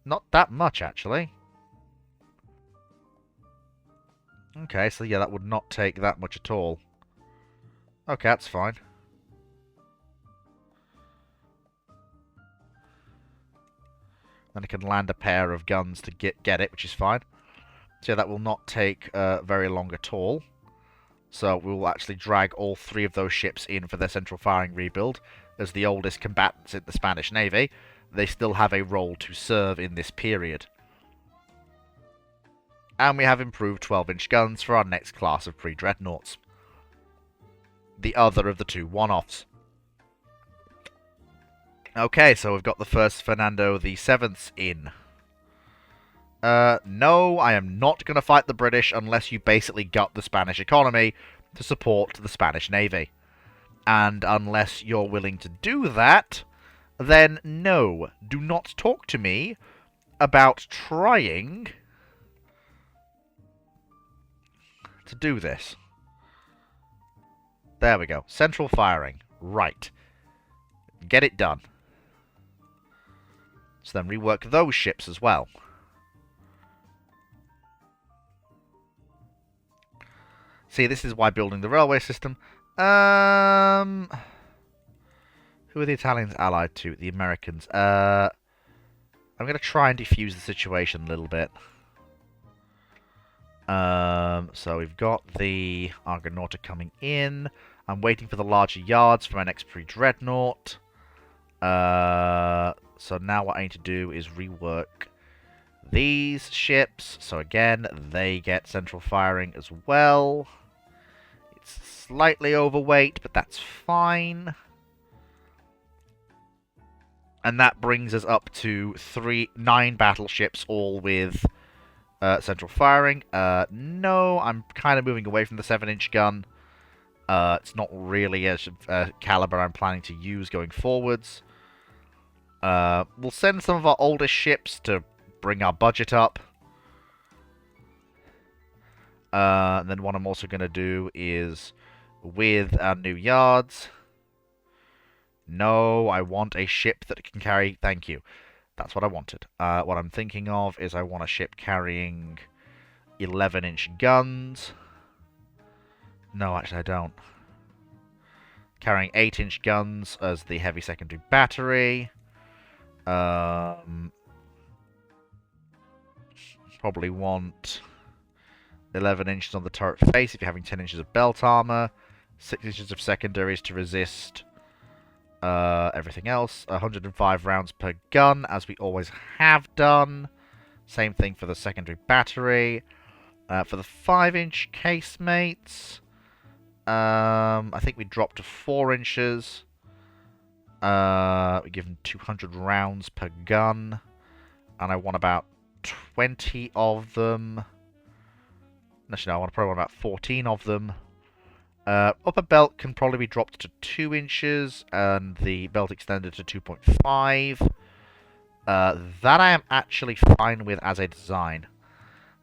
Not that much, actually. Okay, so yeah, that would not take that much at all. Okay, that's fine. Then I can land a pair of guns to get it, which is fine. So yeah, that will not take very long at all. So we will actually drag all 3 of those ships in for their central firing rebuild. As the oldest combatants in the Spanish Navy, they still have a role to serve in this period. And we have improved 12-inch guns for our next class of pre-dreadnoughts. The other of the 2 one-offs. Okay, so we've got the first Fernando the Sevenths in. No, I am not going to fight the British unless you basically gut the Spanish economy to support the Spanish Navy. And unless you're willing to do that, then no, do not talk to me about trying to do this. There we go. Central firing. Right. Get it done. So then rework those ships as well. See, this is why building the railway system. Who are the Italians allied to? The Americans. I'm going to try and defuse the situation a little bit. So we've got the Argonauta coming in. I'm waiting for the larger yards for my next pre-dreadnought. So now what I need to do is rework these ships. So again, they get central firing as well. It's slightly overweight, but that's fine. And that brings us up to 9 battleships, all with central firing. No, I'm kind of moving away from the 7-inch gun. It's not really a caliber I'm planning to use going forwards. We'll send some of our oldest ships to bring our budget up. And then what I'm also going to do is, with our new yards... No, I want a ship that can carry... Thank you. That's what I wanted. What I'm thinking of is I want a ship carrying 11-inch guns. No, actually I don't. Carrying 8-inch guns as the heavy secondary battery. Probably want 11 inches on the turret face if you're having 10 inches of belt armor. 6 inches of secondaries to resist everything else. 105 rounds per gun, as we always have done. Same thing for the secondary battery. For the 5-inch casemates, I think we dropped to 4 inches. We give them 200 rounds per gun. And I want about 20 of them. Actually, no, I probably want about 14 of them. Upper belt can probably be dropped to 2 inches, and the belt extended to 2.5. That I am actually fine with as a design.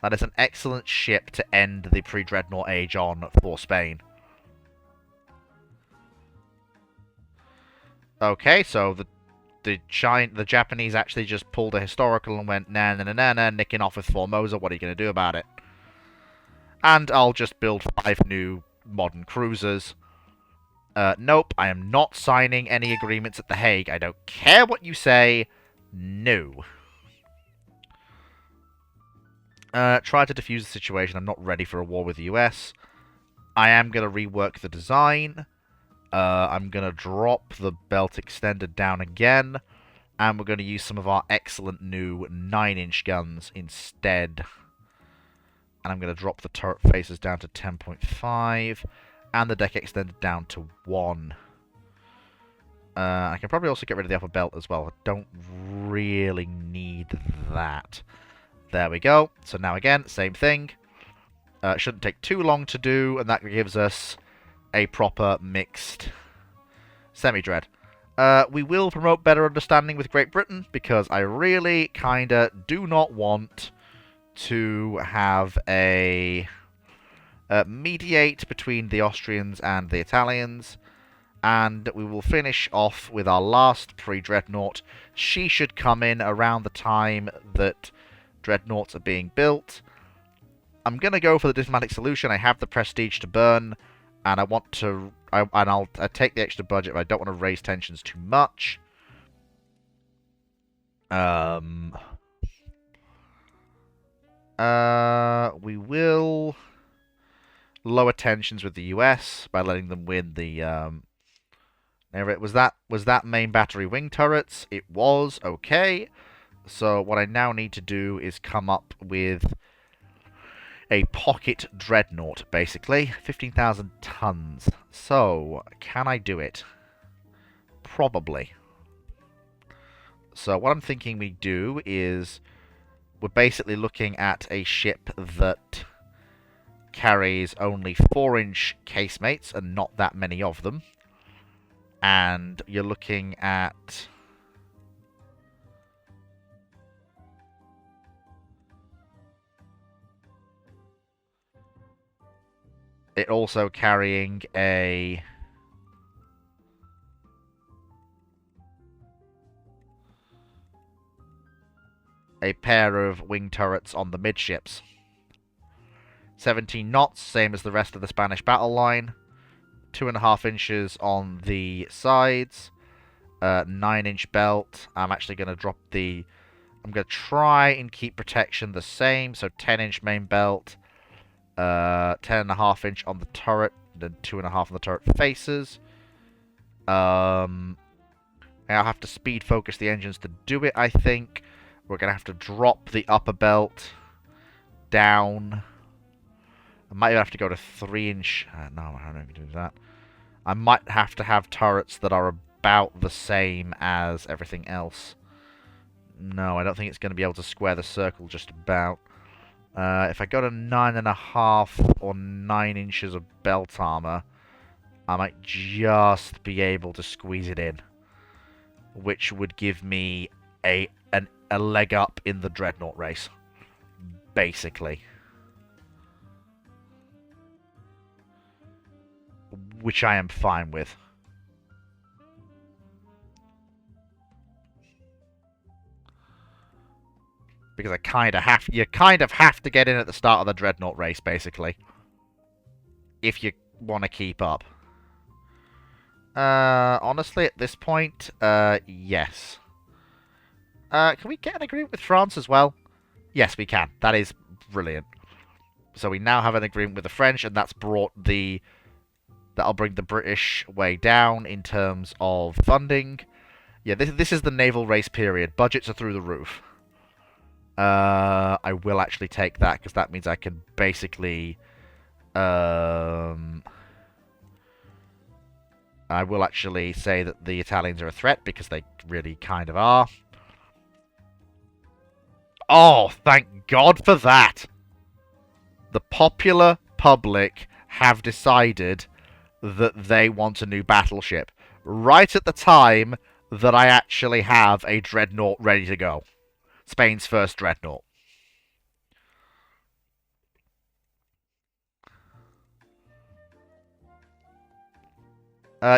That is an excellent ship to end the pre-Dreadnought age on for Spain. Okay, so the Japanese actually just pulled a historical and went, nah, nah, nah, nah, nah, nicking off with Formosa, what are you going to do about it? And I'll just build 5 new modern cruisers. Nope, I am not signing any agreements at The Hague. I don't care what you say. No. Try to defuse the situation. I'm not ready for a war with the US. I am going to rework the design. I'm going to drop the belt extended down again. And we're going to use some of our excellent new 9-inch guns instead. And I'm going to drop the turret faces down to 10.5. And the deck extended down to 1. I can probably also get rid of the upper belt as well. I don't really need that. There we go. So now again, same thing. It shouldn't take too long to do, and that gives us a proper mixed semi-dread. We will promote better understanding with Great Britain, because I really kinda do not want to have a mediate between the Austrians and the Italians. And we will finish off with our last pre-Dreadnought. She should come in around the time that Dreadnoughts are being built. I'm going to go for the diplomatic solution. I have the prestige to burn, and I want to... I'll take the extra budget, but I don't want to raise tensions too much. We will lower tensions with the US by letting them win the... Was that main battery wing turrets? It was. Okay. So what I now need to do is come up with a pocket dreadnought, basically. 15,000 tons. So, can I do it? Probably. So what I'm thinking we do is we're basically looking at a ship that carries only 4-inch casemates and not that many of them. And you're looking at... it also carrying a... pair of wing turrets on the midships. 17 knots, same as the rest of the Spanish battle line. 2.5 inches on the sides. 9-inch belt. I'm actually going to drop the... I'm going to try and keep protection the same. So 10-inch main belt. 10.5 inch on the turret. Then 2.5 on the turret faces. I'll have to speed focus the engines to do it, I think. We're going to have to drop the upper belt down. I might have to go to 3-inch. No, I don't know if you do that. I might have to have turrets that are about the same as everything else. No, I don't think it's going to be able to square the circle just about. If I go to 9.5 or 9 inches of belt armor, I might just be able to squeeze it in, which would give me a leg up in the Dreadnought race, basically. Which I am fine with. Because you kind of have to get in at the start of the Dreadnought race, basically. If you want to keep up. Honestly, at this point, yes. Can we get an agreement with France as well? Yes, we can. That is brilliant. So we now have an agreement with the French, and that's brought the... That'll bring the British way down in terms of funding. Yeah, this is the naval race period. Budgets are through the roof. I will actually take that, because that means I can basically... I will actually say that the Italians are a threat, because they really kind of are. Oh, thank God for that! The popular public have decided that they want a new battleship. Right at the time that I actually have a Dreadnought ready to go. Spain's first Dreadnought.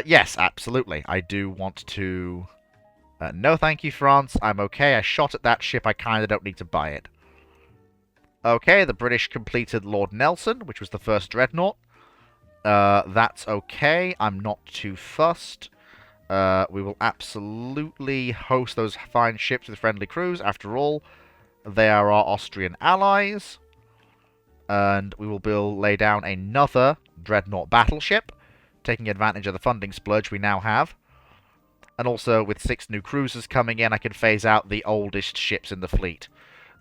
Yes, absolutely. I do want to... no thank you, France. I'm okay. I shot at that ship. I kind of don't need to buy it. Okay, the British completed Lord Nelson, which was the first Dreadnought. That's okay. I'm not too fussed. We will absolutely host those fine ships with friendly crews. After all, they are our Austrian allies. And we will lay down another Dreadnought battleship, taking advantage of the funding splurge we now have. And also, with 6 new cruisers coming in, I can phase out the oldest ships in the fleet.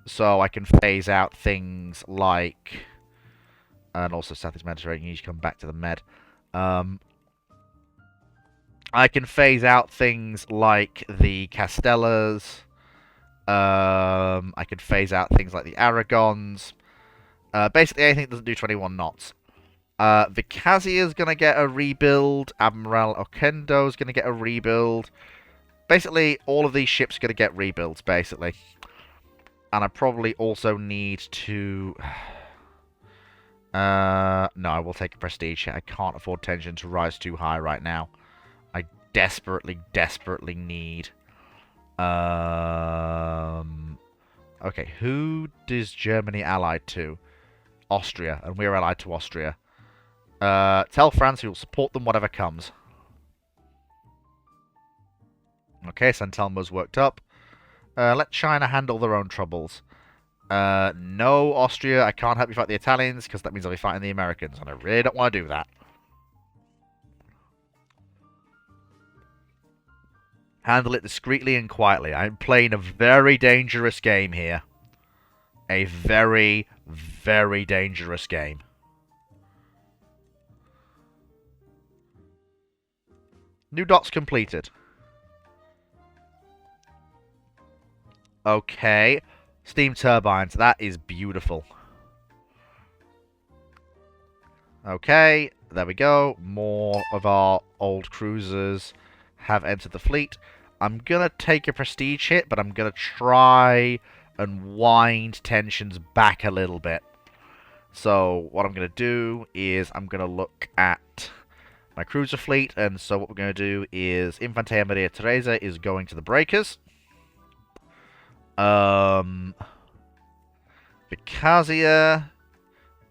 So I can phase out things like... And also Southeast Mediterranean, you need to come back to the Med. I can phase out things like the Castellas. I can phase out things like the Aragons. Basically anything that doesn't do 21 knots. Vicazia's going to get a rebuild. Admiral Oquendo's going to get a rebuild. Basically, all of these ships are going to get rebuilds, basically. And I probably also need to... no, I will take a prestige hit. I can't afford tension to rise too high right now. I desperately, desperately need... Okay, who is Germany allied to? Austria, and we're allied to Austria. Tell France we will support them whatever comes. Okay, San Telmo's worked up. Let China handle their own troubles. No, Austria, I can't help you fight the Italians, because that means I'll be fighting the Americans, and I really don't want to do that. Handle it discreetly and quietly. I'm playing a very dangerous game here. A very, very dangerous game. New dots completed. Okay. Steam turbines. That is beautiful. Okay. There we go. More of our old cruisers have entered the fleet. I'm going to take a prestige hit, but I'm going to try and wind tensions back a little bit. So what I'm going to do is I'm going to look at my cruiser fleet, and so what we're going to do is Infante Maria Teresa is going to the breakers. Vicazia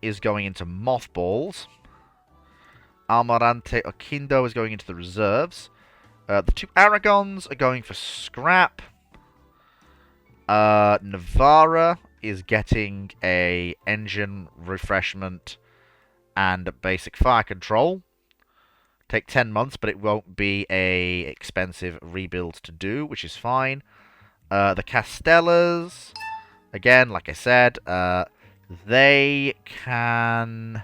is going into mothballs. Almirante Oquindo is going into the reserves. The 2 Aragons are going for scrap. Navarra is getting a engine refreshment and basic fire control. Take 10 months, but it won't be a expensive rebuild to do, which is fine. The Castellas, again, like I said, they can...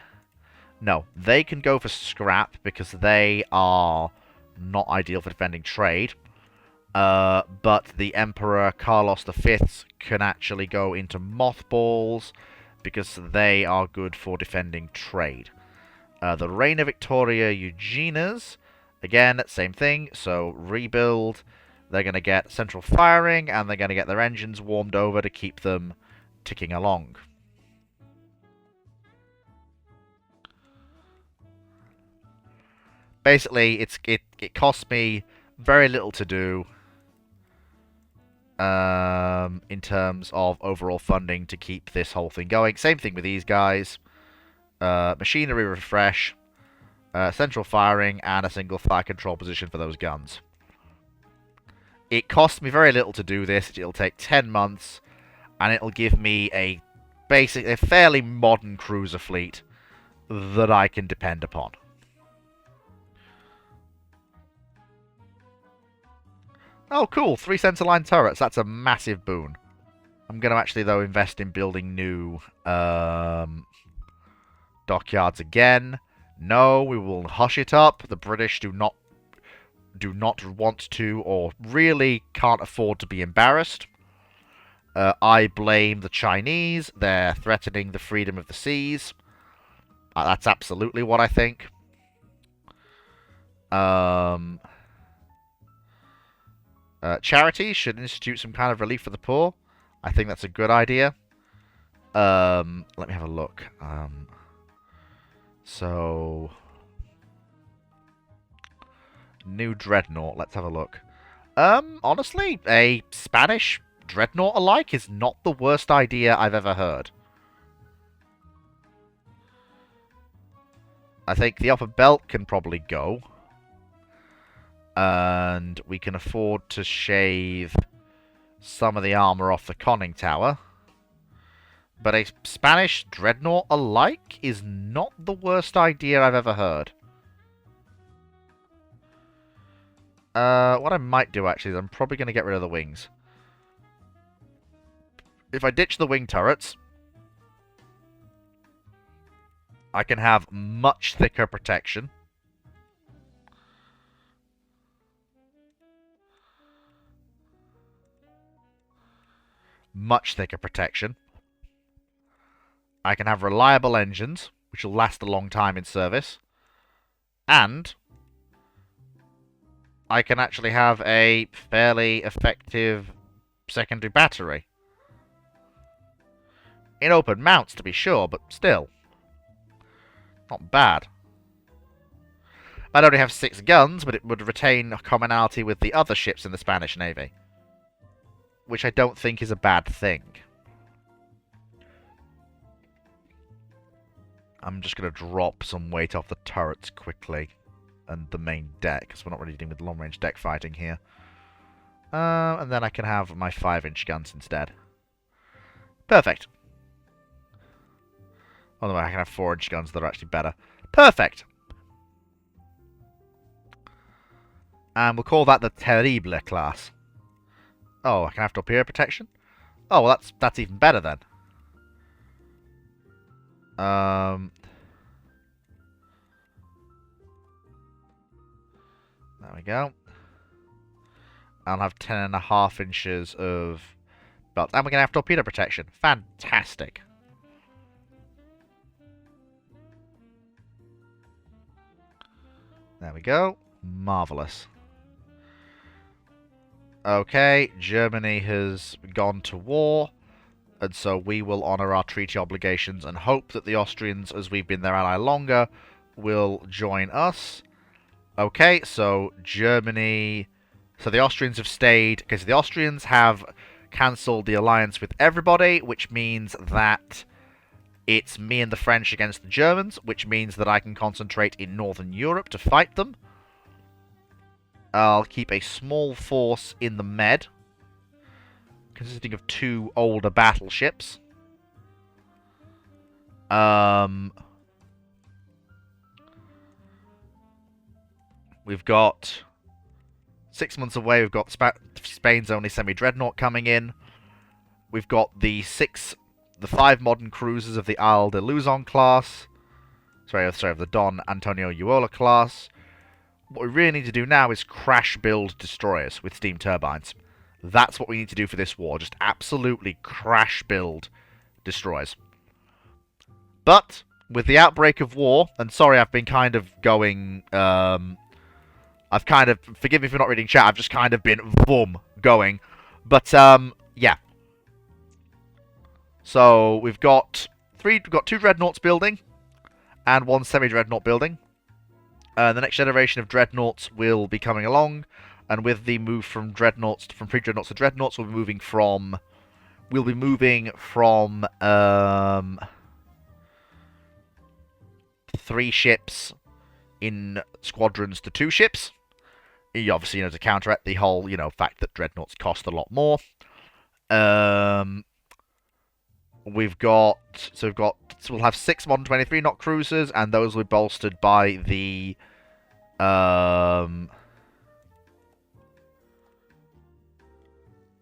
No, they can go for scrap because they are Not ideal for defending trade. But the Emperor Carlos V can actually go into mothballs because they are good for defending trade. The Reina Victoria Eugenas, again, same thing, so rebuild. They're going to get central firing, and they're going to get their engines warmed over to keep them ticking along. Basically, it costs me very little to do in terms of overall funding to keep this whole thing going. Same thing with these guys. Machinery refresh, central firing, and a single fire control position for those guns. It costs me very little to do this. It'll take 10 months, and it'll give me a fairly modern cruiser fleet that I can depend upon. Oh, cool. 3 centerline turrets. That's a massive boon. I'm going to actually, though, invest in building new dockyards again. No, we will hush it up. The British do not want to, or really can't afford to be embarrassed. I blame the Chinese. They're threatening the freedom of the seas. That's absolutely what I think. Charities should institute some kind of relief for the poor. I think that's a good idea. Let me have a look. So, new dreadnought. Let's have a look. Honestly, a Spanish dreadnought alike is not the worst idea I've ever heard. I think the upper belt can probably go. And we can afford to shave some of the armor off the conning tower. But a Spanish dreadnought alike is not the worst idea I've ever heard. What I might do, actually, is I'm probably going to get rid of the wings. If I ditch the wing turrets, I can have much thicker protection. Much thicker protection. I can have reliable engines, which will last a long time in service. And I can actually have a fairly effective secondary battery. In open mounts, to be sure, but still. Not bad. I'd only have 6 guns, but it would retain a commonality with the other ships in the Spanish Navy. Which I don't think is a bad thing. I'm just going to drop some weight off the turrets quickly. And the main deck, because we're not really dealing with long-range deck fighting here. And then I can have my 5-inch guns instead. Perfect. Although I can have 4-inch guns that are actually better. Perfect! And we'll call that the Terrible class. Oh, I can have torpedo protection? Oh, well, that's even better then. There we go. I'll have 10.5 inches of belt. And we're going to have torpedo protection. Fantastic. There we go. Marvellous. Okay, Germany has gone to war, and so we will honour our treaty obligations and hope that the Austrians, as we've been their ally longer, will join us. Okay, so Germany... So the Austrians have stayed... Okay, so the Austrians have cancelled the alliance with everybody, which means that it's me and the French against the Germans, which means that I can concentrate in Northern Europe to fight them. I'll keep a small force in the Med, consisting of 2 older battleships. We've got 6 months away. We've got Spain's only semi-dreadnought coming in. We've got the 5 modern cruisers of the Isle de Luzon class. Sorry, of the Don Antonio Uola class. what we really need to do now is crash build destroyers with steam turbines. That's what we need to do for this war. Just absolutely crash build destroyers. But with the outbreak of war, and sorry, I've been kind of going, I've kind of, forgive me for not reading chat, I've just kind of been, boom, going. But, yeah. So, we've got two dreadnoughts building, and one semi-dreadnought building. The next generation of dreadnoughts will be coming along, and with the move from dreadnoughts, from pre-dreadnoughts to dreadnoughts, we'll be moving from 3 ships in squadrons to 2 ships. Obviously, to counteract the whole, fact that dreadnoughts cost a lot more. We'll have 6 modern 23 knot cruisers, and those will be bolstered by the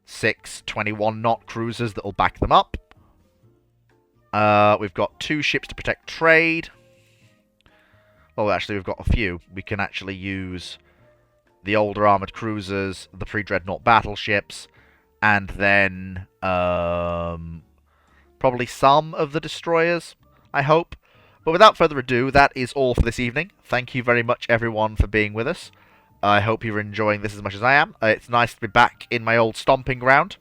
6 21 knot cruisers that will back them up. We've got 2 ships to protect trade. Oh, actually, we've got a few. We can actually use the older armoured cruisers, the pre-dreadnought battleships, and then probably some of the destroyers, I hope. But without further ado, that is all for this evening. Thank you very much, everyone, for being with us. I hope you're enjoying this as much as I am. It's nice to be back in my old stomping ground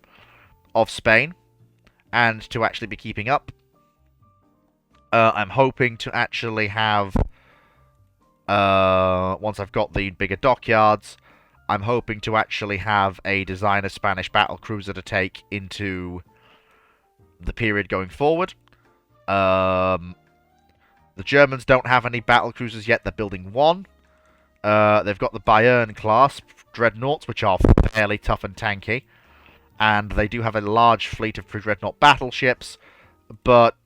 of Spain, and to actually be keeping up. I'm hoping to actually have... once I've got the bigger dockyards, I'm hoping to actually have a designer Spanish battle cruiser to take into the period going forward. The Germans don't have any battle cruisers yet. They're building one. They've got the Bayern class dreadnoughts, which are fairly tough and tanky. And they do have a large fleet of pre-dreadnought battleships, but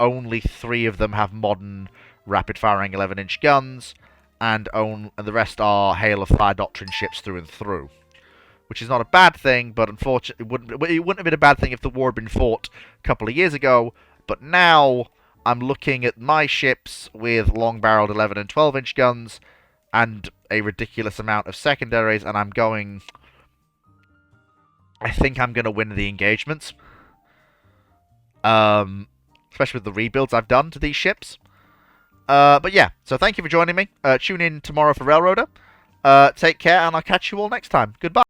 only 3 of them have modern rapid-firing 11-inch guns, and the rest are Hail of Fire Doctrine ships through and through. Which is not a bad thing, but unfortunately, it wouldn't have been a bad thing if the war had been fought a couple of years ago. But now, I'm looking at my ships with long-barreled 11 and 12-inch guns, and a ridiculous amount of secondaries, and I'm going... I think I'm going to win the engagements. Especially with the rebuilds I've done to these ships. But yeah, so thank you for joining me. Tune in tomorrow for Railroader. Take care, and I'll catch you all next time. Goodbye.